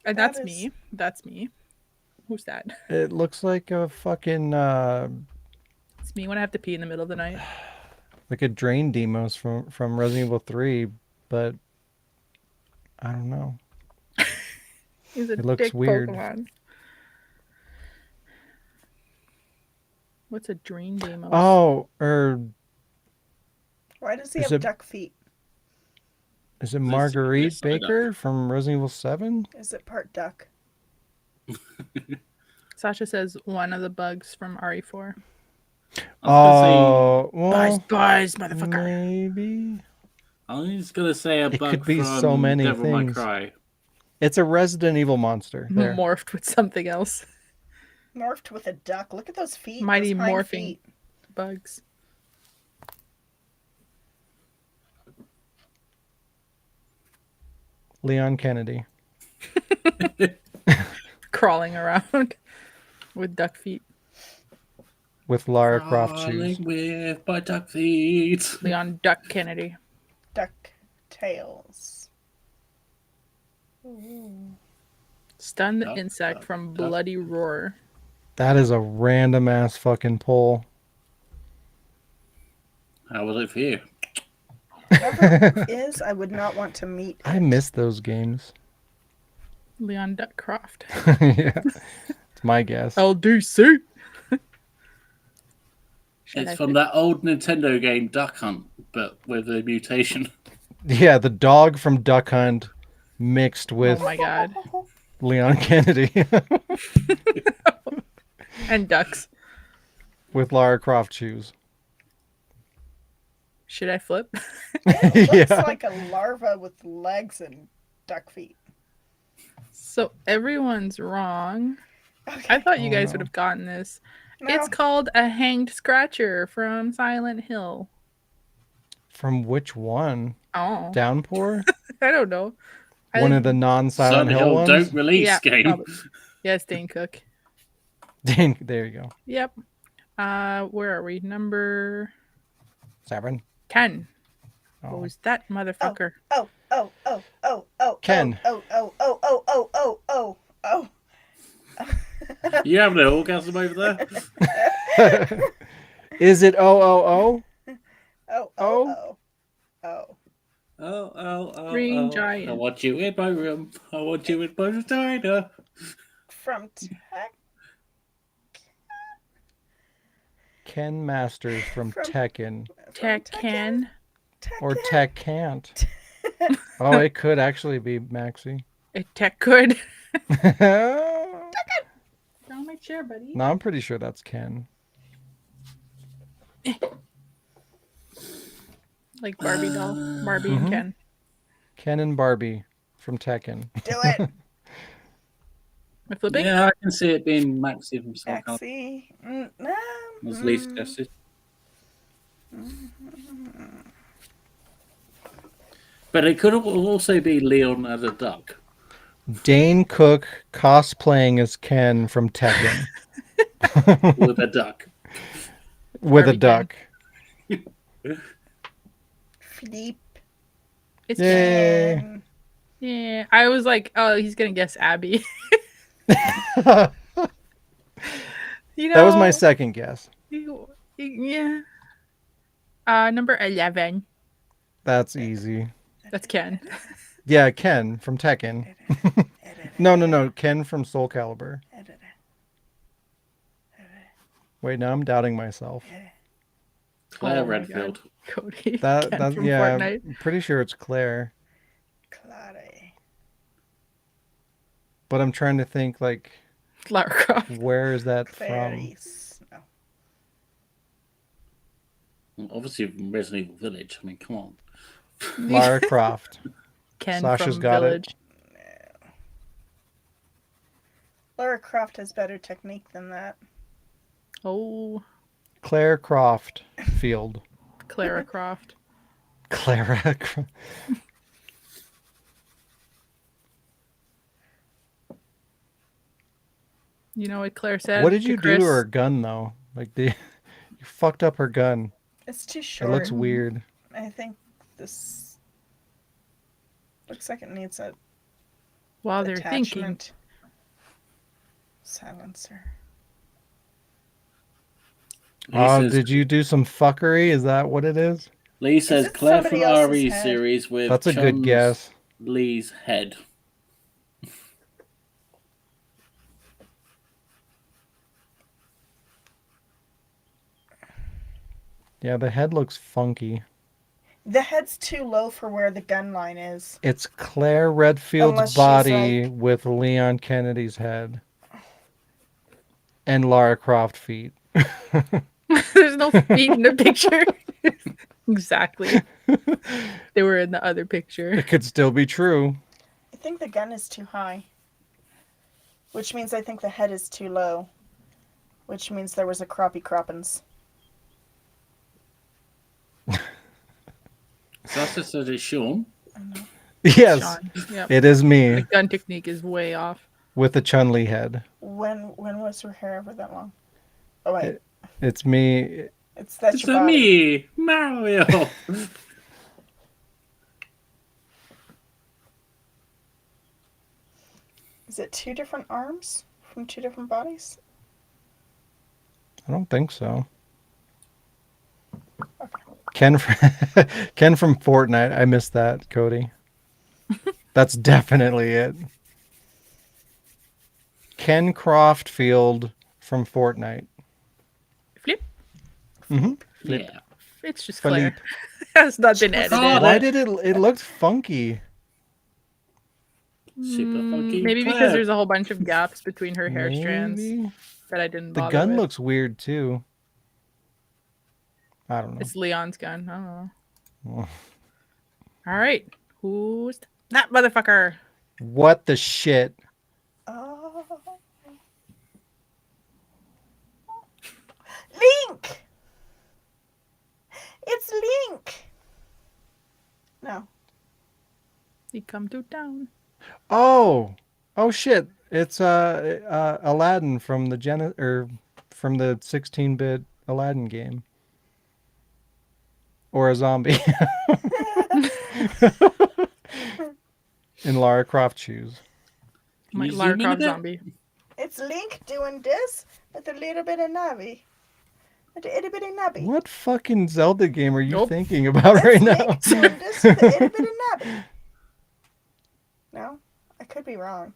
Speaker 2: And
Speaker 5: That
Speaker 2: that's
Speaker 5: is-
Speaker 2: me. That's me. Who's that?
Speaker 3: It looks like a fucking
Speaker 2: It's me when I have to pee in the middle of the night.
Speaker 3: like a drain demos from Resident Evil 3, but I don't know.
Speaker 2: He's a
Speaker 3: It looks
Speaker 2: dick
Speaker 3: weird.
Speaker 2: Pokemon. What's a drain demo?
Speaker 3: Oh,
Speaker 5: Why does he
Speaker 3: Is
Speaker 5: have
Speaker 3: it-
Speaker 5: duck feet?
Speaker 3: is it
Speaker 4: This
Speaker 3: Marguerite
Speaker 4: is like
Speaker 3: Baker from Resident Evil 7?
Speaker 5: Is it part duck?
Speaker 2: Sasha says one of the bugs from RE4.
Speaker 3: Oh, well,
Speaker 2: Buys, motherfucker.
Speaker 3: maybe.
Speaker 4: I was just gonna say a
Speaker 3: It
Speaker 4: bug
Speaker 3: could be
Speaker 4: from
Speaker 3: so many
Speaker 4: Devil May
Speaker 3: things.
Speaker 4: Cry.
Speaker 3: It's a Resident Evil monster. There.
Speaker 2: Morphed with something else.
Speaker 5: Morphed with a duck. Look at those feet.
Speaker 2: Mighty
Speaker 5: those hind
Speaker 2: morphing.
Speaker 5: feet.
Speaker 2: Bugs.
Speaker 3: Leon Kennedy.
Speaker 2: Crawling around with duck feet.
Speaker 3: With Lara Croft shoes.
Speaker 4: Crawling with my duck feet.
Speaker 2: Leon Duck Kennedy.
Speaker 5: Duck tails.
Speaker 2: Stun the
Speaker 4: Duck,
Speaker 2: insect
Speaker 4: duck,
Speaker 2: from
Speaker 4: duck.
Speaker 2: bloody roar.
Speaker 3: That is a random ass fucking pull.
Speaker 4: How was it for you?
Speaker 5: Whoever it is, I would not want to meet.
Speaker 3: I miss those games.
Speaker 2: Leon Duck Croft.
Speaker 3: Yeah. It's my guess.
Speaker 2: LDC.
Speaker 4: It's from that old Nintendo game Duck Hunt, but with a mutation.
Speaker 3: Yeah, the dog from Duck Hunt mixed with
Speaker 2: Oh my god.
Speaker 3: Leon Kennedy
Speaker 2: And ducks.
Speaker 3: with Lara Croft shoes.
Speaker 2: Should I flip?
Speaker 5: It looks
Speaker 3: Yeah.
Speaker 5: like a larva with legs and duck feet.
Speaker 2: So everyone's wrong.
Speaker 5: Okay.
Speaker 2: I thought you
Speaker 3: Oh,
Speaker 2: guys
Speaker 3: no.
Speaker 2: would have gotten this.
Speaker 5: No.
Speaker 2: It's called a hanged scratcher from Silent Hill.
Speaker 3: From which one?
Speaker 2: Oh,
Speaker 3: Downpour?
Speaker 2: I don't know.
Speaker 3: One of the non-Silent Hill ones?
Speaker 4: don't release
Speaker 2: Yeah,
Speaker 4: game.
Speaker 2: probably. Yes, Dane Cook.
Speaker 3: Dang, there you go.
Speaker 2: Yep. Where are we? Number
Speaker 3: 7.
Speaker 2: 10.
Speaker 3: Oh.
Speaker 2: What was that motherfucker?
Speaker 5: Oh.
Speaker 3: Ken.
Speaker 5: Oh.
Speaker 4: You having an orgasm over there?
Speaker 3: Is it oh?
Speaker 5: Oh.
Speaker 2: Green
Speaker 4: I
Speaker 2: giant.
Speaker 4: want you in my room. I want you in my vagina.
Speaker 5: From Tech.
Speaker 3: Ken Masters from
Speaker 5: From-
Speaker 3: Tekken.
Speaker 2: Tech Ken.
Speaker 3: Or Tech Can't. Oh, it could actually be Maxi.
Speaker 2: A tech good.
Speaker 3: No,
Speaker 2: Get on my chair, buddy.
Speaker 3: I'm pretty sure that's Ken.
Speaker 2: Like Barbie doll. Barbie and
Speaker 3: Mhm.
Speaker 2: Ken.
Speaker 3: Ken and Barbie from Tekken.
Speaker 5: Do it,
Speaker 2: Am I flipping?
Speaker 4: Yeah, I can see it being Maxi from Soul Calibur.
Speaker 5: Maxie.
Speaker 4: Was least tested. But it could also be Leon as a duck.
Speaker 3: Dane Cook cosplaying as Ken from Tekken
Speaker 4: With a duck.
Speaker 3: with a
Speaker 2: Barbie
Speaker 3: duck.
Speaker 5: Philippe.
Speaker 2: It's
Speaker 3: Yay.
Speaker 5: And
Speaker 2: Yeah. I was like, oh, he's gonna guess Abby. You know,
Speaker 3: That was my second guess.
Speaker 2: Yeah. Number 11.
Speaker 3: That's easy.
Speaker 2: That's Ken.
Speaker 3: Yeah, Ken from Tekken. No. Ken from Soul Calibur. Wait, now I'm doubting myself.
Speaker 4: Claire
Speaker 2: Oh my
Speaker 4: Redfield.
Speaker 2: Cody.
Speaker 3: That
Speaker 2: Ken from
Speaker 3: yeah,
Speaker 2: Fortnite.
Speaker 3: I'm pretty sure it's Claire.
Speaker 5: Clary.
Speaker 3: But I'm trying to think like
Speaker 2: Lara Croft.
Speaker 3: where is that from?
Speaker 5: Clarice. No.
Speaker 4: Well, obviously from Resident Evil Village. I mean, come on.
Speaker 3: Lara Croft.
Speaker 2: Ken
Speaker 3: Sasha's
Speaker 2: from
Speaker 3: got it.
Speaker 2: Village.
Speaker 5: Lara Croft has better technique than that.
Speaker 2: Oh.
Speaker 3: Claire Croft Field.
Speaker 2: Clara Croft.
Speaker 3: Clara.
Speaker 2: You know what Claire said?
Speaker 3: What did you do to
Speaker 2: Chris?
Speaker 3: her gun though? Like you fucked up her gun.
Speaker 5: It's too
Speaker 3: It
Speaker 5: short.
Speaker 3: looks weird.
Speaker 5: I think this looks like it needs a
Speaker 2: While they're thinking.
Speaker 5: attachment silencer.
Speaker 3: Oh,
Speaker 4: Lisa's-
Speaker 3: did you do some fuckery? Is that what it is?
Speaker 4: Lee says
Speaker 5: it
Speaker 4: Claire from
Speaker 5: somebody else's
Speaker 4: RE
Speaker 5: head?
Speaker 4: series with
Speaker 3: That's a good
Speaker 4: Chum's
Speaker 3: guess.
Speaker 4: Lee's head.
Speaker 3: Yeah, the head looks funky.
Speaker 5: The head's too low for where the gun line is.
Speaker 3: It's Claire Redfield's
Speaker 5: Unless she's
Speaker 3: body with Leon Kennedy's head. And Lara Croft feet.
Speaker 2: There's no feet in the picture. Exactly. They were in the other picture.
Speaker 3: It could still be true.
Speaker 5: I think the gun is too high. Which means I think the head is too low. Which means there was a crappie croppins.
Speaker 4: Sasha says it's Sean.
Speaker 3: Yes,
Speaker 2: Sean. Yep.
Speaker 3: it is
Speaker 2: The
Speaker 3: me
Speaker 2: gun technique is way off.
Speaker 3: with the Chun-Li head.
Speaker 5: When was her hair ever that long? Oh wait,
Speaker 3: It's me.
Speaker 5: that's
Speaker 4: It's
Speaker 5: your body.
Speaker 4: me, Mario.
Speaker 5: Is it two different arms from two different bodies?
Speaker 3: I don't think so. Ken from, Ken from Fortnite. I missed that, Cody. That's definitely it. Ken Croftfield from Fortnite.
Speaker 2: Flip.
Speaker 3: Mm-hmm.
Speaker 4: Yeah.
Speaker 2: It's just
Speaker 3: Philippe.
Speaker 2: Claire. Has not been edited.
Speaker 4: Oh,
Speaker 3: Why did it looked funky?
Speaker 4: Super funky.
Speaker 2: Maybe because
Speaker 4: Claire.
Speaker 2: there's a whole bunch of gaps between her hair strands
Speaker 3: Maybe.
Speaker 2: that I didn't
Speaker 3: The
Speaker 2: bother
Speaker 3: gun
Speaker 2: with.
Speaker 3: looks weird too. I don't know.
Speaker 2: It's Leon's gun. I don't know.
Speaker 3: Oh.
Speaker 2: All right. Who's that motherfucker?
Speaker 3: What the shit?
Speaker 5: Oh. Link! It's Link! No.
Speaker 2: He come to town.
Speaker 3: Oh shit! It's Aladdin from the from the 16-bit Aladdin game, or a zombie in Lara Croft shoes.
Speaker 4: Can
Speaker 2: My
Speaker 4: you
Speaker 2: Lara
Speaker 4: zoom in a
Speaker 2: Croft
Speaker 4: bit?
Speaker 2: zombie.
Speaker 5: It's Link doing this with a little bit of Navi. With a itty bitty Navi.
Speaker 3: What fucking Zelda game are you
Speaker 2: Nope.
Speaker 3: thinking about right
Speaker 5: It's
Speaker 3: now?
Speaker 5: Link doing this with a itty bitty Navi. No? I could be wrong.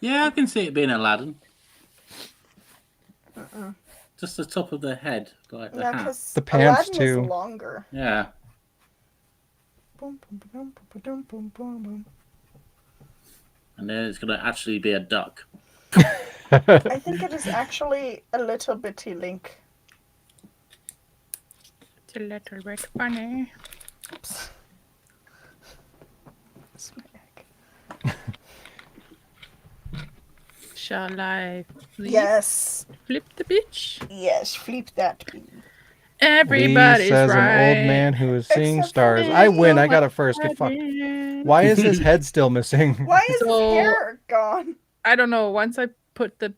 Speaker 4: Yeah, I can see it being Aladdin.
Speaker 5: Uh-uh.
Speaker 4: Just the top of the head, like the
Speaker 5: No,
Speaker 4: hat.
Speaker 5: because
Speaker 3: The pants,
Speaker 5: Aladdin
Speaker 3: too.
Speaker 5: is longer.
Speaker 4: Yeah.
Speaker 5: Boom, boom, boom, boom, boom, boom, boom, boom.
Speaker 4: And then it's going to actually be a duck.
Speaker 5: I think it is actually a little bitty Link.
Speaker 2: It's a little bit funny.
Speaker 5: Oops. That's my egg.
Speaker 2: Shall I
Speaker 5: Yes.
Speaker 2: flip the bitch?
Speaker 5: Yes, flip that. bee.
Speaker 2: Everybody's
Speaker 3: Lee says
Speaker 2: right.
Speaker 3: an old man who is seeing
Speaker 5: Except for
Speaker 3: stars.
Speaker 5: me.
Speaker 3: I win. I got it first. Get fucked. Why is his head still missing?
Speaker 5: Why is
Speaker 2: So-
Speaker 5: his hair gone?
Speaker 2: I don't know. Once I put the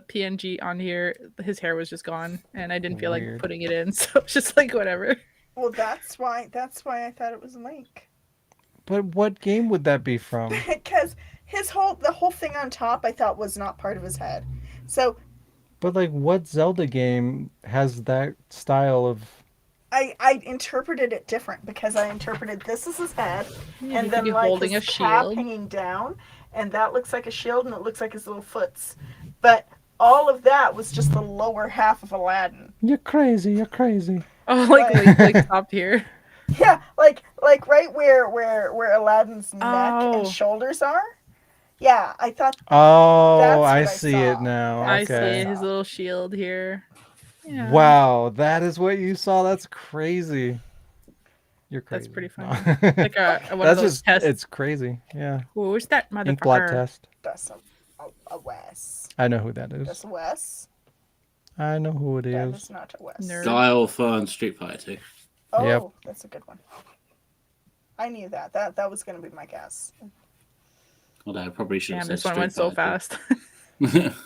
Speaker 2: PNG on here, his hair was just gone, and I didn't feel like
Speaker 3: Weird.
Speaker 2: putting it in, so it's just like whatever.
Speaker 5: Well, that's why I thought it was Link.
Speaker 3: But what game would that be from?
Speaker 5: Because the whole thing on top I thought was not part of his head. So
Speaker 3: But like, what Zelda game has that style of?
Speaker 5: I interpreted it different because I interpreted this as his head,
Speaker 2: Yeah,
Speaker 5: and
Speaker 2: he could
Speaker 5: then
Speaker 2: be
Speaker 5: like
Speaker 2: holding
Speaker 5: his
Speaker 2: a
Speaker 5: cap
Speaker 2: shield.
Speaker 5: hanging down, and that looks like a shield, and it looks like his little foots. But all of that was just the lower half of Aladdin.
Speaker 3: You're crazy. You're crazy.
Speaker 2: Oh, like stopped here.
Speaker 5: Yeah, like right where Aladdin's neck
Speaker 2: Oh.
Speaker 5: and shoulders are. Yeah, I thought
Speaker 3: Oh,
Speaker 5: That's what
Speaker 3: I
Speaker 5: I
Speaker 3: see
Speaker 5: saw.
Speaker 3: it now.
Speaker 5: I
Speaker 2: I
Speaker 3: Okay.
Speaker 2: see his little shield here. Yeah.
Speaker 3: Wow, that is what you saw. That's crazy. You're crazy.
Speaker 2: That's pretty
Speaker 3: No.
Speaker 2: funny. Like one of
Speaker 3: That's
Speaker 2: those
Speaker 3: just.
Speaker 2: tests.
Speaker 3: It's crazy. Yeah.
Speaker 2: Who's that
Speaker 3: Ink blot
Speaker 2: motherfucker?
Speaker 3: test.
Speaker 5: that's a Wes.
Speaker 3: I know who that is.
Speaker 5: That's a Wes.
Speaker 3: I know who it
Speaker 5: That
Speaker 3: is.
Speaker 5: is not a Wes.
Speaker 2: Nerd.
Speaker 4: Guile from Street Fighter 2.
Speaker 5: Oh,
Speaker 3: Yep.
Speaker 5: that's a good one. I knew that. That was going to be my guess.
Speaker 4: Although I probably should
Speaker 2: Damn,
Speaker 4: have said
Speaker 2: this one
Speaker 4: Street
Speaker 2: went so
Speaker 4: Fighter.
Speaker 2: fast.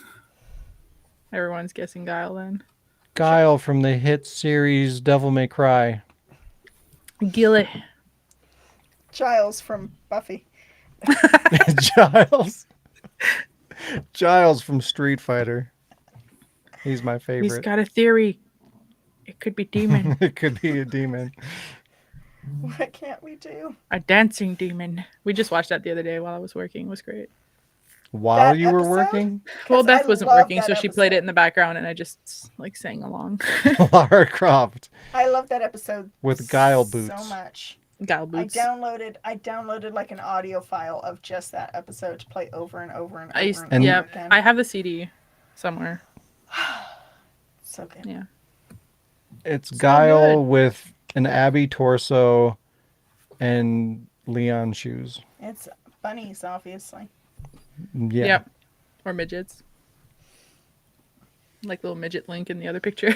Speaker 2: Everyone's guessing Guile then.
Speaker 3: Guile from the hit series Devil May Cry.
Speaker 2: Gillet.
Speaker 5: Giles from Buffy.
Speaker 3: Giles. Giles from Street Fighter. He's my
Speaker 2: He's
Speaker 3: favorite.
Speaker 2: got a theory. It could be demon.
Speaker 3: It could be a demon.
Speaker 5: What can't we do?
Speaker 2: A dancing demon. We just watched that the other day while I was working. It was great.
Speaker 3: While
Speaker 5: That
Speaker 3: you were
Speaker 5: episode?
Speaker 3: working,
Speaker 2: Well,
Speaker 5: 'Cause
Speaker 2: Beth
Speaker 5: I
Speaker 2: wasn't
Speaker 5: love
Speaker 2: working,
Speaker 5: that
Speaker 2: so she played it
Speaker 5: episode.
Speaker 2: in the background, and I just like sang along.
Speaker 3: Lara Croft
Speaker 5: I love that episode
Speaker 3: with Guile
Speaker 5: so
Speaker 3: boots.
Speaker 5: much.
Speaker 2: Guile boots.
Speaker 5: I downloaded like an audio file of just that episode to play over and over and over
Speaker 2: I used,
Speaker 5: and
Speaker 2: yeah,
Speaker 5: over again.
Speaker 2: I have the CD somewhere.
Speaker 5: So good.
Speaker 2: Yeah.
Speaker 3: It's
Speaker 2: So
Speaker 3: Guile
Speaker 2: good.
Speaker 3: with an Abby torso and Leon shoes.
Speaker 5: It's bunnies, obviously.
Speaker 3: Yeah.
Speaker 2: Yep. Or midgets. Like little midget Link in the other picture.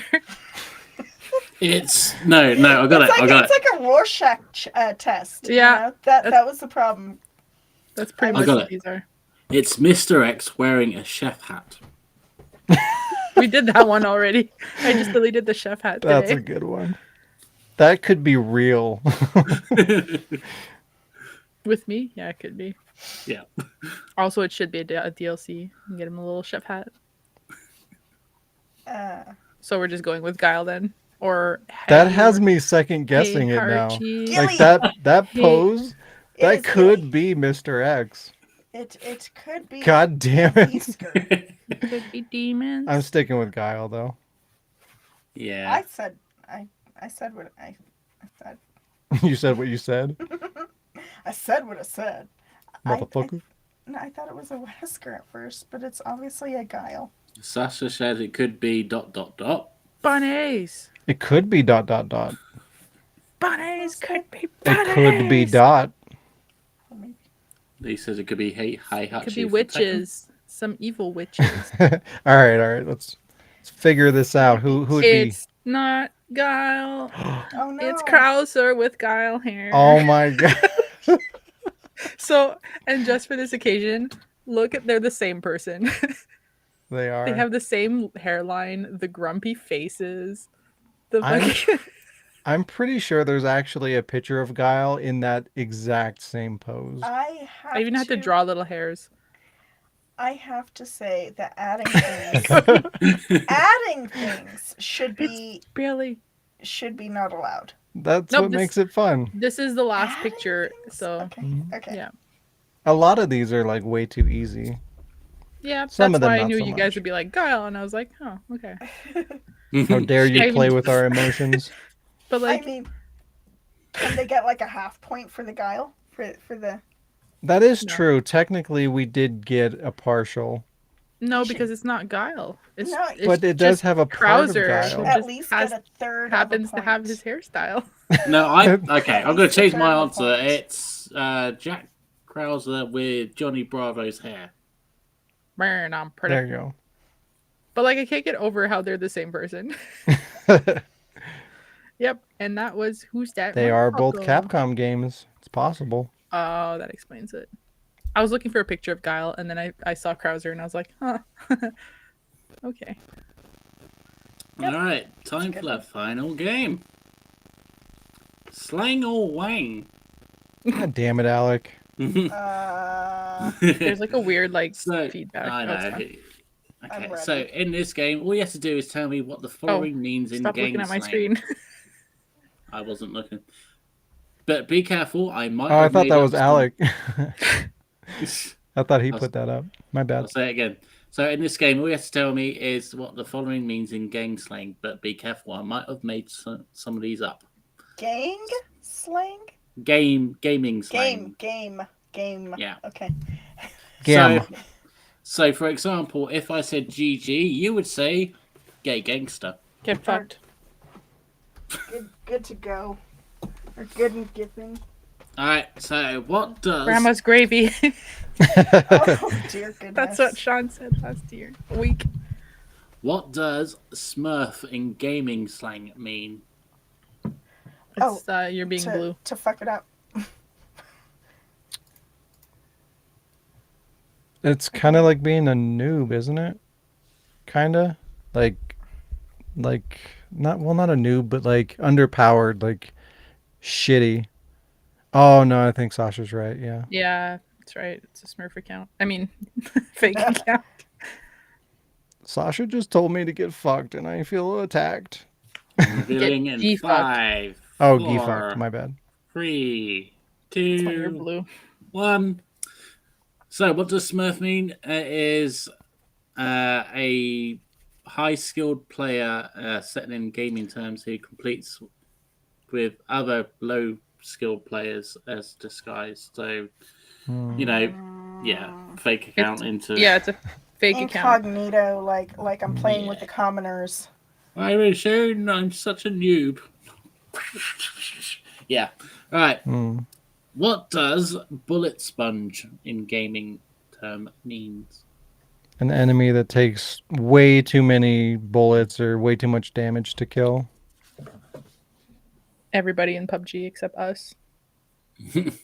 Speaker 4: It's no, I got
Speaker 5: It's
Speaker 4: it.
Speaker 5: like,
Speaker 4: I got
Speaker 5: it's
Speaker 4: it.
Speaker 5: like a Rorschach test. you
Speaker 2: Yeah,
Speaker 5: know? That was the problem.
Speaker 2: That's pretty
Speaker 5: I
Speaker 2: much
Speaker 4: got
Speaker 2: what
Speaker 4: it.
Speaker 2: these are.
Speaker 4: It's Mr. X wearing a chef hat.
Speaker 2: We did that one already. I just deleted the chef hat today.
Speaker 3: That's a good one. That could be real.
Speaker 2: With me? Yeah, it could be.
Speaker 4: Yeah.
Speaker 2: Also, it should be a DLC. You can get him a little chef hat. So we're just going with Guile then? Or
Speaker 3: That has me second guessing
Speaker 2: Hey,
Speaker 3: it now.
Speaker 2: Archie.
Speaker 3: Like
Speaker 5: Gilly.
Speaker 3: that
Speaker 2: Hey.
Speaker 3: pose,
Speaker 5: It
Speaker 3: that
Speaker 5: is
Speaker 3: could
Speaker 5: Gilly.
Speaker 3: be Mr. X.
Speaker 5: It could be.
Speaker 3: God damn it.
Speaker 5: Easter.
Speaker 2: Could be demons.
Speaker 3: I'm sticking with Guile though.
Speaker 4: Yeah.
Speaker 5: I said what I said.
Speaker 3: You said what you said,
Speaker 5: I said what I said.
Speaker 3: motherfucker.
Speaker 5: I thought it was a Wesker at first, but it's obviously a Guile.
Speaker 4: Sasha said it could be ...
Speaker 2: Bunnies.
Speaker 3: It could be ...
Speaker 2: Bunnies could be bunnies.
Speaker 3: It could be dot.
Speaker 5: Or maybe-
Speaker 4: He says it could be Heihachi.
Speaker 2: Could be
Speaker 4: from
Speaker 2: witches. Some evil witches.
Speaker 3: all right. Let's figure this out. Who would
Speaker 2: It's not Guile.
Speaker 5: Oh no!
Speaker 2: It's Krauser with Guile hair.
Speaker 3: Oh my god.
Speaker 2: So, and just for this occasion, look at they're the same person.
Speaker 3: They are.
Speaker 2: They have the same hairline, the grumpy faces. The
Speaker 3: I'm-
Speaker 2: fucking...
Speaker 3: I'm pretty sure there's actually a picture of Guile in that exact same pose.
Speaker 5: I
Speaker 2: even had to draw little hairs.
Speaker 5: I have to say that adding things should be
Speaker 2: Barely.
Speaker 5: not allowed.
Speaker 3: That's
Speaker 2: Nope,
Speaker 3: what
Speaker 2: this-
Speaker 3: makes it fun.
Speaker 2: This is the last
Speaker 5: Adding
Speaker 2: picture,
Speaker 5: things?
Speaker 2: so
Speaker 5: Okay.
Speaker 3: Mhm.
Speaker 5: Okay.
Speaker 2: yeah.
Speaker 3: A lot of these are like way too easy.
Speaker 2: Yeah,
Speaker 3: Some
Speaker 2: that's
Speaker 3: of them
Speaker 2: why I
Speaker 3: not
Speaker 2: knew
Speaker 3: so
Speaker 2: you guys
Speaker 3: much.
Speaker 2: would be like Guile, and I was like, oh, okay.
Speaker 3: How dare you
Speaker 2: I
Speaker 3: play
Speaker 2: mean-
Speaker 3: with our emotions?
Speaker 2: But like,
Speaker 5: I mean, can they get like a half point for the Guile for the?
Speaker 3: That is
Speaker 2: No.
Speaker 3: true. Technically, we did get a partial,
Speaker 2: no, because it's not Guile. It's,
Speaker 5: No,
Speaker 2: it's
Speaker 3: but it does
Speaker 2: just
Speaker 3: have a part of
Speaker 2: Krauser.
Speaker 3: Guile.
Speaker 2: It
Speaker 5: At
Speaker 2: just
Speaker 5: least
Speaker 2: has-
Speaker 5: get a third.
Speaker 2: happens
Speaker 5: of a
Speaker 2: to have
Speaker 5: point.
Speaker 2: his hairstyle.
Speaker 4: No, okay. I'm going to change my
Speaker 5: Terrible
Speaker 4: answer.
Speaker 5: point.
Speaker 4: It's Jack Krauser with Johnny Bravo's hair.
Speaker 2: Man, I'm pretty.
Speaker 3: There you go.
Speaker 2: But like, I can't get over how they're the same person. Yep, and that was Who's That?
Speaker 3: They are both
Speaker 2: Motherfucker?
Speaker 3: Capcom games. It's possible.
Speaker 2: Oh, that explains it. I was looking for a picture of Guile, and then I saw Krauser, and I was like, huh. Okay. Yep.
Speaker 4: All right, time for the final game. Slang or Wang?
Speaker 3: God damn it, Alec.
Speaker 2: There's like a weird like
Speaker 4: So,
Speaker 2: feedback.
Speaker 4: I
Speaker 2: Oh, it's
Speaker 4: know.
Speaker 2: fine.
Speaker 5: I'm
Speaker 4: Okay,
Speaker 5: ready.
Speaker 4: so in this game, all you have to do is tell me what the following means in
Speaker 2: Stop
Speaker 4: game
Speaker 2: looking at my
Speaker 4: slang.
Speaker 2: screen.
Speaker 4: I wasn't looking. But be careful, I might
Speaker 3: Oh, I
Speaker 4: have
Speaker 3: thought
Speaker 4: made
Speaker 3: that
Speaker 4: up
Speaker 3: was
Speaker 4: some-
Speaker 3: Alec. I thought he
Speaker 4: I'll-
Speaker 3: put that up. My
Speaker 4: I'll
Speaker 3: bad.
Speaker 4: say it again. So in this game, all you have to tell me is what the following means in game slang. But be careful, I might have made some of these up.
Speaker 5: Gang slang.
Speaker 4: Gaming slang.
Speaker 5: Game.
Speaker 4: Yeah.
Speaker 5: Okay.
Speaker 3: Gam.
Speaker 4: So, for example, if I said GG, you would say gay gangster.
Speaker 2: Get fucked.
Speaker 5: Good to go. Or good and giving.
Speaker 4: All right. So, what does
Speaker 2: Grandma's gravy.
Speaker 5: Oh dear goodness.
Speaker 2: That's what Sean said last week.
Speaker 4: What does Smurf in gaming slang mean?
Speaker 2: It's you're being blue.
Speaker 5: To fuck it up.
Speaker 3: It's kind of like being a noob, isn't it? Kind of like not a noob, but like underpowered, like shitty. Oh no, I think Sasha's right. Yeah.
Speaker 2: Yeah, that's right. It's a Smurf account. I mean, fake account.
Speaker 3: Sasha just told me to get fucked, and I feel attacked.
Speaker 4: Revealing in
Speaker 2: defucked.
Speaker 4: 5,
Speaker 3: Oh,
Speaker 4: 4,
Speaker 3: gefucked. My bad.
Speaker 4: 3,
Speaker 2: It's when you're
Speaker 4: 2,
Speaker 2: blue.
Speaker 4: 1. So, what does Smurf mean? It is a high-skilled player, set in gaming terms, who competes with other low-skilled players as disguise. So, you know, yeah, fake account into.
Speaker 2: Yeah, it's a fake account.
Speaker 5: Incognito, like I'm playing with the commoners.
Speaker 4: I was shown I'm such a noob. Yeah. All right. What does bullet sponge in gaming term means?
Speaker 3: An enemy that takes way too many bullets or way too much damage to kill.
Speaker 2: Everybody in PUBG except us.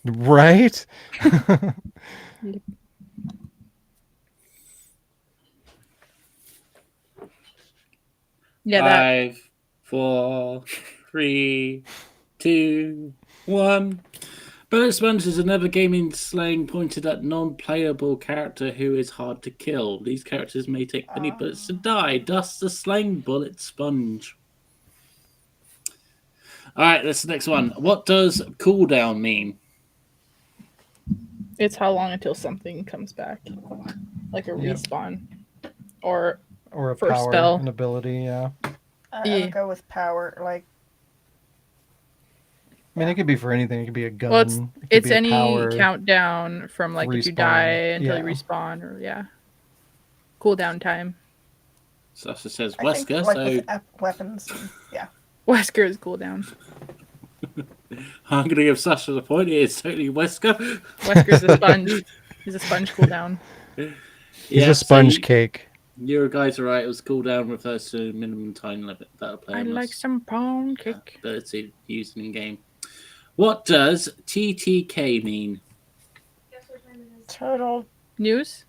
Speaker 3: Right?
Speaker 2: Yeah, that.
Speaker 4: 5, 4, 3, 2, 1. Bullet sponge is another gaming slang pointed at non-playable character who is hard to kill. These characters may take many bullets to die, thus the slang bullet sponge. Alright, that's the next one. What does cooldown mean?
Speaker 2: It's how long until something comes back, like a respawn, or
Speaker 3: Or a
Speaker 2: for a
Speaker 3: power,
Speaker 2: spell.
Speaker 3: an ability, yeah.
Speaker 5: I
Speaker 2: Yeah.
Speaker 5: would go with power. Like,
Speaker 3: I mean, it could be for anything. It could be a gun.
Speaker 2: Well,
Speaker 3: it could
Speaker 2: it's
Speaker 3: be a
Speaker 2: any
Speaker 3: power.
Speaker 2: countdown from like if you
Speaker 3: respawn.
Speaker 2: die until you
Speaker 3: Yeah.
Speaker 2: respawn, or cooldown time.
Speaker 4: Sasha says
Speaker 5: I think
Speaker 4: Wesker,
Speaker 5: like
Speaker 4: so
Speaker 5: with weapons. Yeah.
Speaker 2: Wesker is cooldown.
Speaker 4: I'm going to give Sasha the point. It is totally Wesker.
Speaker 2: Wesker's a sponge. He's a sponge cooldown.
Speaker 3: He's a sponge cake.
Speaker 4: You guys are right. It was cooldown refers to minimum time limit that a player
Speaker 2: I
Speaker 4: must
Speaker 2: like some pound cake.
Speaker 4: ability used in game. What does TTK mean?
Speaker 5: Total
Speaker 2: News?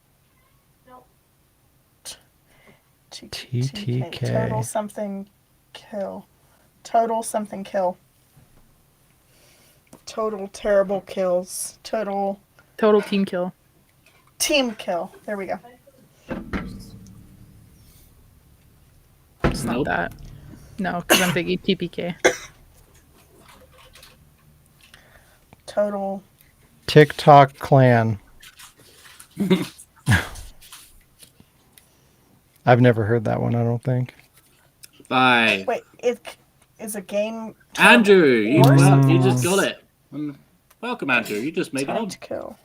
Speaker 3: TTK.
Speaker 5: Total something kill. Total something kill. Total terrible kills. Total
Speaker 2: team kill.
Speaker 5: team kill. There we go.
Speaker 2: It's not that. No, because I'm thinking TPK.
Speaker 5: Total.
Speaker 3: TikTok clan. I've never heard that one, I don't think.
Speaker 4: 5.
Speaker 5: Wait, it is a game.
Speaker 4: Andrew, you
Speaker 5: or
Speaker 4: just got it. Welcome, Andrew. You just made it
Speaker 5: Time
Speaker 4: on.
Speaker 5: to kill.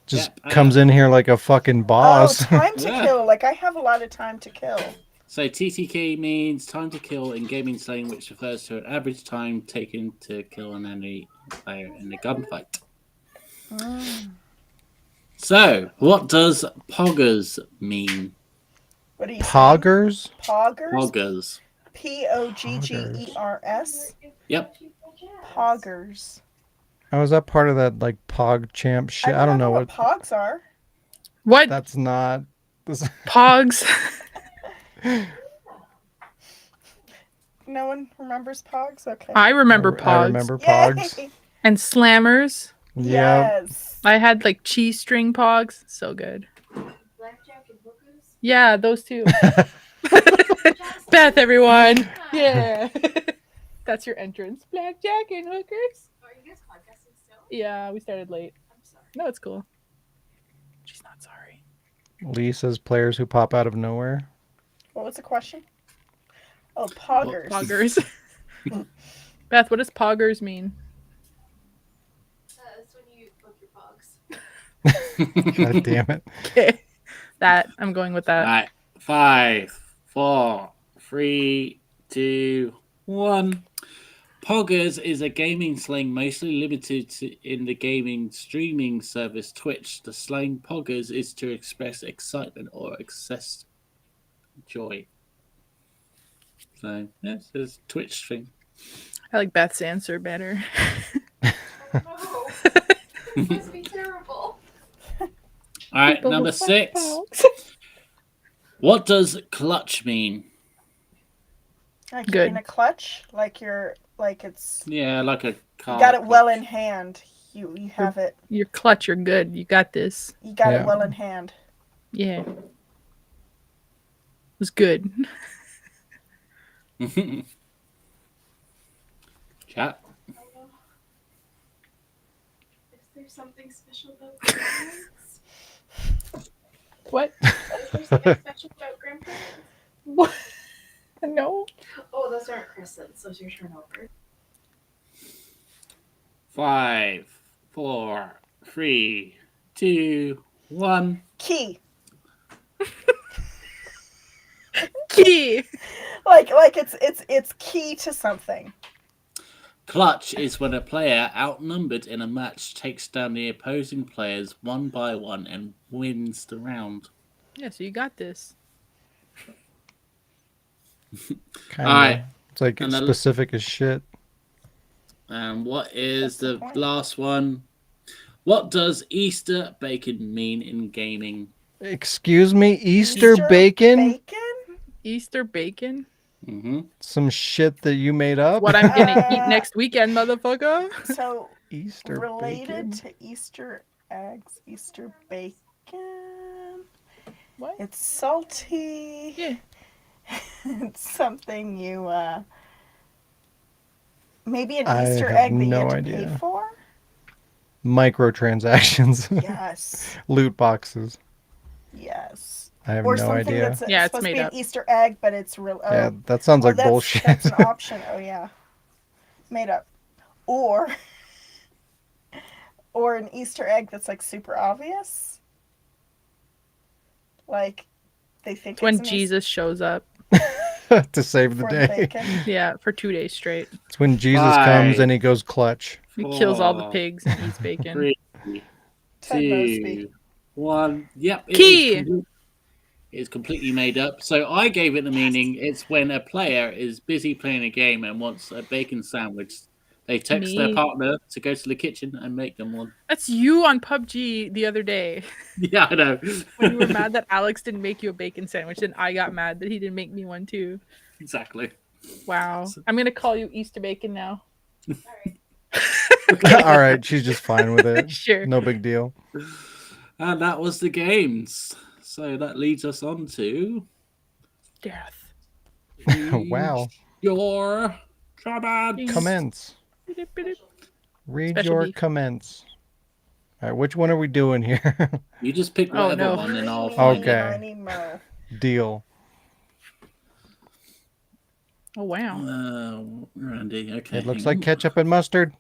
Speaker 3: Just comes in here like a fucking boss.
Speaker 5: Oh, time to
Speaker 4: Yeah.
Speaker 5: kill. Like I have a lot of time to kill.
Speaker 4: So TTK means time to kill in gaming slang, which refers to an average time taken to kill an enemy player in a gunfight. So, what does poggers mean?
Speaker 5: What are you
Speaker 3: Poggers?
Speaker 5: saying? Poggers?
Speaker 4: Poggers.
Speaker 5: Poggers.
Speaker 4: Yep.
Speaker 5: Poggers.
Speaker 3: Oh, is that part of that like Pog Champ shit? I don't know what.
Speaker 5: Pogs are.
Speaker 2: What?
Speaker 3: That's not. This...
Speaker 2: Pogs?
Speaker 5: No one remembers Pogs? Okay.
Speaker 2: I remember Pogs.
Speaker 3: I remember Pogs.
Speaker 5: Yay!
Speaker 2: And Slammers.
Speaker 3: Yeah.
Speaker 5: Yes.
Speaker 2: I had like cheese string Pogs. So good.
Speaker 6: Blackjack and hookers?
Speaker 2: Yeah, those two. Beth, everyone. Yeah. That's your entrance. Blackjack and hookers.
Speaker 6: Are you guys podcasting still?
Speaker 2: Yeah, we started late.
Speaker 6: I'm sorry.
Speaker 2: No, it's cool. She's not sorry.
Speaker 3: Lee says players who pop out of nowhere.
Speaker 5: What was the question? Oh, Poggers.
Speaker 2: Poggers. Beth, what does poggers mean?
Speaker 6: That's when you book your pogs.
Speaker 3: God damn it.
Speaker 2: Okay. That, I'm going with that.
Speaker 4: All right. 5, 4, 3, 2, 1. Poggers is a gaming slang mostly limited to in the gaming streaming service Twitch. The slang poggers is to express excitement or excess joy. So, yes, it's a Twitch thing.
Speaker 2: I like Beth's answer better.
Speaker 6: Oh, no. It must be terrible.
Speaker 4: All right,
Speaker 2: People
Speaker 4: number
Speaker 2: with
Speaker 4: 6.
Speaker 2: backpacks.
Speaker 4: What does clutch mean?
Speaker 5: Like
Speaker 2: Good.
Speaker 5: you're in a clutch, like it's
Speaker 4: Yeah, like a car.
Speaker 5: you got it well
Speaker 4: clutch.
Speaker 5: in hand. You have it.
Speaker 2: You're clutch. You're good. You got this.
Speaker 5: You got
Speaker 3: Yeah.
Speaker 5: it well in hand.
Speaker 2: Yeah. It was good.
Speaker 4: Chat.
Speaker 6: Is there something special about grandparents?
Speaker 2: What?
Speaker 6: Is there something special about grandparents?
Speaker 2: What? No.
Speaker 6: Oh, those aren't crescents. Those are turnovers.
Speaker 4: 5, 4, 3, 2, 1.
Speaker 5: Key.
Speaker 2: Key.
Speaker 5: Like it's key to something.
Speaker 4: Clutch is when a player outnumbered in a match takes down the opposing players one by one and wins the round.
Speaker 2: Yeah, so you got this.
Speaker 3: Kind of.
Speaker 4: All right.
Speaker 3: It's like
Speaker 4: And the-
Speaker 3: specific as shit.
Speaker 4: And what is
Speaker 5: That's the
Speaker 4: the
Speaker 5: point.
Speaker 4: last one? What does Easter bacon mean in gaming?
Speaker 3: Excuse me, Easter bacon?
Speaker 5: Bacon?
Speaker 2: Easter bacon.
Speaker 4: Mm-hmm.
Speaker 3: Some shit that you made up?
Speaker 2: What I'm gonna eat next weekend, motherfucker.
Speaker 5: So
Speaker 3: Easter
Speaker 5: related
Speaker 3: bacon?
Speaker 5: to Easter eggs, Easter bacon.
Speaker 2: What?
Speaker 5: It's salty.
Speaker 2: Yeah.
Speaker 5: It's something you maybe an
Speaker 3: I
Speaker 5: Easter
Speaker 3: have
Speaker 5: egg that you
Speaker 3: no
Speaker 5: have to
Speaker 3: idea.
Speaker 5: pay for?
Speaker 3: Microtransactions.
Speaker 5: Yes.
Speaker 3: Loot boxes.
Speaker 5: Yes.
Speaker 3: I have
Speaker 5: Or
Speaker 3: no
Speaker 5: something
Speaker 3: idea.
Speaker 5: that's
Speaker 2: Yeah, it's
Speaker 5: supposed to
Speaker 2: made
Speaker 5: be
Speaker 2: up.
Speaker 5: an Easter egg, but it's real. Oh,
Speaker 3: Yeah, that sounds like
Speaker 5: that's,
Speaker 3: bullshit.
Speaker 5: That's an option. Oh yeah, made up. Or an Easter egg that's like super obvious. Like they think
Speaker 2: It's when
Speaker 5: it's an
Speaker 2: Jesus shows up.
Speaker 3: To save
Speaker 5: Easter
Speaker 3: the
Speaker 5: for the
Speaker 3: day.
Speaker 5: bacon.
Speaker 2: Yeah, for 2 days straight.
Speaker 3: It's when Jesus
Speaker 4: Bye.
Speaker 3: comes and he goes clutch.
Speaker 2: He kills all the
Speaker 4: 4,
Speaker 2: pigs and eats bacon.
Speaker 4: 3,
Speaker 5: Ted Mosby.
Speaker 4: 2, 1. Yep.
Speaker 2: Key.
Speaker 4: It's completely made up. So I gave it the meaning. It's when a player is busy playing a game and wants a bacon sandwich. They text their
Speaker 2: Me.
Speaker 4: partner to go to the kitchen and make them one.
Speaker 2: That's you on PUBG the other day.
Speaker 4: Yeah, I know.
Speaker 2: When you were mad that Alex didn't make you a bacon sandwich, and I got mad that he didn't make me one too.
Speaker 4: Exactly.
Speaker 2: Wow. I'm gonna call you Easter bacon now.
Speaker 3: All right, she's just fine with it.
Speaker 2: Sure.
Speaker 3: No big deal.
Speaker 4: And that was the games. So that leads us on to
Speaker 2: Death.
Speaker 3: Wow.
Speaker 4: your comments.
Speaker 3: Comments. Read
Speaker 2: Special
Speaker 3: your
Speaker 2: beef.
Speaker 3: comments. All right, which one are we doing here?
Speaker 4: You just pick
Speaker 2: Oh,
Speaker 4: whatever
Speaker 2: no.
Speaker 4: one and I'll
Speaker 5: Eeny,
Speaker 4: find
Speaker 5: meeny,
Speaker 3: Okay.
Speaker 5: miny, moe.
Speaker 3: Deal.
Speaker 2: Oh wow.
Speaker 4: Randy, okay.
Speaker 3: It looks
Speaker 4: hang
Speaker 3: like
Speaker 4: on.
Speaker 3: ketchup and mustard.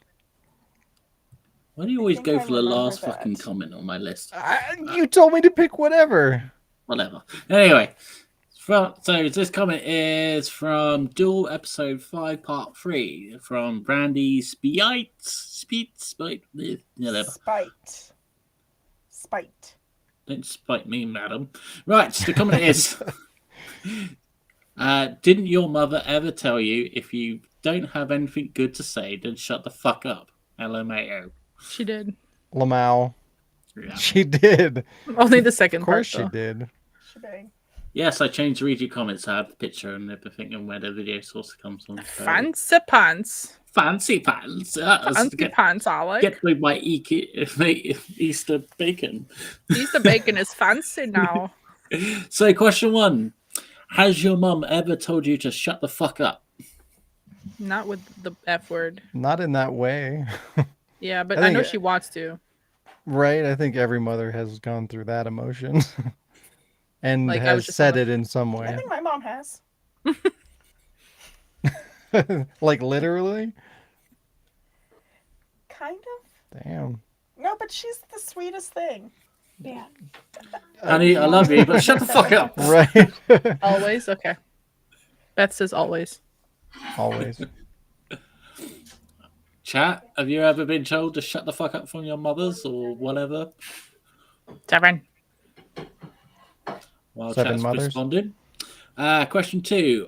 Speaker 4: Why do you always
Speaker 5: think
Speaker 4: go
Speaker 5: I
Speaker 4: for the
Speaker 5: remember
Speaker 4: last
Speaker 5: that.
Speaker 4: fucking comment on my list?
Speaker 3: You told me to pick whatever.
Speaker 4: Whatever. Anyway, so this comment is from Duel Episode 5 Part 3 from Brandy Spite.
Speaker 5: Spite.
Speaker 4: Don't spite me, madam. Right, the comment is didn't your mother ever tell you if you don't have anything good to say, then shut the fuck up? LMAO.
Speaker 2: She did.
Speaker 3: Lamau.
Speaker 4: Yeah.
Speaker 3: She did.
Speaker 2: Only the second
Speaker 3: Of course
Speaker 2: part.
Speaker 3: she
Speaker 2: Though.
Speaker 3: did.
Speaker 5: Shebang.
Speaker 4: Yes, I changed the read your comments. I have the picture and everything and where the video source comes from. So-
Speaker 2: Fancy pants.
Speaker 4: Fancy pants.
Speaker 2: Fancy pants, I like.
Speaker 4: Get with my Easter bacon.
Speaker 2: Easter bacon is fancy now.
Speaker 4: So, question 1. Has your mum ever told you to shut the fuck up?
Speaker 2: Not with the F word.
Speaker 3: Not in that way.
Speaker 2: Yeah, but
Speaker 3: I
Speaker 2: I know
Speaker 3: think-
Speaker 2: she wants to.
Speaker 3: Right? I think every mother has gone through that emotion. And
Speaker 2: Like, I
Speaker 3: has
Speaker 2: was just
Speaker 3: said
Speaker 2: on
Speaker 3: it in some
Speaker 5: I
Speaker 3: way.
Speaker 5: think my mom has.
Speaker 3: Like literally?
Speaker 5: Kind of.
Speaker 3: Damn.
Speaker 5: No, but she's the sweetest thing.
Speaker 6: Yeah.
Speaker 4: Honey, I love you, but shut the fuck up.
Speaker 3: Right.
Speaker 2: Always? Okay. Beth says always.
Speaker 3: Always.
Speaker 4: Chat, have you ever been told to shut the fuck up from your mothers or whatever?
Speaker 2: 7.
Speaker 4: While
Speaker 3: Seven
Speaker 4: chat's
Speaker 3: mothers.
Speaker 4: responding. Question 2.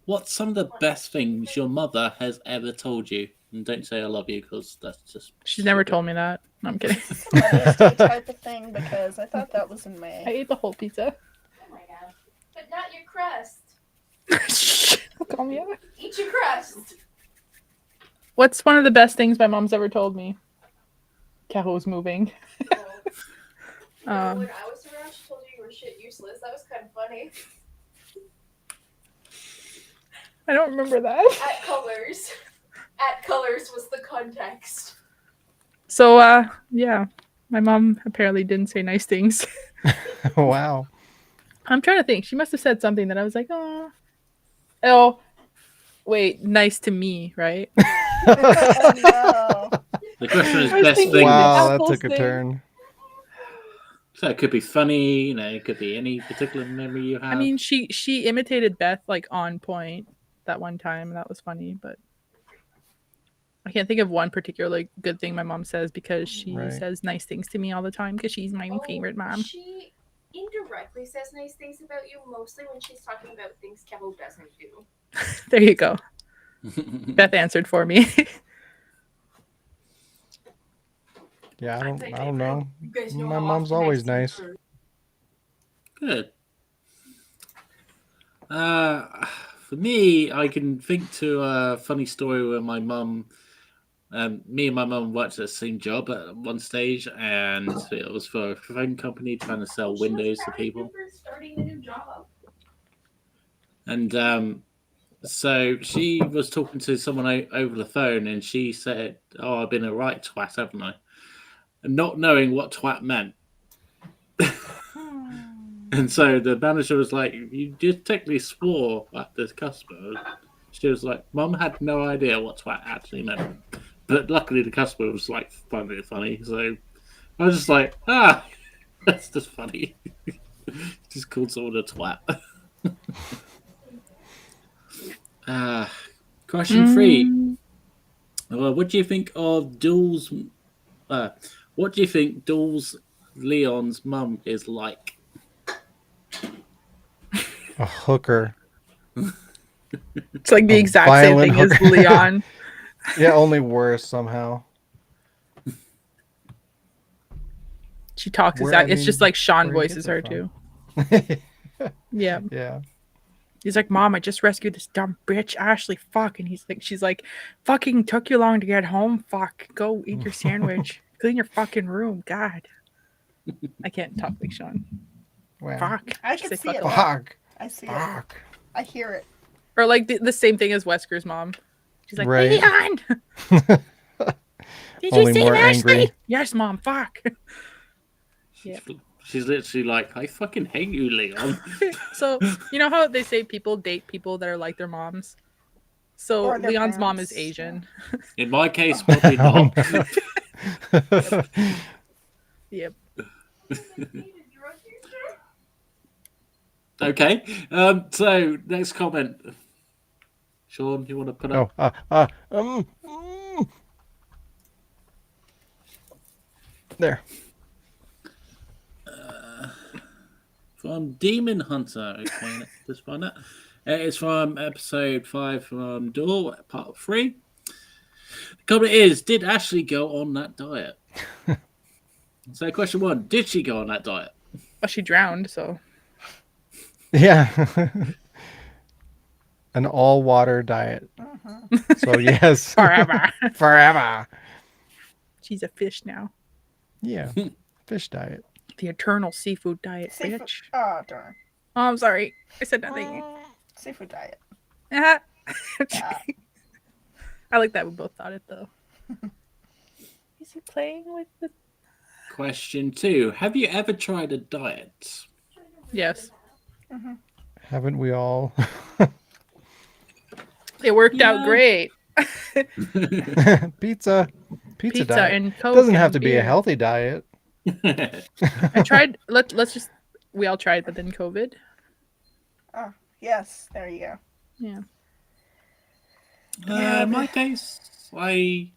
Speaker 4: What's some of the best things your mother has ever told you? And don't say I love you because that's just.
Speaker 2: She's never told me that. No, I'm kidding.
Speaker 5: This is a Mother's Day type of thing because I thought that was in
Speaker 2: I
Speaker 5: May.
Speaker 2: ate the whole pizza.
Speaker 6: Oh my god. But not your crust.
Speaker 2: Call me out.
Speaker 6: Eat your crust.
Speaker 2: What's one of the best things my mom's ever told me? Caro's moving.
Speaker 6: When I was around, she told you were shit useless. That was kind of funny.
Speaker 2: I don't remember that.
Speaker 6: At Colors. At Colors was the context.
Speaker 2: So, yeah. My mom apparently didn't say nice things.
Speaker 3: Wow.
Speaker 2: I'm trying to think. She must have said something that I was like, oh, wait, nice to me, right?
Speaker 5: Oh no.
Speaker 4: The question is
Speaker 2: I was
Speaker 4: best
Speaker 2: thinking
Speaker 4: thing.
Speaker 3: Wow, that
Speaker 2: apples
Speaker 3: took a
Speaker 2: thing.
Speaker 3: turn.
Speaker 4: So it could be funny, it could be any particular memory you have.
Speaker 2: I mean, she imitated Beth like on point that one time, and that was funny, but I can't think of one particular good thing my mom says because she
Speaker 3: Right.
Speaker 2: says nice things to me all the time because she's my favorite mom.
Speaker 6: She indirectly says nice things about you, mostly when she's talking about things Kevo doesn't do.
Speaker 2: There you go. Beth answered for me.
Speaker 3: Yeah, I
Speaker 6: I'd say
Speaker 3: don't know.
Speaker 6: You guys know
Speaker 3: My
Speaker 6: how
Speaker 3: mom's
Speaker 6: often I
Speaker 3: always
Speaker 6: see
Speaker 3: nice.
Speaker 6: her.
Speaker 4: Good. For me, I can think to a funny story where my mum, me and my mum worked at the same job at one stage, and it was for a phone company trying to sell windows to people.
Speaker 6: Starting a new job.
Speaker 4: And so she was talking to someone over the phone, and she said, "Oh, I've been a right twat, haven't I?" And not knowing what twat meant. And so the manager was like, "You just technically swore at this customer." She was like, "Mum had no idea what twat actually meant." But luckily the customer was like, funny. So I was just like, that's just funny. Just called someone a twat. Question 3. What do you think of Duel's? What do you think Duel's Leon's mum is like?
Speaker 3: A hooker.
Speaker 2: It's like the
Speaker 3: A
Speaker 2: exact same
Speaker 3: violent
Speaker 2: thing as
Speaker 3: hooker.
Speaker 2: Leon.
Speaker 3: Yeah, only worse somehow.
Speaker 2: She talks
Speaker 3: Where-
Speaker 2: exactly.
Speaker 3: I
Speaker 2: It's just
Speaker 3: mean,
Speaker 2: like Sean
Speaker 3: where he
Speaker 2: voices
Speaker 3: gets it
Speaker 2: her
Speaker 3: from.
Speaker 2: too. Yeah.
Speaker 3: Yeah.
Speaker 2: He's like, Mom, I just rescued this dumb bitch, Ashley. Fuck. And she's like, fucking took you long to get home. Fuck. Go eat your sandwich. Clean your fucking room. God. I can't talk like Sean.
Speaker 3: Wow.
Speaker 2: Fuck.
Speaker 5: I
Speaker 2: She
Speaker 5: can
Speaker 2: said
Speaker 5: see it.
Speaker 2: fuck.
Speaker 3: Fuck.
Speaker 5: I see it.
Speaker 3: Fuck.
Speaker 5: I hear it.
Speaker 2: Or like the same thing as Wesker's mom. She's like,
Speaker 3: Right.
Speaker 2: Leon. Did
Speaker 3: Only
Speaker 2: you see
Speaker 3: more
Speaker 2: Ashley?
Speaker 3: angry.
Speaker 2: Yes, Mom. Fuck. Yep.
Speaker 4: She's literally like, "I fucking hate you, Leon."
Speaker 2: So you know how they say people date people that are like their moms? So
Speaker 5: Or their
Speaker 2: Leon's mom is
Speaker 5: parents,
Speaker 2: Asian.
Speaker 4: In my case, probably
Speaker 3: Oh,
Speaker 4: not.
Speaker 2: Yep.
Speaker 4: Okay. So next comment. Sean, you want to put up?
Speaker 3: There.
Speaker 4: From Demon Hunter. Okay, let's just find that. It's from episode 5 from Duel, part 3. The comment is, did Ashley go on that diet? So question 1, did she go on that diet?
Speaker 2: Well, she drowned, so
Speaker 3: Yeah. An all water diet. So yes.
Speaker 2: forever.
Speaker 3: Forever.
Speaker 2: She's a fish now.
Speaker 3: Yeah. Fish diet.
Speaker 2: The eternal seafood diet,
Speaker 5: Seafood.
Speaker 2: bitch.
Speaker 5: Oh, darn.
Speaker 2: Oh, I'm sorry. I said nothing.
Speaker 5: Seafood diet.
Speaker 2: Ah.
Speaker 5: Yeah.
Speaker 2: I like that we both thought it though. Is he playing with the?
Speaker 4: Question 2, have you ever tried a diet?
Speaker 2: Yes,
Speaker 3: Haven't we all?
Speaker 2: it worked out
Speaker 4: Yeah.
Speaker 2: great.
Speaker 3: Pizza. Pizza diet.
Speaker 2: and Coke.
Speaker 3: Doesn't have
Speaker 2: and
Speaker 3: to be a
Speaker 2: beer.
Speaker 3: healthy diet.
Speaker 2: I tried. Let's just. We all tried, but then COVID.
Speaker 5: Oh, yes. There you go.
Speaker 2: Yeah.
Speaker 4: In my case, I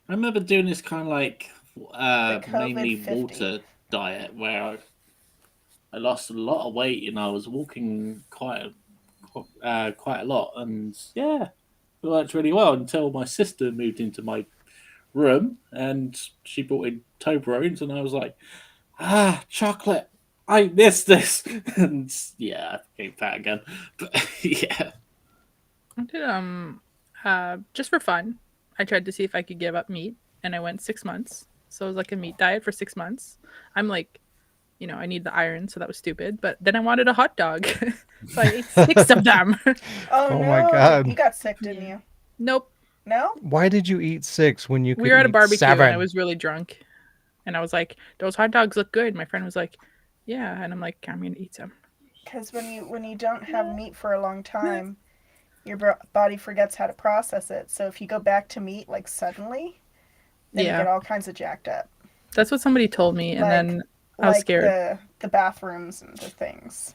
Speaker 4: remember doing this kind of like
Speaker 5: The COVID
Speaker 4: mainly
Speaker 5: 50.
Speaker 4: water diet where I lost a lot of weight and I was walking quite quite a lot, and yeah, it worked really well until my sister moved into my room and she brought in Toblerones, and I was like, chocolate. I miss this, and yeah, I became fat again. But yeah,
Speaker 2: I did just for fun. I tried to see if I could give up meat, and I went 6 months. So it was like a meat diet for 6 months. I'm like, I need the iron, so that was stupid. But then I wanted a hot dog, so I ate 6 of them.
Speaker 5: Oh,
Speaker 3: Oh
Speaker 5: no.
Speaker 3: my God.
Speaker 5: You got sick, didn't you?
Speaker 2: Nope.
Speaker 5: No?
Speaker 3: Why did you eat 6 when you could
Speaker 2: We were at a
Speaker 3: eat
Speaker 2: barbecue,
Speaker 3: 7?
Speaker 2: and I was really drunk, and I was like, "Those hot dogs look good." My friend was like, "Yeah," and I'm like, "I'm gonna eat some."
Speaker 5: Because when you don't have meat for a long time, your body forgets how to process it. So if you go back to meat like suddenly, then you
Speaker 2: Yeah.
Speaker 5: get all kinds of jacked up.
Speaker 2: That's what somebody told me, and then I was scared.
Speaker 5: The bathrooms and the things.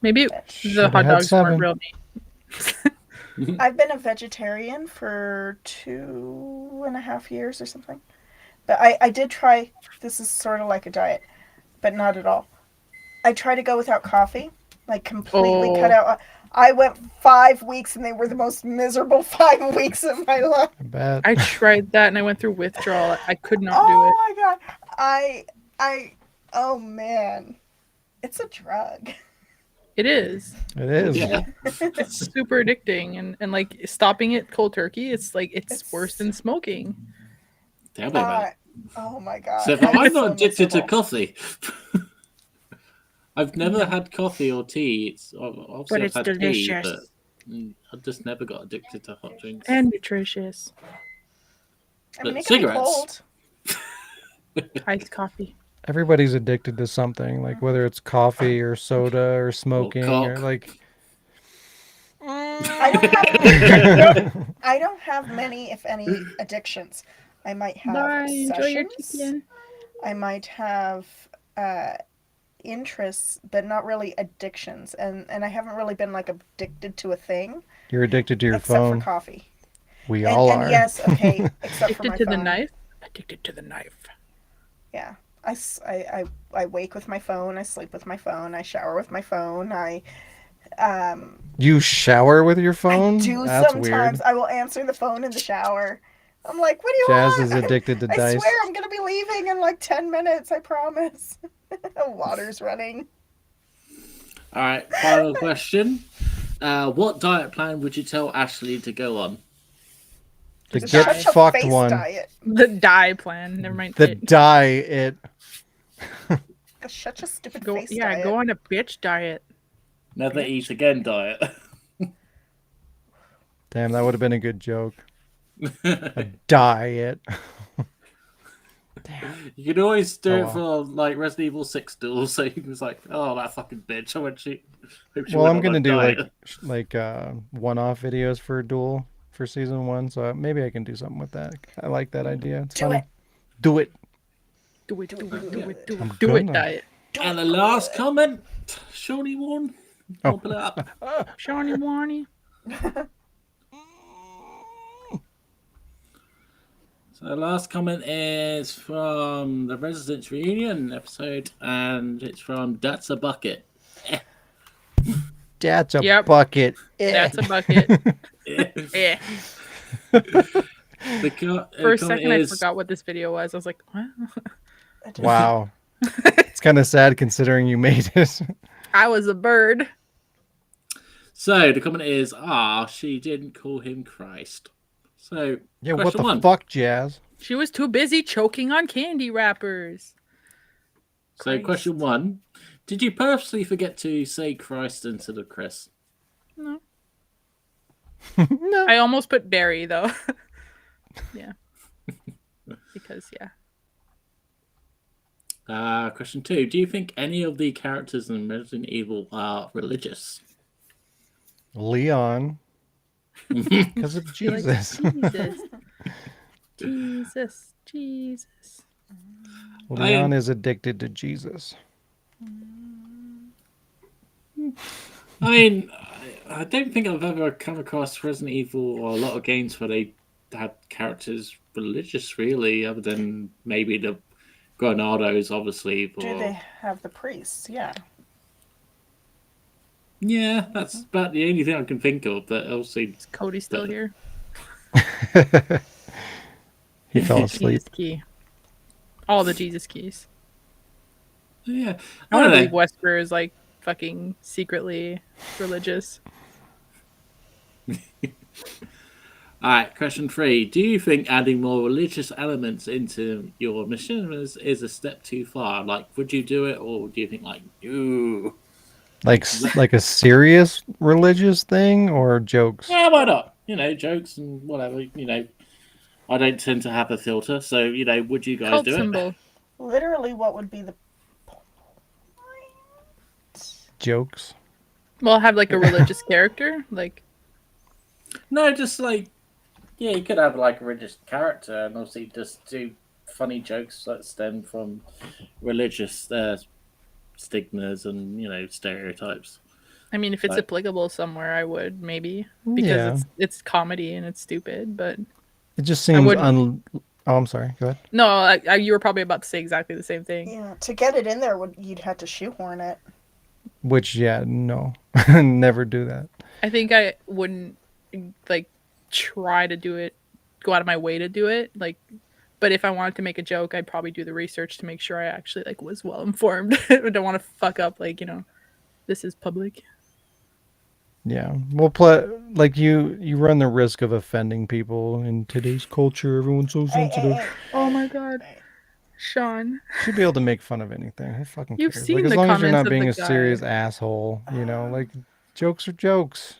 Speaker 2: Maybe the
Speaker 3: Shoulda
Speaker 2: hot
Speaker 3: had
Speaker 2: dogs
Speaker 3: 7.
Speaker 2: weren't real meat.
Speaker 5: I've been a vegetarian for 2.5 years or something. But I did try, this is sort of like a diet, but not at all. I tried to go without coffee, like completely cut out. I went 5 weeks and they were the most miserable 5 weeks of my life.
Speaker 3: I bet.
Speaker 2: I tried that and I went through withdrawal. I could not do
Speaker 5: Oh
Speaker 2: it.
Speaker 5: my God. Oh man. It's a drug.
Speaker 2: It is.
Speaker 3: It is.
Speaker 4: yeah.
Speaker 2: It's super addicting, and like stopping it cold turkey, it's like it's worse than smoking.
Speaker 4: Tell me about it.
Speaker 5: Oh my God.
Speaker 4: So
Speaker 5: I'm
Speaker 4: I'm
Speaker 5: so
Speaker 4: not addicted to
Speaker 5: miserable.
Speaker 4: coffee. I've never had coffee or tea. It's obviously
Speaker 2: But
Speaker 4: I've
Speaker 2: it's
Speaker 4: had
Speaker 2: delicious.
Speaker 4: tea, but I just never got addicted to hot drinks.
Speaker 2: And nutritious.
Speaker 5: I mean,
Speaker 4: But
Speaker 5: it can be
Speaker 4: cigarettes.
Speaker 5: cold.
Speaker 2: Iced coffee.
Speaker 3: Everybody's addicted to something, like whether it's coffee or soda or smoking or
Speaker 4: cock.
Speaker 3: like.
Speaker 5: I don't have many, if any, addictions. I might have
Speaker 2: Bye. Enjoy your
Speaker 5: obsessions.
Speaker 2: chicken.
Speaker 5: I might have interests, but not really addictions. And I haven't really been like addicted to a thing,
Speaker 3: You're addicted to your
Speaker 5: except
Speaker 3: phone.
Speaker 5: for coffee.
Speaker 3: We all are.
Speaker 5: And yes, okay, except for
Speaker 2: Addicted
Speaker 5: my
Speaker 2: to
Speaker 5: phone.
Speaker 2: the knife. Addicted to the knife.
Speaker 5: Yeah. I wake with my phone. I sleep with my phone. I shower with my phone.
Speaker 3: You shower with your phone?
Speaker 5: I do
Speaker 3: That's
Speaker 5: sometimes.
Speaker 3: weird.
Speaker 5: I will answer the phone in the shower. I'm like, what do you
Speaker 3: Jazz
Speaker 5: want?
Speaker 3: is addicted to
Speaker 5: I
Speaker 3: dice.
Speaker 5: swear I'm going to be leaving in like 10 minutes. I promise. The water's running.
Speaker 4: All right, final question. What diet plan would you tell Ashley to go on?
Speaker 3: The
Speaker 2: Just
Speaker 3: get
Speaker 2: die.
Speaker 5: Shut your
Speaker 3: fucked
Speaker 5: face
Speaker 3: one.
Speaker 5: diet.
Speaker 2: The die plan. Never mind.
Speaker 3: The
Speaker 2: it.
Speaker 3: diet.
Speaker 5: The shut your stupid
Speaker 2: Go,
Speaker 5: face
Speaker 2: yeah,
Speaker 5: diet.
Speaker 2: go on a bitch diet.
Speaker 4: Never eat again diet.
Speaker 3: Damn, that would have been a good joke. A diet.
Speaker 4: You can always do
Speaker 3: Oh,
Speaker 4: it
Speaker 3: wow.
Speaker 4: for like Resident Evil 6 duel, so he was like, "Oh, that fucking bitch! I hope she
Speaker 3: Well,
Speaker 4: went
Speaker 3: I'm
Speaker 4: on
Speaker 3: gonna
Speaker 4: a
Speaker 3: do
Speaker 4: diet."
Speaker 3: like one-off videos for Duel for season 1, so maybe I can do something with that. I like that idea. It's
Speaker 5: Do
Speaker 3: funny.
Speaker 5: it.
Speaker 3: Do it.
Speaker 2: Do it, do it, do it, do
Speaker 3: I'm
Speaker 2: it, do it
Speaker 3: gonna.
Speaker 2: diet.
Speaker 4: And the last comment, Shawnee Warren,
Speaker 3: Oh.
Speaker 4: pull it up.
Speaker 2: Shawnee Warney.
Speaker 4: So the last comment is from the Residents Reunion episode, and it's from That's a Bucket.
Speaker 3: That's a
Speaker 2: Yep.
Speaker 3: bucket.
Speaker 2: That's a bucket. Yeah.
Speaker 4: The
Speaker 2: For a
Speaker 4: comment
Speaker 2: second,
Speaker 4: is,
Speaker 2: I forgot what this video was. I was like, what?
Speaker 3: Wow. It's kind of sad considering you made it.
Speaker 2: I was a bird.
Speaker 4: So the comment is, she didn't call him Christ. So
Speaker 3: Yeah, what
Speaker 4: question
Speaker 3: the
Speaker 4: one.
Speaker 3: fuck, Jazz?
Speaker 2: She was too busy choking on candy wrappers.
Speaker 4: So
Speaker 2: Christ.
Speaker 4: question one, did you purposely forget to say Christ instead of Chris?
Speaker 2: No.
Speaker 3: No.
Speaker 2: I almost put Barry, though. Yeah. Because, yeah.
Speaker 4: Question two, do you think any of the characters in Resident Evil are religious?
Speaker 3: Leon. Because of Jesus.
Speaker 2: Jesus. Jesus. Jesus.
Speaker 3: Leon is addicted to Jesus.
Speaker 4: I mean, I don't think I've ever come across Resident Evil or a lot of games where they had characters religious, really, other than maybe the Granados, obviously.
Speaker 5: Do they have the priests? Yeah.
Speaker 4: Yeah, that's about the only thing I can think of. That obviously,
Speaker 2: Is Cody still
Speaker 4: But-
Speaker 2: here?
Speaker 3: He fell
Speaker 2: Jesus
Speaker 3: asleep.
Speaker 2: key. All the Jesus keys.
Speaker 4: yeah,
Speaker 2: I want to believe
Speaker 4: know.
Speaker 2: Wesper is like fucking secretly religious.
Speaker 4: All right, question 3. Do you think adding more religious elements into your machinimas is a step too far? Like, would you do it, or do you think, like, ooh,
Speaker 3: Like a serious religious thing or jokes?
Speaker 4: yeah, why not? Jokes and whatever. I don't tend to have a filter, so would you guys
Speaker 2: Cult
Speaker 4: do it?
Speaker 2: symbol.
Speaker 5: Literally, what would be the point?
Speaker 3: Jokes.
Speaker 2: Well, have like a religious character. Like,
Speaker 4: No, just like, yeah, you could have like a religious character, and obviously just do funny jokes that stem from religious stigmas and stereotypes.
Speaker 2: I mean, if it's
Speaker 4: Like-
Speaker 2: applicable somewhere, I would maybe because
Speaker 3: Yeah.
Speaker 2: it's comedy and it's stupid. But
Speaker 3: It just seems
Speaker 2: wouldn't-
Speaker 3: Oh, I'm sorry. Go ahead.
Speaker 2: no, you were probably about to say exactly the same thing.
Speaker 5: Yeah, to get it in there, you'd have to shoehorn it.
Speaker 3: Which, yeah, no. Never do that.
Speaker 2: I think I wouldn't like try to do it, go out of my way to do it. Like, but if I wanted to make a joke, I'd probably do the research to make sure I actually like was well informed. I don't want to fuck up like this is public.
Speaker 3: Yeah. Well, like you run the risk of offending people in today's culture. Everyone's so sensitive.
Speaker 2: Oh my god, Sean.
Speaker 3: Should be able to make fun of anything. Who fucking
Speaker 2: You've
Speaker 3: cares?
Speaker 2: seen
Speaker 3: Like, as
Speaker 2: the
Speaker 3: long as you're
Speaker 2: comments
Speaker 3: not
Speaker 2: of
Speaker 3: being
Speaker 2: the
Speaker 3: a serious
Speaker 2: guy.
Speaker 3: asshole, like jokes are jokes.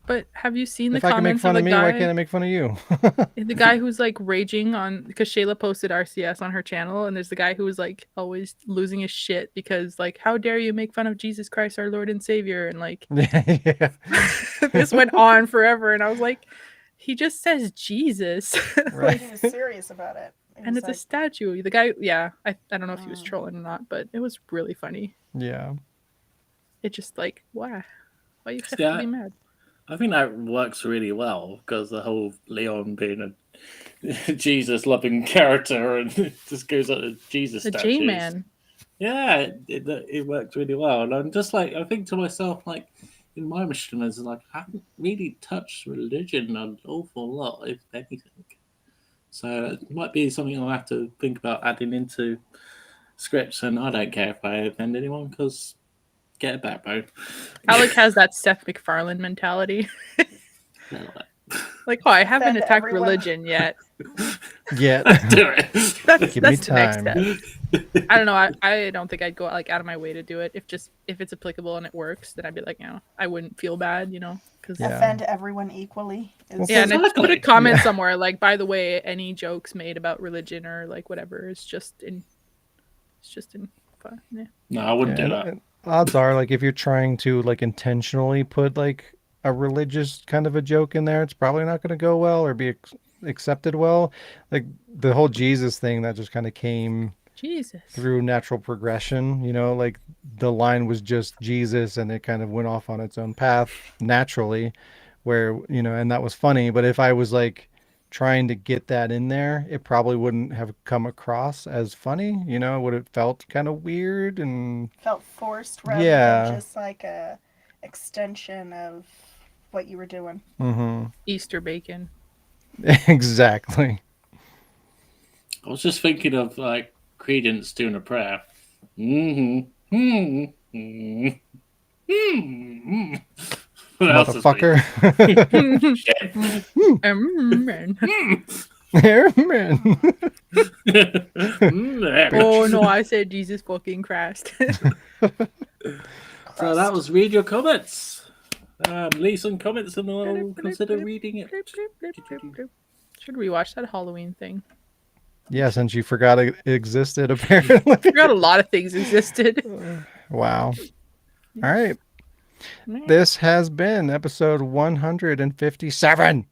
Speaker 2: But have you seen
Speaker 3: If
Speaker 2: the
Speaker 3: I can make
Speaker 2: comments
Speaker 3: fun
Speaker 2: of
Speaker 3: of
Speaker 2: the
Speaker 3: me, why
Speaker 2: guy?
Speaker 3: can't I make fun of you?
Speaker 2: The guy who's like raging on because Shayla posted RCS on her channel, and there's the guy who was like always losing his shit because like, how dare you make fun of Jesus Christ, our Lord and Savior, and like
Speaker 3: Yeah.
Speaker 2: this went on forever, and I was like, he just says Jesus,
Speaker 3: Right.
Speaker 5: He was serious about it. He
Speaker 2: and
Speaker 5: was
Speaker 2: it's
Speaker 5: like,
Speaker 2: a statue. The guy, yeah, I don't know if he was
Speaker 5: Mm.
Speaker 2: trolling or not, but it was really funny.
Speaker 3: Yeah.
Speaker 2: It just like, why you have
Speaker 4: Yeah.
Speaker 2: to be mad?
Speaker 4: I think that works really well because the whole Leon being a Jesus-loving character and it just goes up to Jesus
Speaker 2: The
Speaker 4: statues.
Speaker 2: J-Man.
Speaker 4: Yeah, it works really well, and I'm just like I think to myself like in my Mishlimas, like I haven't really touched religion an awful lot, if anything. So it might be something I'll have to think about adding into scripts, and I don't care if I offend anyone because get a backbone.
Speaker 2: Alec has that Seth MacFarlane mentality.
Speaker 4: Yeah,
Speaker 2: Like, oh, I haven't
Speaker 5: Offend
Speaker 2: attacked
Speaker 5: everyone.
Speaker 2: religion yet.
Speaker 3: Yeah.
Speaker 4: let's do it.
Speaker 2: That's
Speaker 3: Give me
Speaker 2: the next
Speaker 3: time.
Speaker 2: step. I don't know. I don't think I'd go like out of my way to do it. If it's applicable and it works, then I'd be like, I wouldn't feel bad, because
Speaker 3: Yeah.
Speaker 5: offend everyone equally. Is-
Speaker 2: yeah, and I just put a
Speaker 4: Exactly.
Speaker 2: comment
Speaker 3: Yeah.
Speaker 2: somewhere like, by the way, any jokes made about religion or like whatever is just in fun. Yeah.
Speaker 4: No, I wouldn't do
Speaker 3: And-
Speaker 4: that.
Speaker 3: and odds are, like, if you're trying to like intentionally put like a religious kind of a joke in there, it's probably not going to go well or be accepted well. Like the whole Jesus thing that just kind of came
Speaker 2: Jesus.
Speaker 3: through natural progression, like the line was just Jesus and it kind of went off on its own path naturally, where, and that was funny. But if I was like trying to get that in there, it probably wouldn't have come across as funny, it would have felt kind of weird and
Speaker 5: felt forced rather
Speaker 3: Yeah.
Speaker 5: than just like a extension of what you were doing.
Speaker 2: Easter bacon.
Speaker 3: Exactly.
Speaker 4: I was just thinking of like Credence doing a prayer. Mm-hmm. Mm-hmm. Mm-hmm. What else is
Speaker 3: Motherfucker.
Speaker 4: Shit.
Speaker 3: Amen.
Speaker 2: Oh no, I said Jesus fucking Christ.
Speaker 4: So that was read your comments. Leave some comments and I'll consider reading it.
Speaker 2: Should we watch that Halloween thing?
Speaker 3: Yeah, since you forgot it existed, apparently.
Speaker 2: Forgot a lot of things existed.
Speaker 3: Wow. All right. This has been episode 157.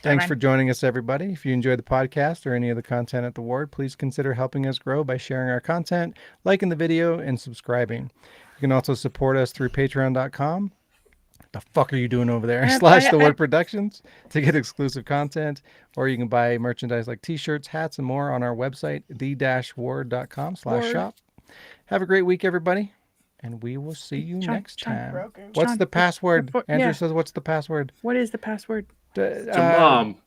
Speaker 3: Thanks for joining us, everybody. If you enjoyed the podcast or any of the content at the Ward, please consider helping us grow by sharing our content, liking the video, and subscribing. You can also support us through patreon.com. The fuck are you doing over there? / The Ward Productions to get exclusive content, or you can buy merchandise like t-shirts, hats, and more on our website, the-ward.com/shop. Have a great week, everybody. and we will see you
Speaker 2: Sean,
Speaker 3: next
Speaker 2: Sean,
Speaker 3: time.
Speaker 5: Grogu.
Speaker 3: What's
Speaker 2: Sean,
Speaker 3: the password? Andrew
Speaker 2: yeah.
Speaker 3: says, "What's the password?"
Speaker 2: What is the password?
Speaker 4: To mom.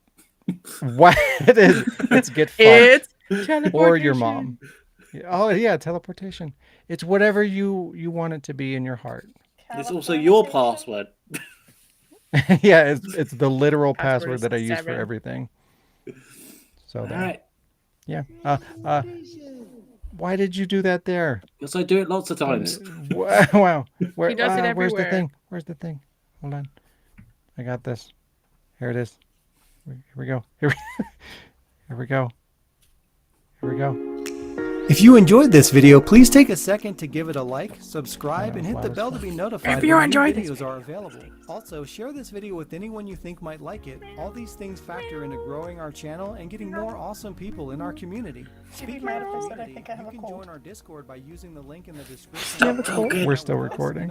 Speaker 3: What it is? It's get fucked
Speaker 2: It's teleportation.
Speaker 3: or your mom. Oh yeah, teleportation. It's whatever you want it to be in your heart.
Speaker 4: It's also your
Speaker 5: Californication.
Speaker 4: password.
Speaker 3: Yeah, it's the literal
Speaker 2: Password
Speaker 3: password
Speaker 2: is
Speaker 3: that I use for
Speaker 2: 7.
Speaker 3: everything. So
Speaker 4: All
Speaker 3: there.
Speaker 4: right.
Speaker 3: Yeah. Why did you do that there?
Speaker 4: Because I do it lots of times.
Speaker 3: Wow. Where,
Speaker 2: He does it
Speaker 3: where's the
Speaker 2: everywhere.
Speaker 3: thing? Where's the thing? Hold on. I got this. Here it is. Here we go. Here we go. Here we go. If you enjoyed this video, please take a second to give it a like, subscribe, and hit the bell to be notified
Speaker 2: If you
Speaker 3: when new
Speaker 2: enjoyed this
Speaker 3: videos are available. Also, share this video with anyone you think might like it. All these things factor into growing our channel and getting more awesome people in our community.
Speaker 5: She'd be
Speaker 3: Speaking
Speaker 5: mad
Speaker 3: of
Speaker 5: if I said I
Speaker 3: community,
Speaker 5: think I have
Speaker 3: you
Speaker 5: a
Speaker 3: can
Speaker 5: cold.
Speaker 3: join our Discord by using the link in the description.
Speaker 2: You have a cold?
Speaker 3: We're still recording.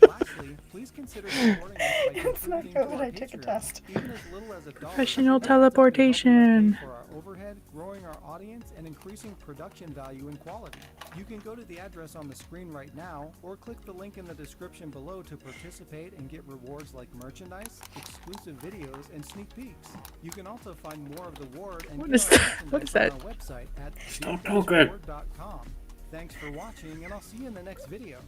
Speaker 3: Lastly, please consider supporting us by
Speaker 5: It's not
Speaker 3: contributing
Speaker 5: good,
Speaker 3: to
Speaker 5: but
Speaker 3: our
Speaker 5: I took a
Speaker 3: Patreon.
Speaker 5: test.
Speaker 3: Even as little as $1
Speaker 2: Professional
Speaker 3: per month, that's going to help us pay
Speaker 2: teleportation.
Speaker 3: for our overhead, growing our audience, and increasing production value and quality. You can go to the address on the screen right now, or click the link in the description below to participate and get rewards like merchandise, exclusive videos, and sneak peeks. You can also find more of the Ward and
Speaker 2: What
Speaker 3: get
Speaker 2: is
Speaker 3: our
Speaker 2: that? What
Speaker 3: merchandise
Speaker 2: is
Speaker 3: on
Speaker 2: that?
Speaker 3: our website at
Speaker 4: Stop talking.
Speaker 3: ward.com. Thanks for watching, and I'll see you in the next video.